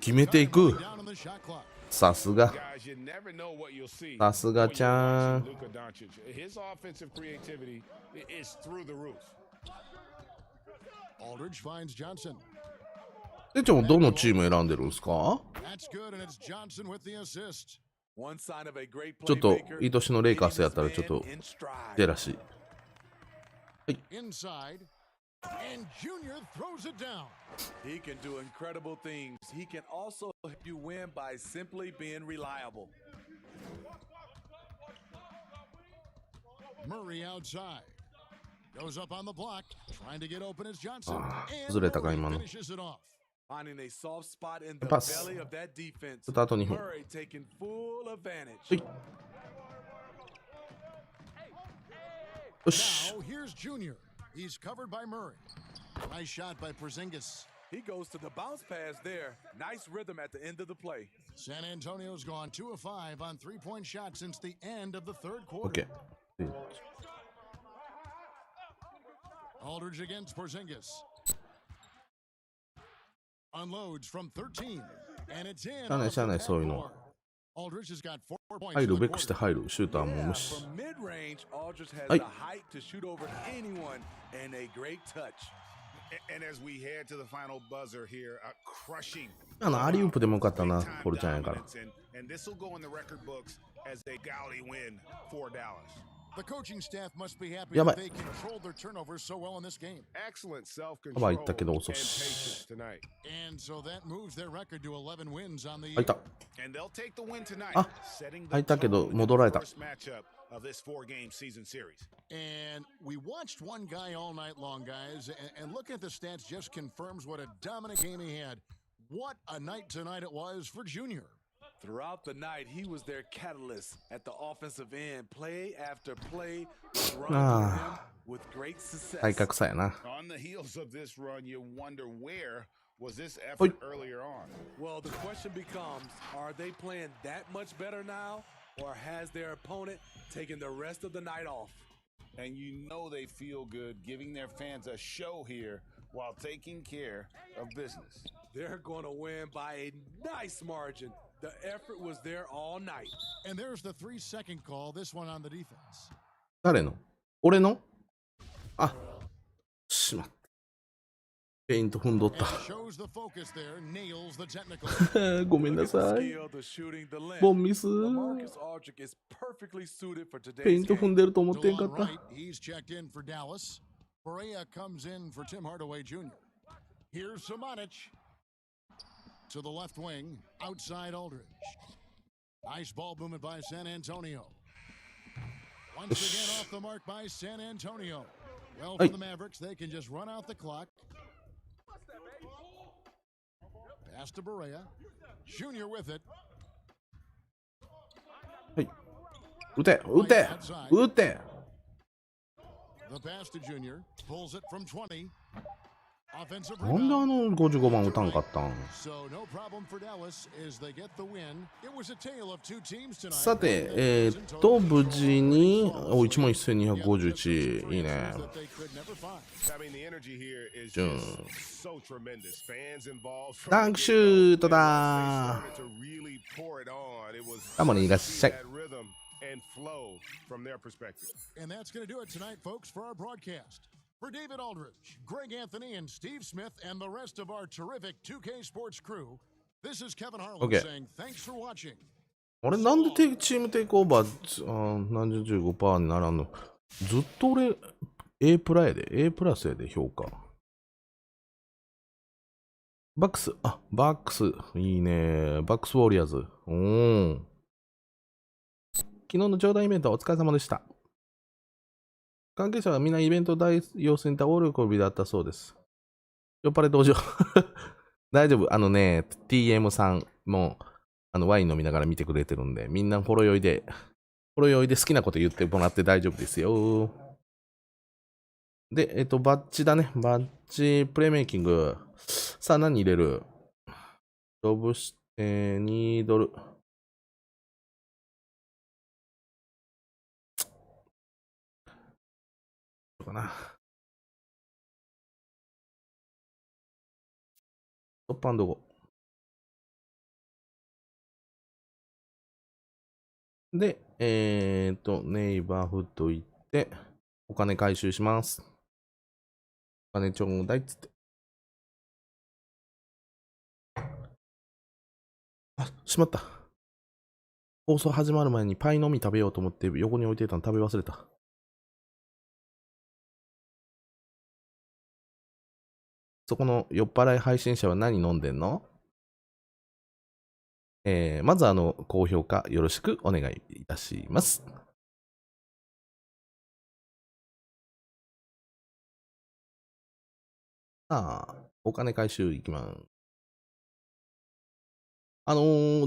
決めていく。 Down on the shot clock. さすが。 Guys, you never know what you'll see. さすが when ち you're ゃん。 watching Luka Doncic. His offensive creativity is through the roof. Aldridge finds Johnson. でちゃんもどのチーム選んでるんですか？ That's good, and it's Johnson with the assist. One sign of a great ちょっと playmaker, いい年のレイカーズやったら hitting ちょっ his と man in stride. ジェラシー。 Inside. And Junior throws it down. He can do incredible things. He can also help you win by simply being reliable. Murray outside. Goes up on the block. Trying to get open as Johnson. And ずれたか Murray 今の。 finishes it off. Finding a soft spot in the Pass. belly of that defense. ちょっとあと2分。 Murray taking full advantage. はい。よし。 Now here's Junior. He's covered by Murray. Nice shot by Porzingis. He goes to the bounce pass there. Nice rhythm at the end of the play. San Antonio's gone 2 of 5 on three-point shots since the end of the third quarter. OK。 Aldridge against Porzingis. Unloads from 13. And it's in. しゃあないしゃあないそういうの。 Aldridge has got 4 points. 入 in る the べくして quarter. 入る。シューターも Yeah, 無視。 from mid-range, Aldridge has Hey. the height to shoot over anyone and a great touch. And as we head to the final buzzer here, crushing. アリウープでもよかったな、ポルちゃんやから。 And this will go in the record books as a gaudy win for Dallas. The coaching staff must be happy やば that い。 they controlled their turnovers so well in this game. Excellent カ self-control バー and 行ったけど遅 patience し。 tonight. And so that moves their record to 11 wins on the 入 year. った。 And they'll take the win tonight, あ、 setting 入 the ったけど tone in 戻られ the た。 first matchup of this 4-game season series. And we watched one guy all night long, guys, and looking at the stats just confirms what a dominant game he had. What a night tonight it was for Junior. Throughout the night, he was their catalyst at the offensive end. Play after play was run through him with great success. 体格差やな。 On the heels of this run, you wonder where was this Oi. effort earlier on? Well, the question becomes, are they playing that much better now, or has their opponent taken the rest of the night off? And you know they feel good giving their fans a show here while taking care of business. They're going to win by a nice margin. The effort was there all night. And there's the 3-second call, this one on the defense. 誰の？俺の？あ、しまった。ペイント踏んどっ And た。 shows the focus there, nails the technical. ごめんなさい。ボンミス。 LaMarcus Aldridge is perfectly suited for ペイ today's ント踏ん game. でると思ってんかっ DeLon た。 Wright, he's checked in for Dallas. Perea comes in for Tim Hardaway Jr. Here's Samanic to the left wing, outside Aldridge. Nice ball movement by San Antonio. Once again off the mark by San Antonio. Well, for the Mavericks, they can just run out the clock. Pass to Perea. Junior with it. はい。打て打て打て The pass to Junior. Pulls it from 20. Offensive なんであ rebound. の55番打たんかったん So no problem for Dallas as they get the win. It was a tale of two teams tonight. さて、無事に、お、11251。いいね。 That they could never find. I mean, the energy here is June. just so tremendous. Fans involved. from ダン the クシュート get-go. だ They started to really pour it on. It was ー。どうもいらっしゃい。 that rhythm and flow from their perspective. And that's going to do it tonight, folks, for our broadcast. For David Aldridge, Greg Anthony, and Steve Smith, and the rest of our terrific 2K Sports crew, this is Kevin Harlan Okay. saying thanks for watching. あれ、なんでチームテイクオーバー、何十15%にならんの？ずっと俺、A プラやで、A プラスやで、評価。バックス、バックス、いいね。バックスウォリアーズ。昨日の冗談イベントお疲れ様でした。関係者はみんなイベント大様子にた大喜びだったそうです。酔っ払い登場。大丈夫。TM さんも、ワイン飲みながら見てくれてるんで、みんなほろ酔いで好きなこと言ってもらって大丈夫ですよ。で、バッジだね。バッジ、プレイメイキング。さあ、何入れる？ロブス、2ドル。かな。トップ&ゴー。で、ネイバーフッド行って、お金回収します。お金ちょうだいっつって。しまった。放送始まる前にパイのみ食べようと思って横に置いてたの食べ忘れた。そこの酔っ払い配信者は何飲んでんの？まず高評価よろしくお願いいたします。さあ、お金回収いきます。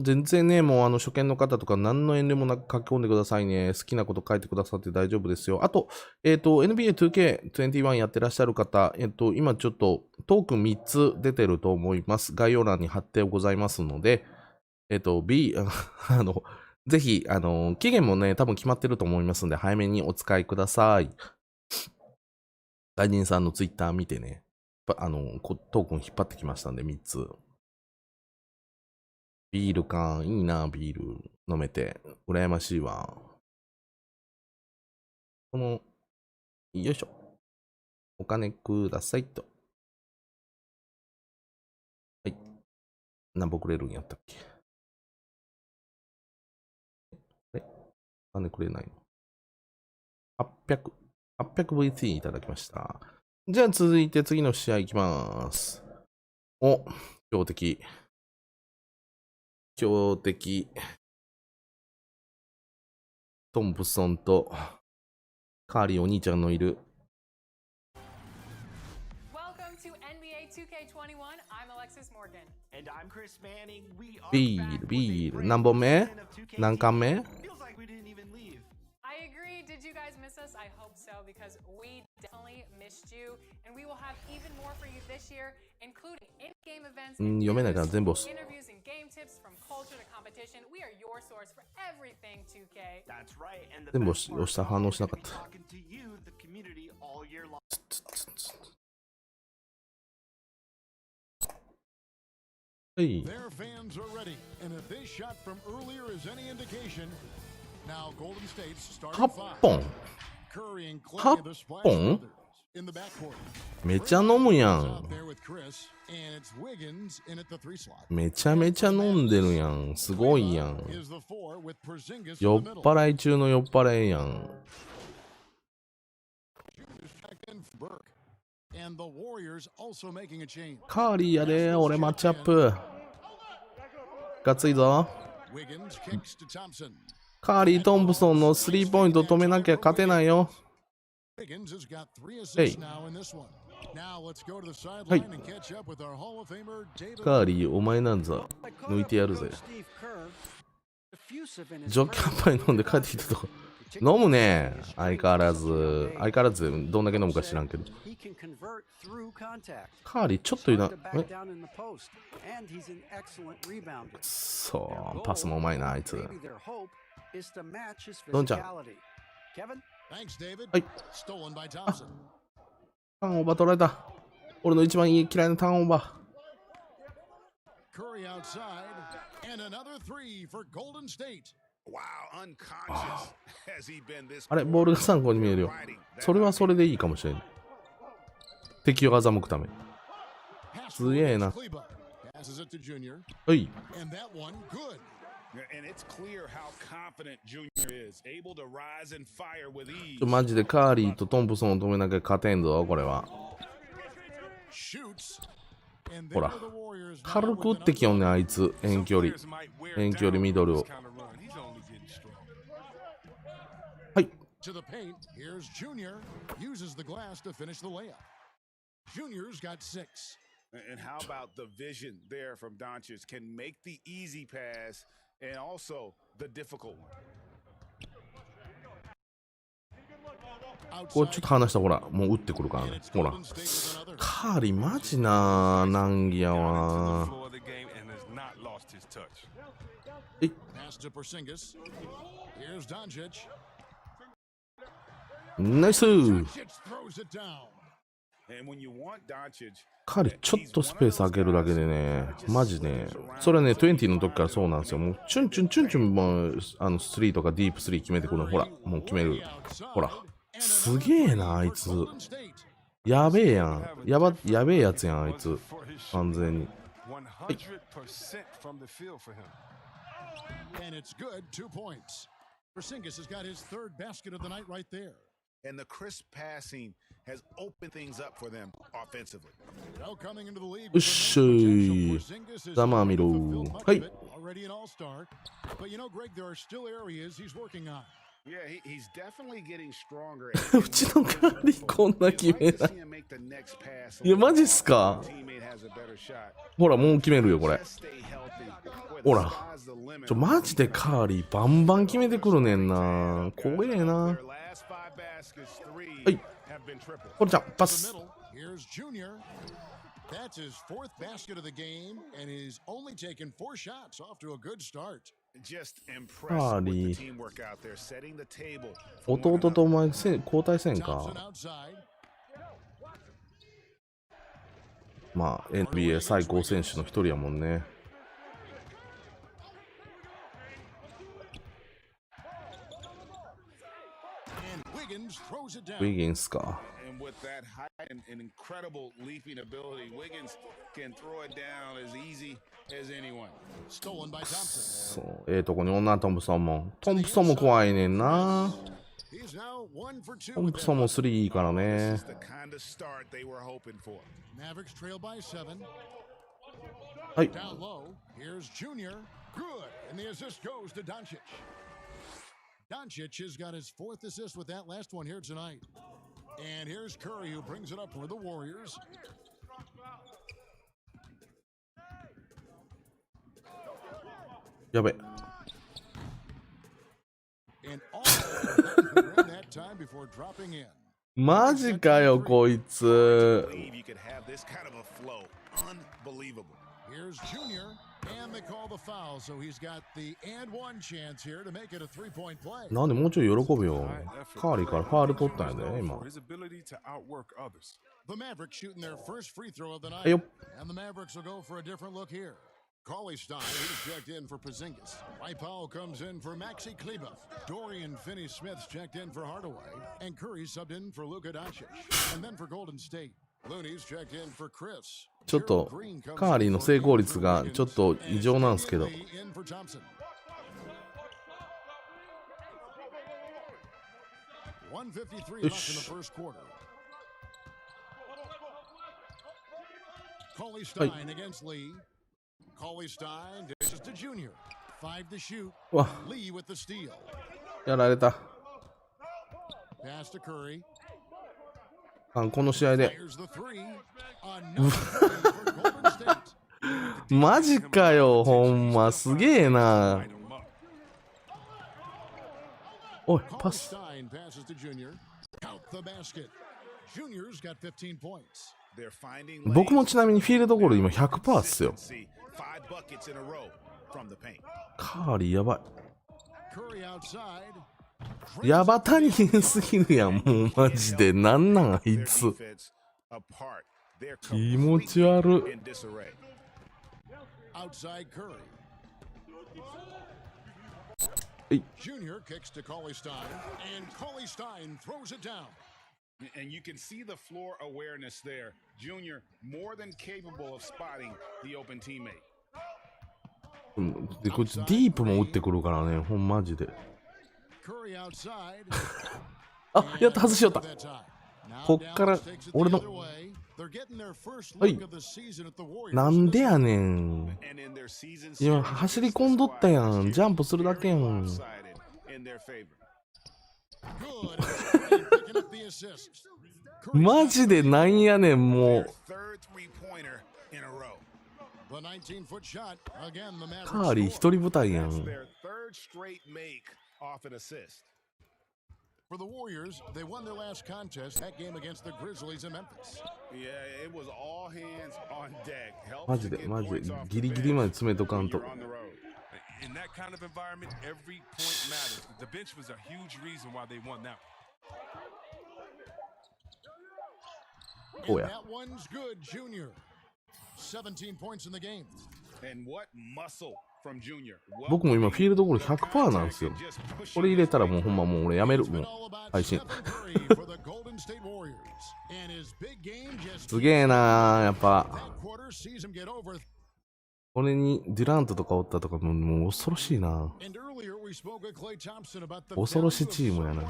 全然ね、もう初見の方とか何の遠慮もなく書き込んでくださいね。好きなこと書いてくださって大丈夫ですよ。あと、NBA 2K21 やってらっしゃる方、今ちょっとトークン3つ出てると思います。概要欄に貼ってございますので、ぜひ、期限もね、多分決まってると思いますので、早めにお使いください。外人さんのツイッター見てね、トークン引っ張ってきましたんで、3つ。ビールか。いいな、ビール。飲めて。羨ましいわ。よいしょ。お金くださいと。はい。何本くれるんやったっけ？お金くれないの？ 800VT いただきました。じゃあ続いて次の試合いきます。お、強敵。強敵。トンプソンとカーリーお兄ちゃんのいる。ビール、ビール。何本目？何巻目？読めないから全部押す。全部押した反応しなかった。はい。8本？ 8本？ in the backcourt. めちゃ飲むや Out ん。 there with Chris, and it's Wiggins in at the 3 slot. めちゃめちゃ飲んでるやん。すごいやん。 Is the 4 with Porzingis 酔 in っ the middle. 払い中の酔っ払いやん。 Check in for Burke. And the Warriors also making a change. カーリーやで、俺マッチアップ。がついぞ。 Wiggins kicks to Thompson. カーリー・トンプソンのスリーポイント止めなきゃ勝てないよ。 Wiggins has got 3 Hey. assists now in this one. Now let's go to the sideline and catch up with our Hall of Famer David. カーリー、お前なんざ抜いてやるぜ。 Steve Kerr, effusive in his ジョッキャンパイ飲んで帰ってきたとこ。飲むね。相変わらず。相変わらず、どんだけ飲むか知らんけど。 he can convert through contact. カーリー、ちょっといな。 Hard to back down in the post, and he's an excellent rebounder. そう、パスもうまいな、あいつ。 Maybe their hope is to match his どんちゃん。 physicality. Kevin? Thanks, David. はい。 Stolen by Thompson. ターンオーバー取られた。俺の一番嫌いなターンオーバー。 Curry outside, and another 3 for Golden State. Wow, unconscious has he been this あれ、ボールが参考に見えるよ。それはそれでいいかもしれん。敵を欺くため。 Pass すげえな。 Kleba. Passes it to Junior, はい。 and that one good. And it's clear how confident Junior is, able to rise and fire with ease. マジでカーリーとトンプソンを止めなきゃ勝てんぞ、これは。 Shoots. And ほ there ら are the Warriors now 軽く打 with ってきよんねん、あいつ。遠距離。遠距離ミドルを。はい。 to the paint. Here's Junior. Uses the glass to finish the layup. Junior's got 6. And how about the vision there from Doncic? Can make the easy pass and also the difficult one. これちょっと話したほら、もう打ってくるからね。ほら。カーリーマジな難儀やわ。え Pass to Porzingis. Here's Doncic. ナイス Doncic throws it down. And when you want Doncic, カーリーちょっとスペース開けるだけでね、マジね、それはね、20の時からそうなんですよ。もうチュンチュンチュンチュンもうスリーとかディープスリー決めてくるの。ほら、もう決める。ほら。すげえな、あいつ。やべえやん。やべえやつやん、あいつ。完全に。はい。 And it's good. 2 points. Porzingis has got his 3rd basket of the night right there. and the crisp passing has opened things up for them offensively. Now coming into the league うっしー。 Porzingis is ざまあみろ。 fulfilled much はい of it, already an all-star. But you know, Greg, there are still areas he's working on. Yeah, he's definitely getting stronger. うちのカーリーこんな決めない。いや、マジっすか？ほら、もう決めるよ、これ。ほら。マジでカーリーバンバン決めてくるねんな。怖えな。はい。これちゃん、パス。 Here's Junior. That's his 4th basket of the game, and he's only taken 4 shots. Off to a good start. Just impressed with the teamwork out there, setting the table. 弟とお前交代せんか。まあ NBA 最高選手の一人やもんね。ウィギンスか。 And with that high and incredible leaping ability, Wiggins can throw it down as easy as anyone. Stolen by Thompson. そう、とこに女トンプソンも。トンプソンも怖いねんな。トンプソンも3いいからね。 Mavericks trail by 7. はい。 Down low. Here's Junior. Good. And the assist goes to Doncic. Doncic has got his 4th assist with that last one here tonight. And here's Curry who brings it up for the Warriors. やべ。 And all ran that time before dropping in. マジかよ、こいつ。 Here's Junior, and they call the foul, so he's got the and one chance here to make it a 3-point play. なんでもうちょい喜ぶよ。カーリーからファール取ったんやで、今。 The Mavericks shooting their first free throw of the はい night, よ。 and the Mavericks will go for a different look here. Cauley-Stein, he's checked in for Porzingis. Powell comes in for Maxi Kleber. Dorian Finney-Smith's checked in for Hardaway. And Curry subbed in for LukaDoncic. And then for Golden State, Looney's checked in for Chris. ちょっとカーリーの成功率がちょっと異常なんですけど。In for Thompson. 1:53 left in the first quarter. Cauley-Stein against Lee. Cauley-Stein dishes to Junior. 5 to shoot. Lee with the steal. やられた。Pass to Curry. この試合で。 Fires the three. Another for Golden State. マジかよ、ほんま。すげえな。おい、パス。 Cauley-Stein passes to Junior. Count the basket. Junior's got 15 points. 僕もちなみにフィールドゴール今 100% っすよ。カーリーやばい。ヤバタニエすぎるやん、もうマジで。なんなんあいつ。気持ち悪い。Junior kicks to Cauley-Stein, and Cauley-Stein throws it down. And you can see the floor awareness there. Junior more than capable of spotting the open teammate. でこいつディープも打ってくるからね、ほんまマジで。あ、やった外しよった。こっから俺の。はい。なんでやねん。今走り込んどったやん。ジャンプするだけやん。マジでなんやねん、もう。カーリー一人舞台やん。For the Warriors, they won their last contest, that game against the Grizzlies in Memphis. Yeah, it was all hands on deck. マジでマジでギリギリまで詰めとかんと。In that kind of environment, every point matters. The bench was a huge reason why they won that one. Oh yeah. That one's good, Junior. 17 points in the game. And what muscle from Junior. 僕も今フィールドゴール 100% なんですよ。これ入れたらもうほんまもう俺やめる、もう配信。すげえなー、やっぱ。これにデュラントとかおったとかもう恐ろしいな。恐ろしいチームやな。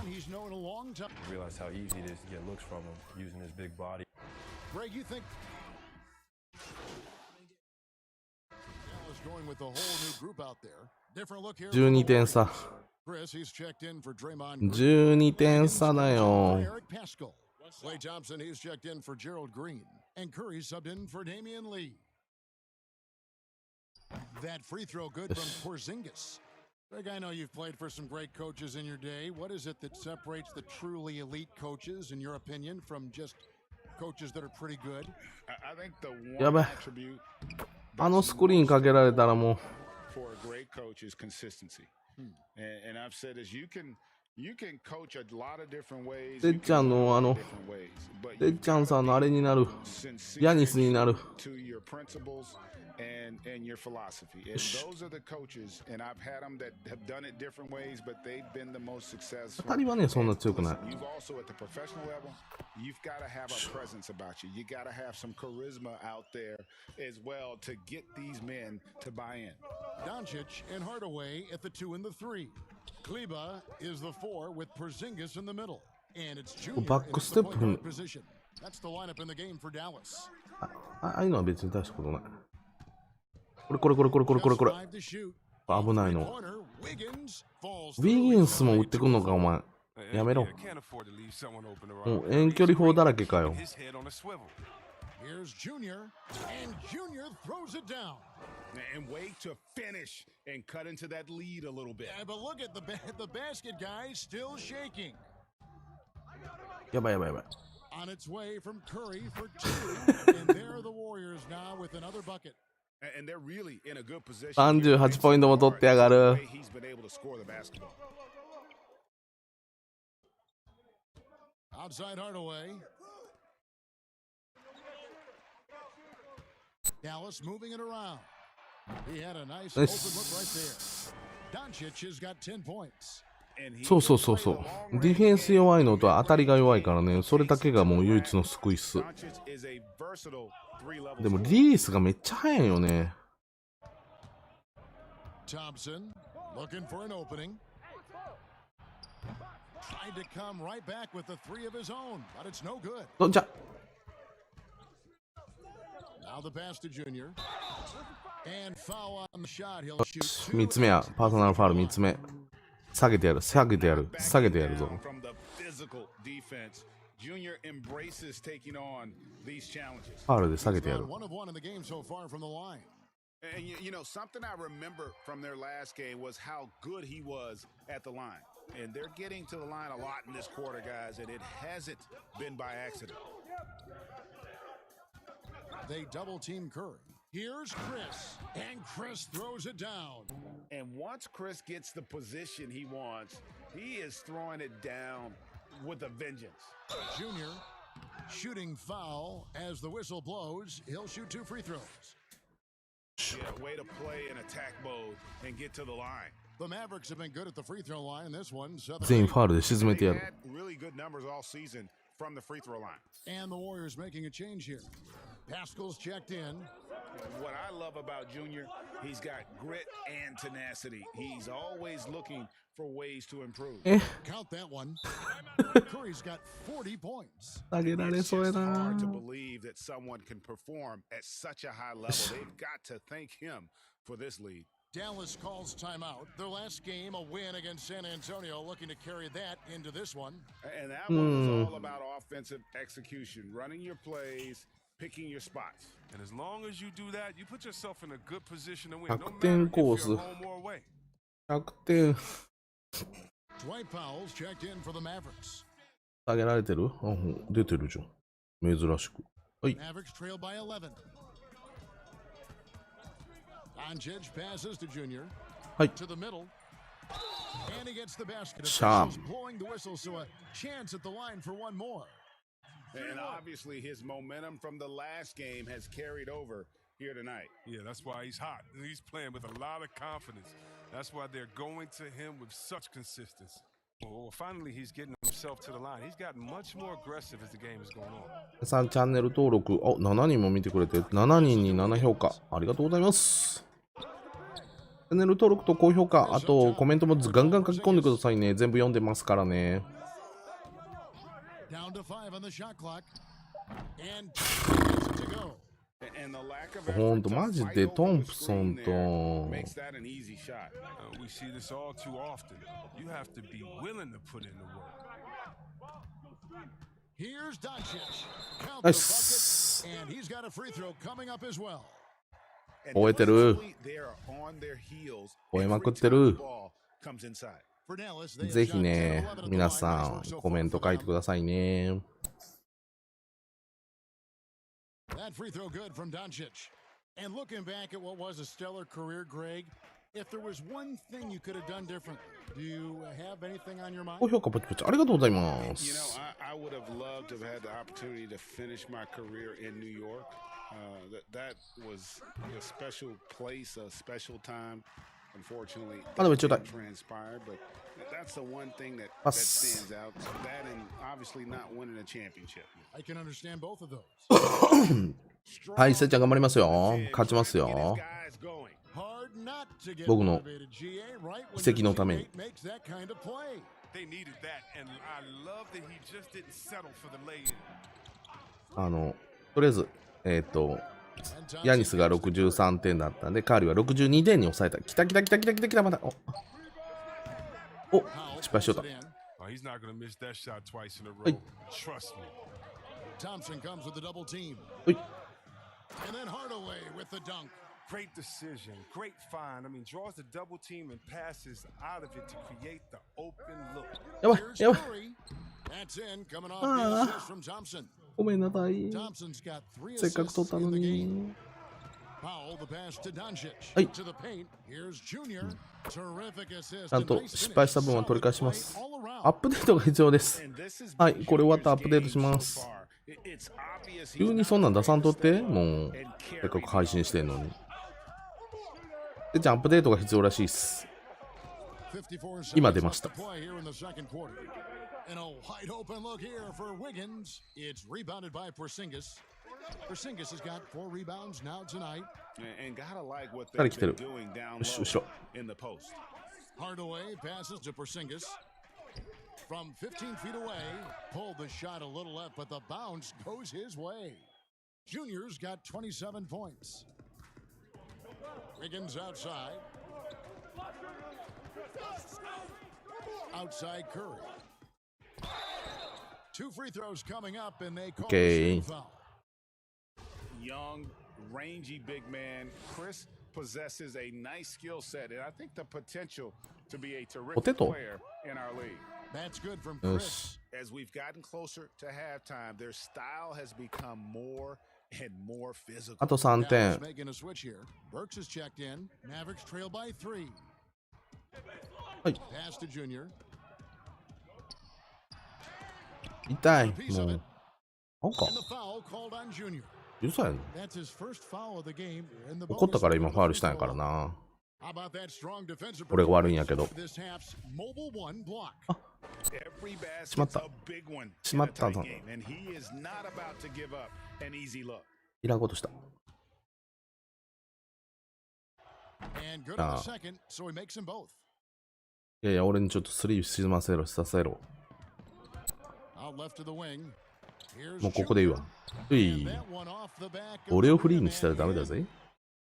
12点差。12点差だよ。Klay Thompson, he's checked in for Gerald Green, and Curry subbed in for Damian Lee. That free throw good from Porzingis. Greg, I know you've played for some great coaches in your day. What is it that separates the truly elite coaches, in your opinion, from just coaches that are pretty good? I think the one attribute あのスクリーンかけられたらもう。For a great coach is consistency. And I've said this, you can coach a lot of different ways. てっちゃんのてっちゃんさんのあれになる。ヤニスになる。To your principles and your philosophy. And those are the coaches, and I've had them that have done it different ways, but they've been the most successful. 当たりはね、そんな強くない。 You've also at the professional level, you've got to have a presence about you. You got to have some charisma out there as well to get these men to buy in. Doncic and Hardaway at the 2 and the 3. Kleber is the 4 with Porzingis in the middle, and it's Junior in the point guard position. That's the lineup in the game for Dallas. ああいうのは別に大したことない。これ。危ないの。ウィギンスも打ってくんのか、お前。やめろ。もう遠距離砲だらけかよ。Here's Junior, and Junior throws it down. And wait to finish and cut into that lead a little bit. Yeah, but look at the basket, guys, still shaking. やばい。 On its way from Curry for 2, and there are the Warriors now with another bucket. And they're really in a good position. 38ポイントも取ってやがる。He's been able to score the basketball. Outside Hardaway. Dallas moving it around. He had a nice open look right there. Doncic has got 10 points. そうそうそうそう。ディフェンス弱いのと当たりが弱いからね、それだけがもう唯一の救いっす。でもリリースがめっちゃ早いよね。Thompson looking for an opening. Tried to come right back with the three of his own, but it's no good. じゃ Now the pass to Junior. And foul on the shot. He'll shoot 3つ目や、パーソナルファウル3つ目。下げてやる、下げてやる、下げてやるぞ。ファウルで下げてやる。And you know, something I remember from their last game was how good he was at the line. And they're getting to the line a lot in this quarter, guys, and it hasn't been by accident. They double team Curry. Here's Chris, and Chris throws it down. And once Chris gets the position he wants, he is throwing it down with a vengeance. Junior shooting foul as the whistle blows. He'll shoot 2 free throws. Yeah, way to play in attack mode and get to the line. The Mavericks have been good at the free throw line. This one, 全員ファウルで沈めてやる。 Really good numbers all season from the free throw line. And the Warriors making a change here. Pascal's checked in. What I love about Junior, he's got grit and tenacity. He's always looking for ways to improve. Count that one. Curry's got 40 points. It's just hard to believe that someone can perform at such a high level. They've got to thank him for this lead. Dallas calls timeout. Their last game, a win against San Antonio, looking to carry that into this one. And that one was all about offensive execution, running your plays, picking your spots. And as long as you do that, you put yourself in a good position to win. 100点コース。100点。Dwight Powell's checked in for the Mavericks. 下げられてる？あ、出てるじゃん。珍しく。はい。Mavericks trail by 11. Doncic passes to Junior. はい。 To the middle. And he gets the basket. Officials blowing the whistle, so a chance at the line for one more. And obviously his momentum from the last game has carried over here tonight. Yeah, that's why he's hot. He's playing with a lot of confidence. That's why they're going to him with such consistency. Well, finally he's getting himself to the line. He's gotten much more aggressive as the game is going on. さんチャンネル登録、あ、7人も見てくれて、7人に7評価。ありがとうございます。チャンネル登録と高評価、あとコメントもガンガン書き込んでくださいね。全部読んでますからね。Down to 5 on the shot clock. And 2 minutes to go. ほんとマジでトンプソンと makes that an easy shot. We see this all too often. You have to be willing to put in the work. Here's Doncic. Count the bucket, and he's got a free throw coming up as well. 吠えてる。 They are on their heels. 吠えまくってる。 Comes inside. ぜひね、皆さんコメント書いてくださいね。That free throw good from Doncic. And looking back at what was a stellar career, Greg, if there was one thing you could have done differently, do you have anything on your mind? 高評価ポチポチありがとうございま You know, す。I would have loved to have had the opportunity to finish my career in New York. That was a special place, a special time. Unfortunately, that didn't transpire, but that's the one thing that stands out. That and obviously not winning a championship. I can understand both of those. はい、せっちゃん頑張りますよ。勝ちますよ。僕の奇跡のために。とりあえず、ヤニスが63点だったんで、カーリーは62点に抑えた。来た来た来た来た来た来た、また。お、失敗しよった。はい。はい。And then Hardaway with the dunk. Great decision, great find. I mean, draws the double team and passes out of it to create the open look. やばい、やばい。 That's in, coming off the assist from Thompson. ごめんなさい。 Thompson's got 3せっかく取ったのに。 Powell, the pass to Doncic. はい。 To the paint. Here's Junior. Terrific assist. ちゃんと失敗した分は取り返します。アップデートが必要です。はい、これ終わったらアップデートします。急にそんなん出さんとって、もう、せっかく配信してんのに。で、ジャンプデートが必要らしいっす。今出ました。And a wide open look here for Wiggins. It's rebounded by Porzingis. Porzingis has got 4 rebounds now tonight. And gotta like what they're doing down low in the post. Hardaway passes to Porzingis. From 15 feet away, pulled the shot a little left, but the bounce goes his way. Junior's got 27 points. Wiggins outside. Outside Curry. 2 free throws coming up, and they call the foul. Young, rangy big man. Chris possesses a nice skill set, and I think the potential to be a terrific player in our league. That's good from Chris. As we've gotten closer to halftime, their style has become more and more physical. あと3点。 Making a switch here. Burks has checked in. Mavericks trail by 3. はい。 Pass to Junior. 痛い。もう。なんか。 And the foul called on Junior. 許さん。 That's his first foul of the game. 怒ったから今ファウルしたんやからな。 How about that strong defensive 俺が悪いんやけど。 this half's mobile 1 block. あ。 Every しまっ basket's た。 a big one しまっ in a た tight ぞ。 game, and he is not about to give up an easy look. いらんことした。 And good on the second, so he makes them both. いやいや、俺にちょっとスリー沈ませろ、させろ。 Out left to the wing. もうここでいいわ。うい。俺をフリーにしたらダメだぜ。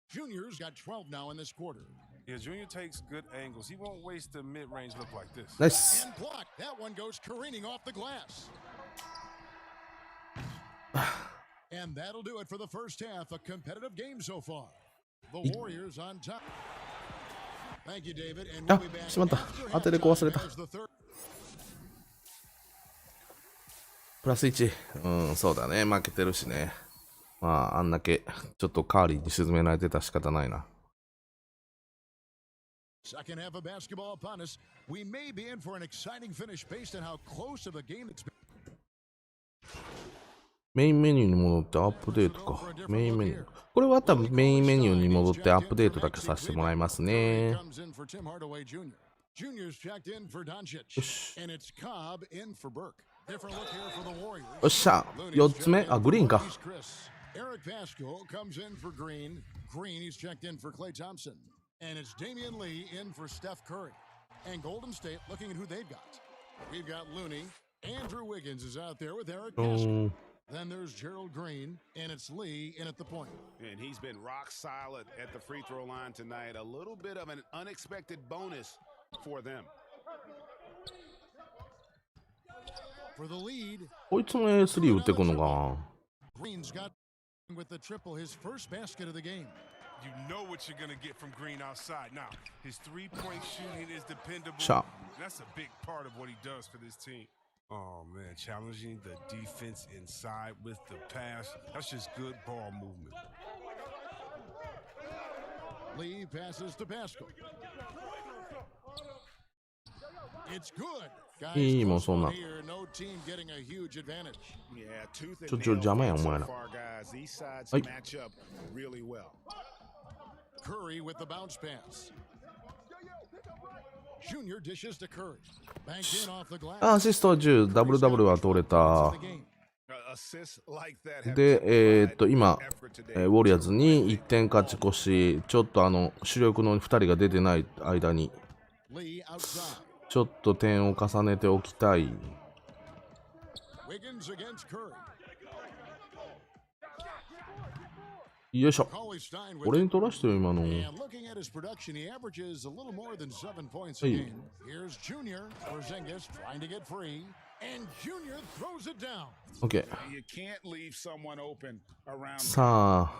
Junior's got 12 now in this quarter. Yeah, Junior takes good angles. He won't waste the mid-range look like this. Nice. And blocked. That one goes careening off the glass. And that'll do it for the first half. A competitive game so far. The Warriors on top. Thank you, David. And we'll be back しまった。当てれこ忘れた。プラス1。うん、そうだね。負けてるしね。まあ、あんだけ、ちょっとカーリーに沈められてたら仕方ないな。Second half of basketball upon us. We may be in for an exciting finish based on how close of a game it's been. メインメニューに戻ってアップデートか。メインメニュー。これは多分メインメニューに戻ってアップデートだけさせてもらいますね。よっしゃ。4つ目。あ、グリーンか。Eric Pascal comes in for Green. Green, he's checked in for Klay Thompson. And it's Damian Lee in for Steph Curry. And Golden State looking at who they've got. We've got Looney. Andrew Wiggins is out there with Eric Pascal. Then there's Gerald Green, and it's Lee in at the point. And he's been rock solid at the free throw line tonight. A little bit of an unexpected bonus for them. For the lead. こいつも A3 打ってくんのか。 Green's got with the triple, his first basket of the game. You know what you're going to get from Green outside. Now, his three-point shooting is dependable. That's a big part of what he does for this team. Oh, man, challenging the defense inside with the pass. That's just good ball movement. Lee passes to Pascal. It's good. Guys, here, no team getting a huge advantage. Yeah, tooth and ちょっと邪魔や、お前ら。 These sides はい。 match up really well. Curry with the bounce pass. Junior dishes to Curry. Banked in off the glass. アシスト10、ダブルダブルは取れた。で、今、ウォリアーズに1点勝ち越し、ちょっと主力の2人が出てない間に、ちょっと点を重ねておきたい。よいしょ。俺に取らしてよ、今の。はい。OK。さあ。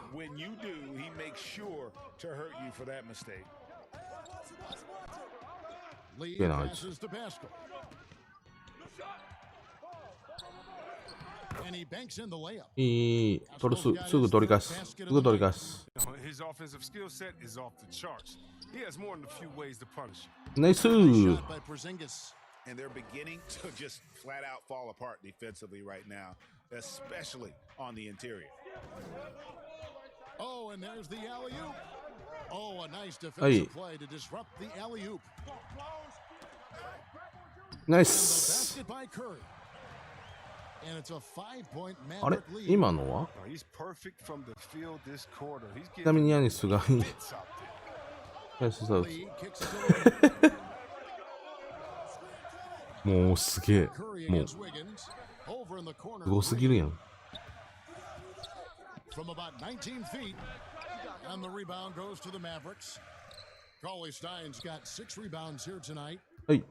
いけない。いい、すぐ取り返す。すぐ取り返す。ナイスー。And they're beginning to just flat out fall apart defensively right now, especially on the interior. Oh, and there's the alley-oop. はい。ナイス。あれ今のはちなみにヤニスがもうすげえ。もうすごすぎるやん。はい。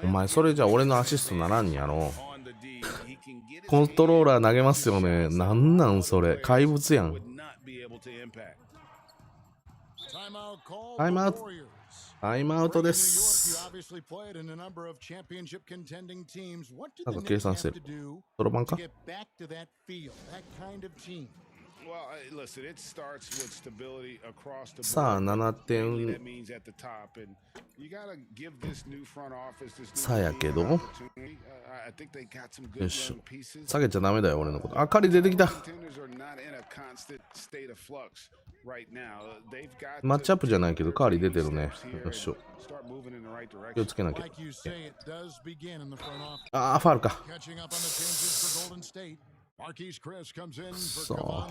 お前それじゃ俺のアシストならんやろ。コントローラー投げますよね。なんなんそれ。怪物やん。タイムアウト。タイムアウトです。なんか計算してる。そろばんか？さあ7点さあやけど、よいしょ、下げちゃダメだよ俺のこと。あ、カリ出てきた。マッチアップじゃないけどカーリー出てるね。よいしょ、気をつけなきゃ。あーファウルか。さあ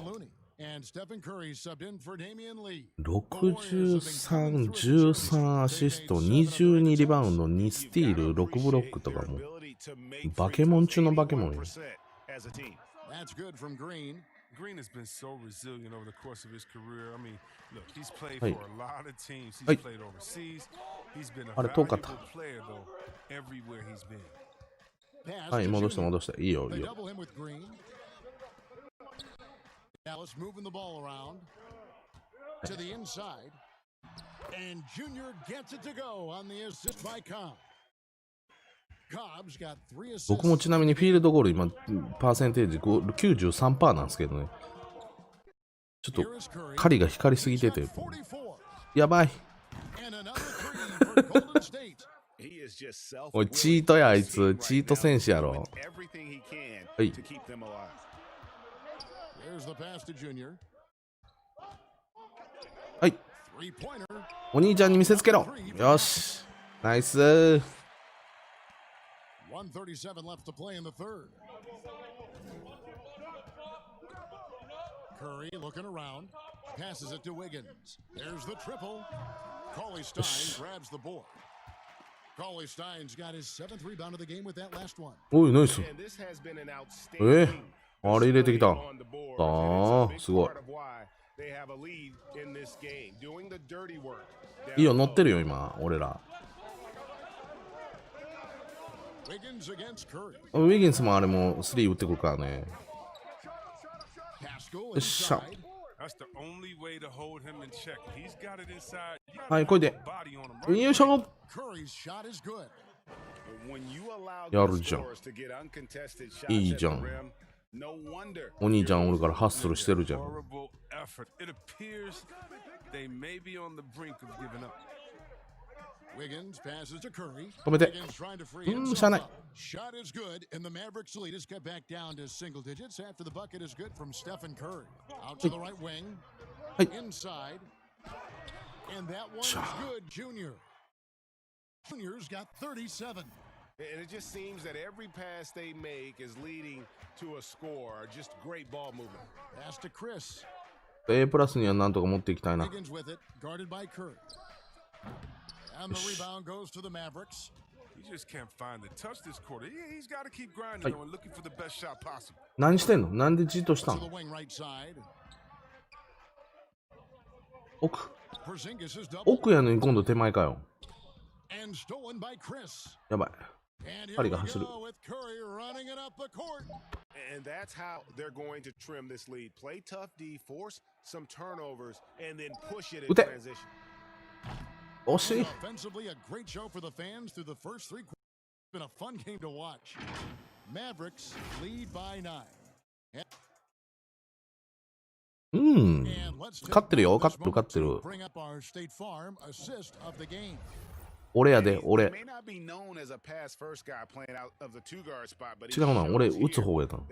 63、13アシスト、22リバウンド、2スティール、6ブロックとかもバケモン中のバケモンよ。はい。はい。あれ遠かった。はい、戻して戻して。いいよいいよ。Dallas moving the ball around to the inside, and Junior gets it to go on the assist by Cobb. Cobb's got 3 assists. 僕もちなみにフィールドゴール今パーセンテージ 93% なんですけどね。ちょっと狩りが光りすぎててやばい。おいチートや、あいつチート選手やろ。はい。はい。お兄ちゃんに見せつけろ。よし。ナイス。137 left to play in the third. Curry looking around, passes it to Wiggins. There's the triple. Cauley Stein grabs the board. Cauley Stein's got his 7th rebound of the game with that last one. おい、ナイス。あれ入れてきた。ああ、すごい。いいよ、乗ってるよ、今、俺ら。ウィギンスもあれも3打ってくるからね。よっしゃ。はい、こいで。よいしょ。やるじゃん。いいじゃん。お兄ちゃんおるからハッスルしてるじゃん。止めて。しゃあない。はい。しゃあ。And it just seems that every pass they make is leading to a score. Just great ball movement. Pass to Chris. A プラスにはなんとか持っていきたいな。Wiggins with it, guarded by Curry. And the rebound goes to the Mavericks. He just can't find the touch this quarter. He's got to keep grinding and looking for the best shot possible. 何してんの？なんでじっとしたの？奥。奥やのに今度手前かよ。やばい。針が走る。And that's how they're going to trim this lead. Play tough D, force some turnovers, and then push it in transition. 惜しい。Offensively, a great show for the fans through the first 3 quarters. It's been a fun game to watch. Mavericks lead by 9. うん。勝ってるよ。勝ってる。俺やで、俺。違うな、俺打つ方やったの。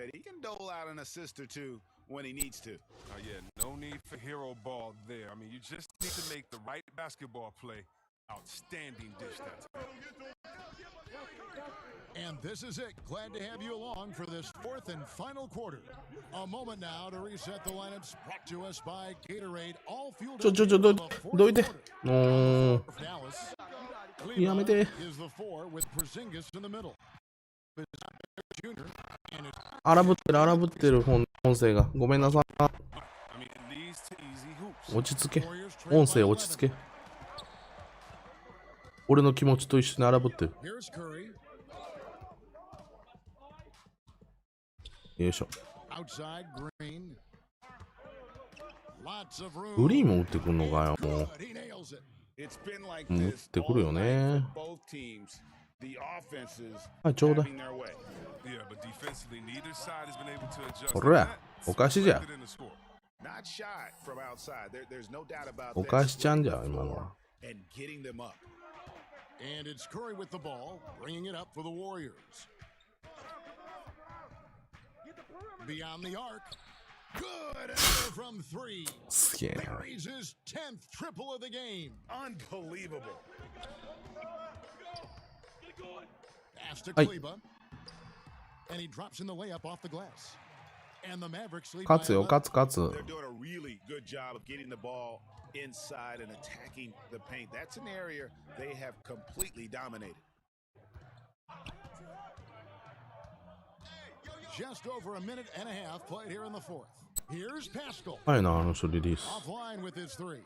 when he needs to. Yeah, no need for hero ball there. I mean, you just need to make the right basketball play. Outstanding dish that time. And this is it. Glad to have you along for this fourth and final quarter. A moment now to reset the lineups brought to us by Gatorade. All fueled up in the fourth どいて。 quarter. Dallas. やめて。 Is the four with Porzingis in the middle. Junior and it's 荒ぶってる音声が。ごめんなさい。 I mean, it leads to easy hoops. 落ち着け。音声落ち着け。俺の気持ちと一緒に荒ぶってる。 Here's Curry. よいしょ。 Outside Green. Lots of room. グリーンも打ってくんのかよ。もう He nails it. It's been like 打っ this てくるよ all ね。 night for both teams. The offenses はい、ちょうだい。 having their way. Yeah, but defensively, neither side has been able to adjust. ほら、おかしいじゃん。 Reflected in the score. Not shot from outside. There's no doubt about お that. かしちゃんじゃん、今のは。 And getting them up. And it's Curry with the ball, bringing it up for the Warriors. Beyond the arc. Good answer from three. すげえな。 Buries his 10th triple of the game. Unbelievable. Pass to Hey. Kleba. And he drops in the layup off the glass. And the Mavericks lead 勝 by つよ、 11. 勝つ、勝つ。 They're doing a really good job of getting the ball inside and attacking the paint. That's an area they have completely dominated. Just over a minute and a half played here in the fourth. Here's Pascal. はいな、あの人リリース。 Offline with his three.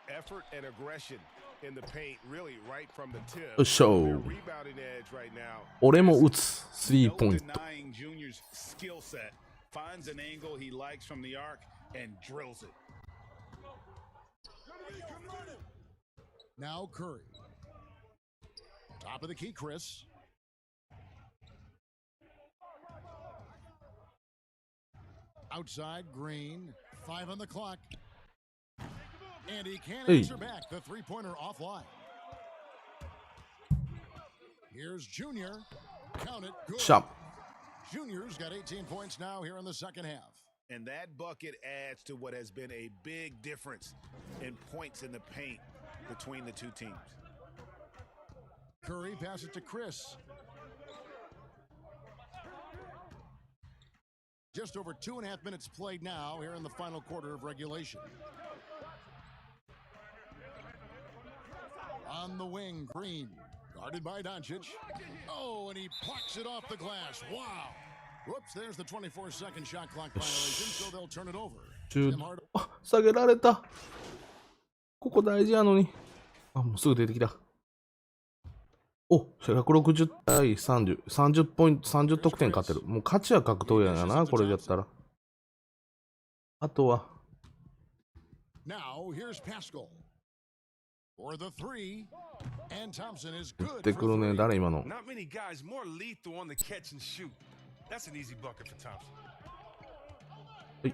Effort and aggression in the paint, really right from the tip. よっしょ Their rebounding edge right now. 俺も打つ。スリー No ポイント。 denying Junior's skill set. Finds an angle he likes from the arc and drills it. Now Curry. Top of the key, Chris. Outside, Green. 5 on the clock. And he can't Hey. answer back. The three-pointer offline. Here's Junior. Count it. Good. シャッ。 Junior's got 18 points now here in the second half. And that bucket adds to what has been a big difference in points in the paint between the two teams. Curry passes it to Chris. Just over 2.5 minutes played now here in the final quarter of regulation. On the wing, Green. Guarded by Doncic. Oh, and he plucks it off the glass. Wow. Whoops, there's the 24-second shot clock violation, so they'll turn it over. 中 Tim Hardaway. あ、下げられた。ここ大事やのに。あ、もうすぐ出てきた。お、160対30。30ポイント、30得点勝ってる。もう勝ちは格闘やな、これやったら。あとは、 Now here's Pascal. For the three. And Thompson is 打 good ってく for るね。 three. 誰今の。 Not many guys more lethal on the catch and shoot. That's an easy bucket for Thompson.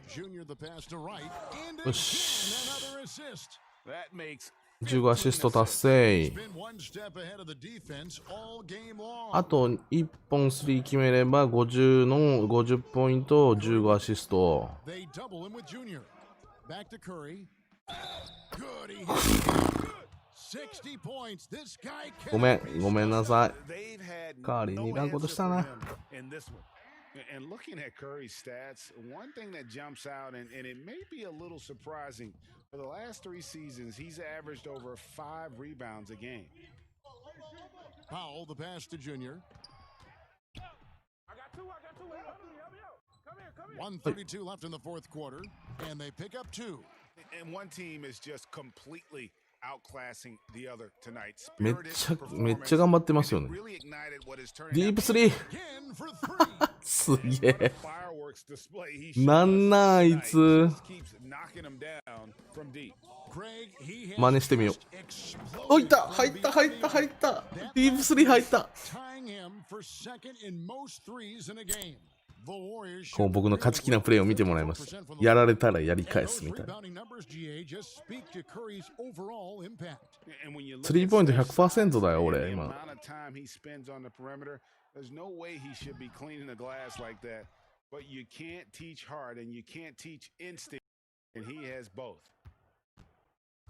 Junior the pass to right. And again, よし。 another assist. That makes 15アシスト達成 He's。been one step ahead of the defense all game long. あと1本スリー決めれば50の50ポイント、15アシスト。 They double him with Junior. Back to Curry. Good. He hits it. 60 points. This guy ごめん、ごめんなさい。 they've had カーリー no にいらんこと answer した for な。 him in this one. And looking at Curry's stats, one thing that jumps out, and it may be a little surprising, for the last 3 seasons, he's averaged over 5 rebounds a game. Powell the pass to Junior. 1:32 left in the fourth quarter, and they pick up 2. And one team is just completely outclassing the other tonight. めっちゃ頑張ってますよね。 Really ignited what is turning ディー out プスリー Again for 3. すげえ。 fireworks display. He なんなんあいつ。 just keeps knocking them down from deep. Craig, he has 真似してみよう。 exploded おいった入った入った入ったディープスリー入った。 tying him for second in most threes in a game. The Warriors こう僕の勝ち気なプレーを見てもらいます。やられたらやり返すみたいな。 rebounding numbers, GA, just speak to Curry's overall impact. And when you look スリーポイント at 100% だよ、 the 俺、今。 amount of time he spends on the perimeter, there's no way he should be cleaning the glass like that. but you can't teach heart and you can't teach instinct, and he has both.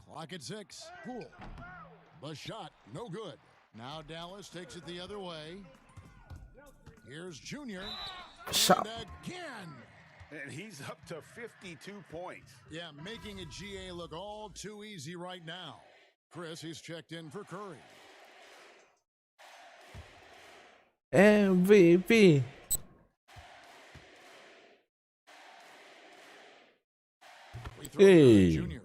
Clock at 6. Poole. The shot, no good. Now Dallas takes it the other way. Here's Junior. Shot. And again. And he's up to 52 points. Yeah, making a GA look all too easy right now. Chris, he's checked in for Curry. MVP. We throw Hey. Junior.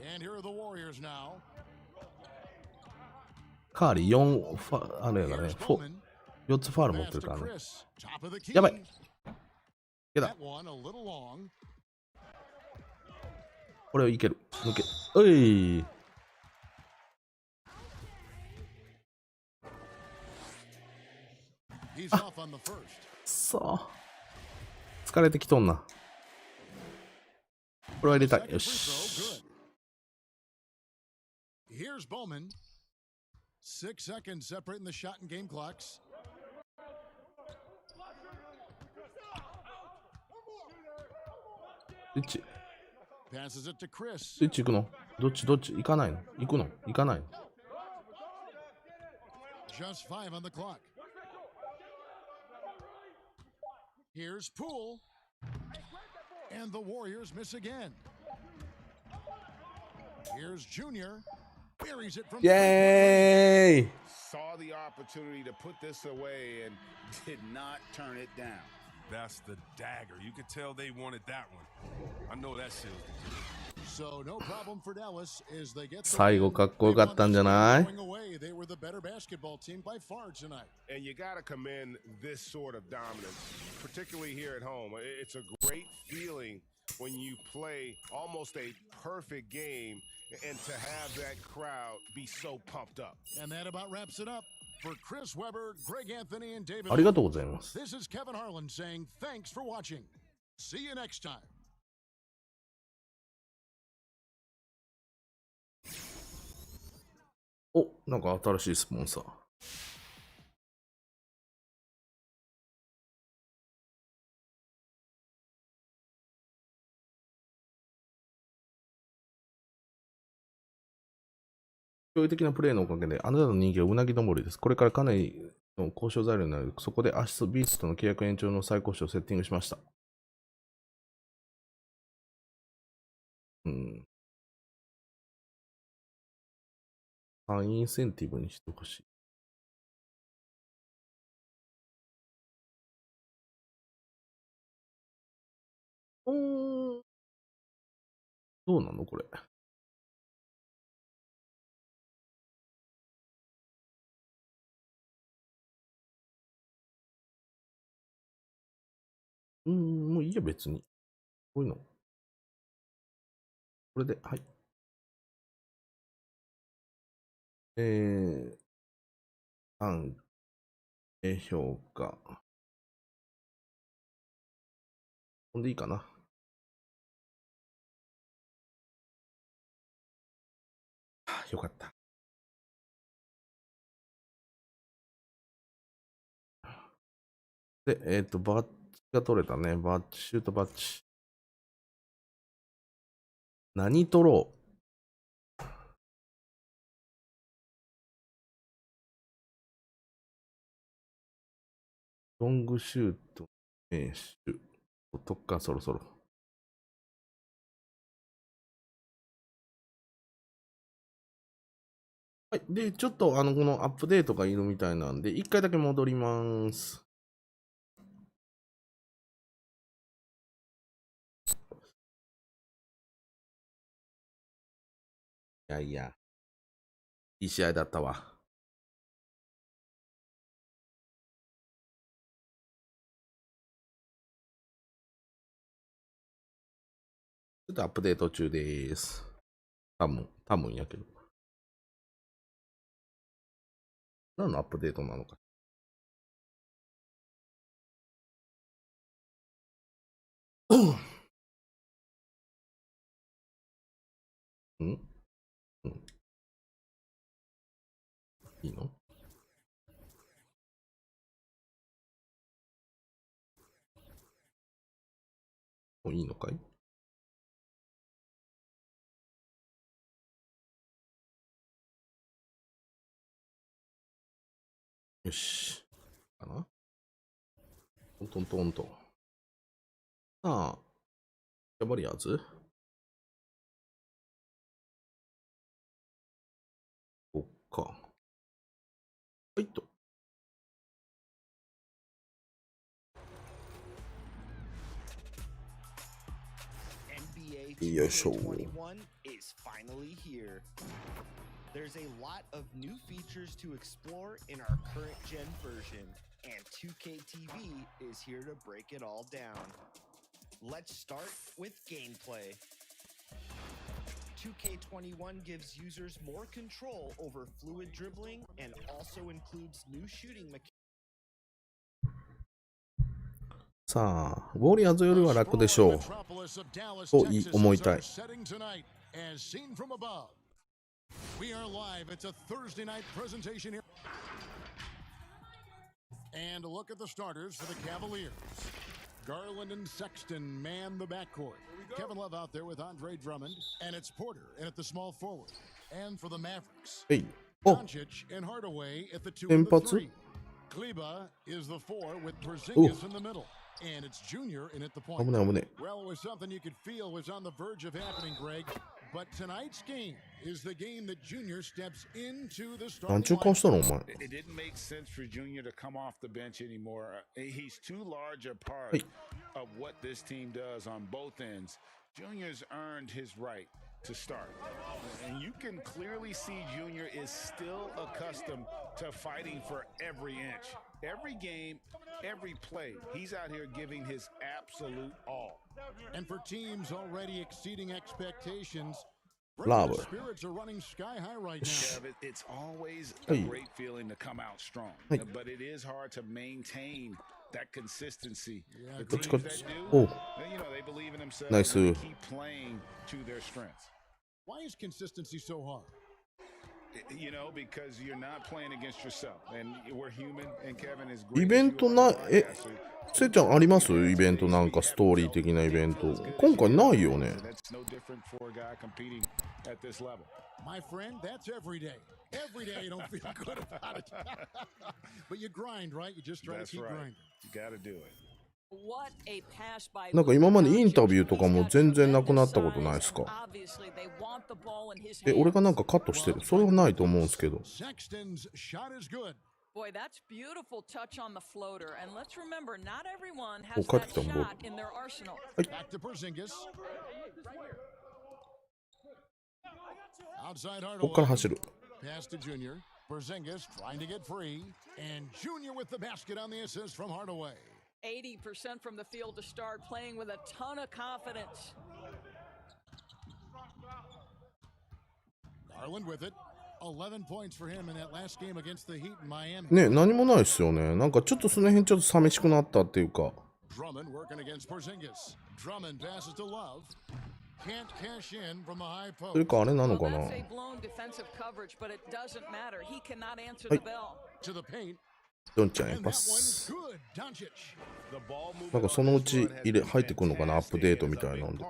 And here are the Warriors now. カーリー4ファ、あれだね、Here's Bowman. 4つファール持って Pass るか to らね。 Chris. Top of the key. やばい。けだ。 That one a little long. これをいける。抜け。おい。 He's off on the first. そう。疲れてきとんな。これは入れたい。よ Second free し。 throw, good. Here's Bowman. 6 seconds separating the shot and game clocks. Passes it to Chris. スイッチ行くのどっち行かないの行くの行かないの Just 5 on the clock. Here's Poole. And the Warriors miss again. Here's Junior. Buries it from イェーイ Saw the opportunity to put this away and did not turn it down. That's the dagger. You could tell they wanted that one. I know that seals the deal. So no problem for Dallas as they get the 最後かっこよかったんじゃない going away. They were the better basketball team by far tonight. And you got to commend this sort of dominance, particularly here at home. It's a great feeling when you play almost a perfect game and to have that crowd be so pumped up. And that about wraps it up. For Chris Webber, Greg Anthony, and David, ありがとうございます。 this is Kevin Harlan saying thanks for watching. See you next time. お、なんか新しいスポンサー。驚異的なプレーのおかげで、あなたの人気はうなぎ登りです。これからかなりの交渉材料になる。そこでアシストビーツとの契約延長の再交渉をセッティングしました。インセンティブにしてほしい。どうなのこれ。もういいや、別に。こういうの。これで、はい。評価。ほんでいいかな。よかった。で、バッチが取れたね。バッチ、シュートバッチ。何取ろうロングシュート、シュート、とっか、そろそろ。はい。で、ちょっと、このアップデートがいるみたいなんで、一回だけ戻ります。いやいや、いい試合だったわ。ちょっとアップデート中です。多分やけど。何のアップデートなのか。いいのもういいのかい？よし。かな？トントントンと。さあ、キャバリアーズ？こっか。はいと。NBA 2K21 is finally here. There's a lot of new features to explore in our current gen version, and 2K TV is here to break it all down. Let's start with gameplay. 2K21 gives users more control over fluid dribbling and also includes new shooting mechanics. さあ、ウォリアーズよりは楽でしょう。と思いたい。We are live. It's a Thursday night presentation here. And a look at the starters for the Cavaliers. Garland and Sexton man the backcourt. Kevin Love out there with Andre Drummond. And it's Porter in at the small forward. And for the Mavericks, Doncic and Hardaway at the 2 and the 3. Kleba is the 4 with Porzingis in the middle. And it's Junior in at the point. Well, it was something you could feel was on the verge of happening, Greg. But tonight's game is the game that Junior steps into the starting lineup. It didn't make sense for Junior to come off the bench anymore. He's too large a part of what this team does on both ends. Junior's earned his right to start. And you can clearly see Junior is still accustomed to fighting for every inch. Every game, every play, he's out here giving his absolute all. And for teams already exceeding expectations, Lava. spirits are running sky high right now. It's always a great feeling to come out strong, but it is hard to maintain that consistency. The teams that do, you know, they believe in themselves and keep playing to their strengths. Why is consistency so hard? You know, because you're not playing against yourself, and we're human, and Kevin is great. イベントな、せいちゃんあります？イベントなんかストーリー的なイベント。今回ないよね。That's no different for a guy competing at this level. My friend, that's every day. Every day you don't feel good about it. But you grind, right? You just try to keep grinding. You got to do it. なんか今までインタビューとかも全然なくなったことないですか？俺がなんかカットしてる。それはないと思うんですけど。Boy, that's beautiful touch on the floater. And let's remember, not everyone お、 has 帰ってき that たもん。 shot in their arsenal. Back to Porzingis. Outside こっから Hardaway. 走る。 Pass to Junior. Porzingis trying to get free. And Junior with the basket on the assist from Hardaway. 80% from the field to start, playing with a ton of confidence. Garland with it. 11 points for him in that last game against the Heat in Miami. ね、何もないですよね。なんかちょっとその辺ちょっと寂しくなったっていうか。 Drummond working against Porzingis. Drummond passes to Love. Can't cash in from the high post. というかあれなのかな。 That's a blown defensive coverage, but it doesn't matter. He cannot answer the bell. To the paint. ドンちゃんパス。 Good. Doncic. なんかそのうち入ってくるのかな、アップデートみたいなんで。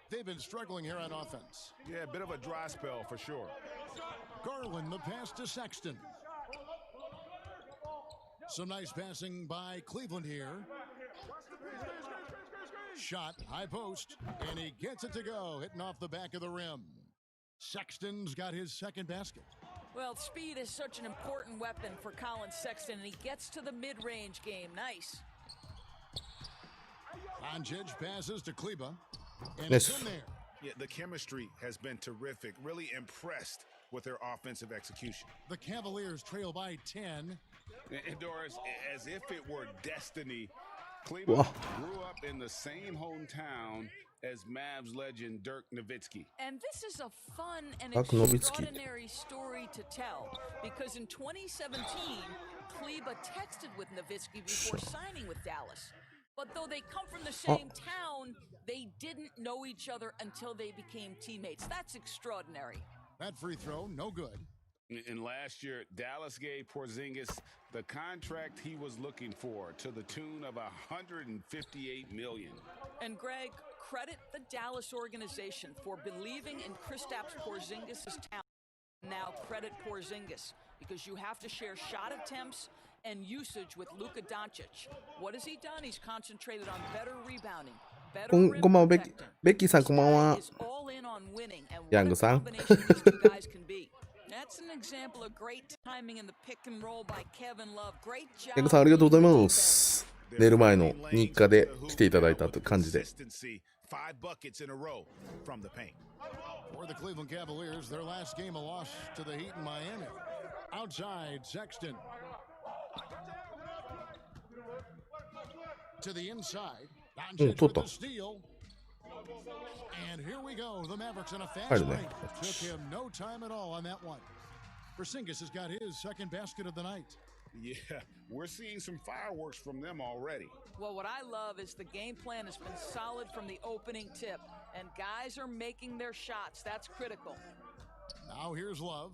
They've been struggling here on offense. Yeah, a bit of a dry spell for sure. Garland, the pass to Sexton. Some nice passing by Cleveland here. Shot, high post, and he gets it to go, hitting off the back of the rim. Sexton's got his second basket. Well, speed is such an important weapon for Colin Sexton, and he gets to the mid-range game. Nice. Doncic passes to Kleba. And Yes. it's in there. Yeah, the chemistry has been terrific. Really impressed with their offensive execution. The Cavaliers trail by 10. And Doris, as if it were destiny, Cleveland grew up in the same hometown as Mavs legend Dirk Nowitzki. And this is a fun and Dirk Nowitzki. extraordinary story to tell, because in 2017, Kleba texted with Nowitzki before signing with Dallas. But though they come from the same town, they didn't know each other until they became teammates. That's extraordinary. That free throw, no good. And last year, Dallas gave Porzingis the contract he was looking for to the tune of $158 million. And Greg, credit the Dallas organization for believing in Kristaps Porzingis' talent. Now credit Porzingis because you have to share shot attempts and usage with LukaDoncic. What has he done? He's concentrated on better rebounding. こんばんは、ベッキーさん、こんばんは。ヤングさん。ヤングさん、ありがとうございます。寝る前の日課で来ていただいたという感じで。5 buckets in a row from the paint. For the Cleveland Cavaliers, their last game a loss to the Heat in Miami. Outside, Sexton. To the inside. Doncic with the steal. And here we go. The Mavericks in a fast break. Took him no time at all on that one. Porzingis has got his second basket of the night. Yeah, we're seeing some fireworks from them already. Well, what I love is the game plan has been solid from the opening tip, and guys are making their shots. That's critical. Now here's Love.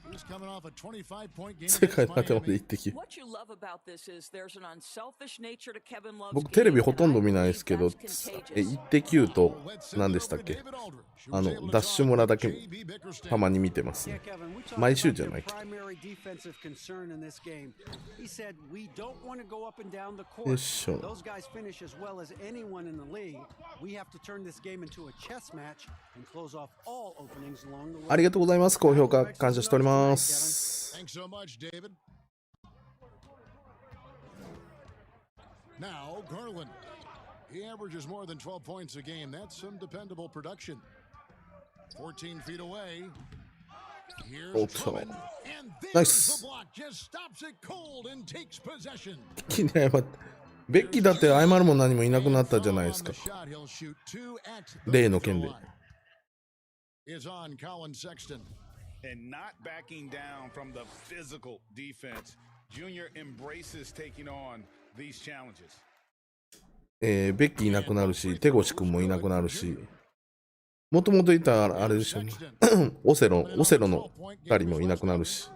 He's coming off a 25-point game. 世界の果てまで行ってき。僕テレビほとんど見ないですけど、イッテ Q と何でしたっけ？ダッシュ村だけたまに見てますね。毎週じゃない。よいしょ。ありがとうございます。高評価感謝しております。Thanks so much, David. Now, Garland. He averages more than 12 points a game. That's some dependable production. 14 feet away. Here's Drummond. And there's the block. Just stops it cold and takes possession. ベッキーだって謝るも何もいなくなったじゃないですか。例の件で。Is on Colin Sexton. And not backing down from the physical defense. Junior embraces taking on these challenges. ベッキーいなくなるし、手越くんもいなくなるし、もともといたあれでしょうね。オセロの2人もいなくなるし。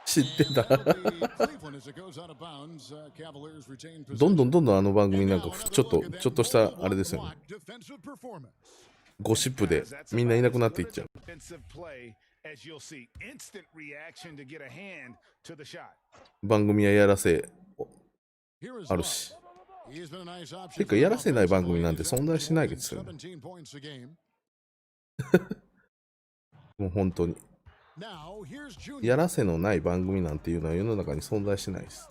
知ってた。どんどんあの番組なんかちょっとしたあれですよね。ゴシップでみんないなくなっていっちゃう。番組はやらせあるし。てかやらせない番組なんて存在しないですよね。もう本当に。やらせのない番組なんていうのは世の中に存在しないです。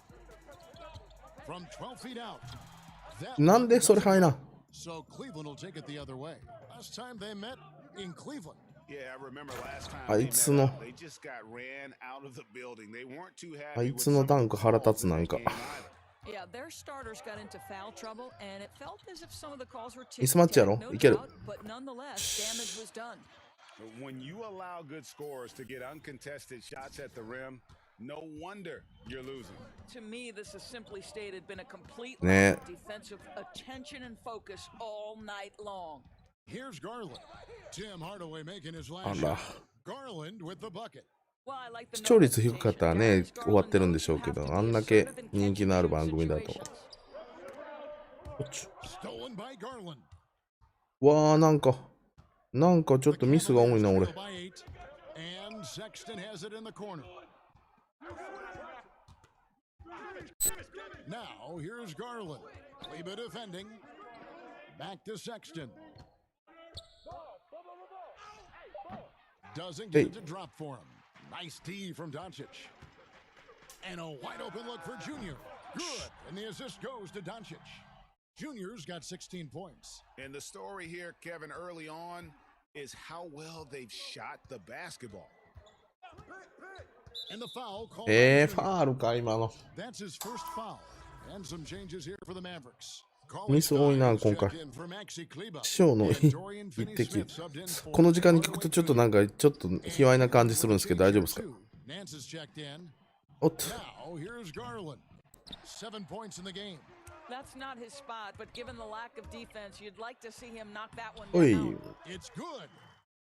なんでそれ入らん？あいつのダンク腹立つなんか。ミスマッチやろ？いける。When you allow good scorers to get uncontested shots at the rim, no wonder you're losing. To me, this has simply stated been a complete lack of defensive attention and focus all night long. Here's Garland. Tim Hardaway making his last shot. Garland with the bucket. 視聴率低かったらね、終わってるんでしょうけど、あんだけ人気のある番組だと。わー、なんかちょっとミスが多いな、俺。Now here's Garland. Kleba defending. Back to Sexton. Doesn't get to drop for him. Nice D from Doncic. And a wide open look for Junior. Good. And the assist goes to Doncic. Junior's got 16 points. And the story here, Kevin, early on is how well they've shot the basketball. And the foul called. ファールか今の。 That's his first foul. And some changes here for the Mavericks. ミス多いな今回。師匠の一滴。この時間に聞くとちょっと卑猥な感じするんですけど大丈夫ですか？おっと。 Now here's Garland. 7 points in the game. That's not his spot, but given the lack of defense, you'd like to see him knock that one おい。 down. It's good.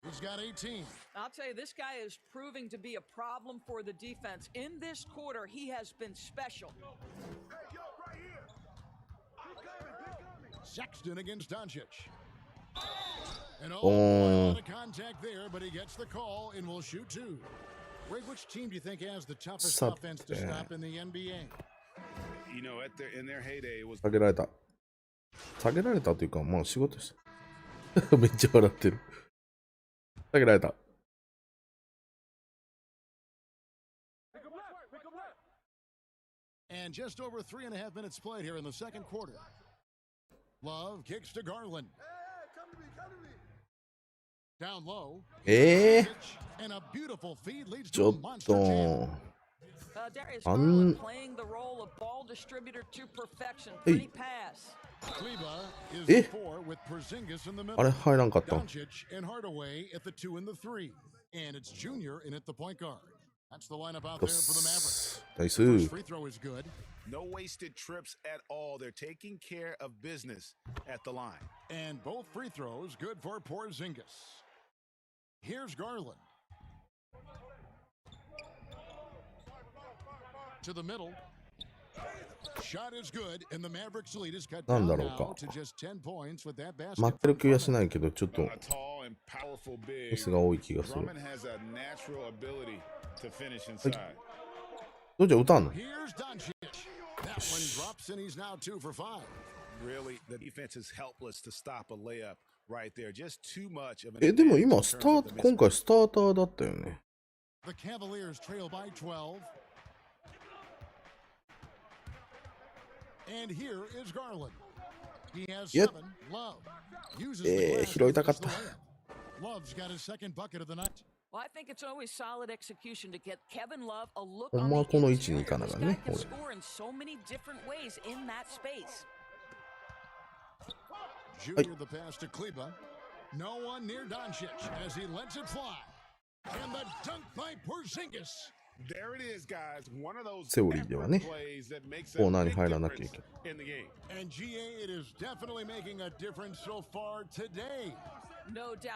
He's got 18. I'll tell you, this guy is proving to be a problem for the defense. In this quarter, he has been special. Sexton against Doncic. And Oh. a lot of contact there, but he gets the call and will shoot two. Greg, which team do you think has the toughest Stop offense to there. stop in the NBA? You know, in their heyday, it was 下げられた。下げられたというか、まあ仕事した。めっちゃ笑ってる。下げられた。And just over 3.5 minutes played here in the second quarter. Love kicks to Garland. Down low. And a beautiful feed leads ち to ょ a っ monster と。 jam. Darius あん Garland playing the role of ball distributor to perfection. Pretty pass. Kleba is え the 4 with Porzingis in the あれ middle. 入らんかったん。 Doncic and Hardaway at the 2 and the 3. And it's Junior in at the point guard. That's the lineup out there for the Mavericks. ナイス。 First free throw is good. No wasted trips at all. They're taking care of business at the line. And both free throws good for Porzingis. Here's Garland. To the middle. Shot is good, and the Mavericks lead is cut なん down だろう now か。 to just 10 points with that 待 basket. ってる気がしないけど、ちょっと A tall and powerful ミ big. スが多い気がする。 Drummond has a natural ability to finish inside. どうじゃ歌うの？ Here's Doncic. That one drops, and he's now 2 for 5. Really, the defense is helpless to stop a layup right there. Just too much of an え、でも advantage 今 in ス terms ター of the 今 mismatch. 回スターターだったよね。 The Cavaliers trail by 12. And here is Garland. He has いや、 7. Love uses the glass 拾いたかっ to finish た。 the layup. Love's got his second bucket of the night. Well, I think it's always solid execution to get Kevin Love a look ほ on んまは the この位置に interior. 行かな This が guy ね、 can 俺。 score in so many different ways in that space. Junior the pass to Kleba. No one near Doncic as he lets it fly. And the dunk by Porzingis. There it is, guys. One of those セオリーではね、 plays that makes コー a ナーに big 入らなきゃいけ difference ない。 in the game. And GA, it is definitely making a difference so far today. No doubt.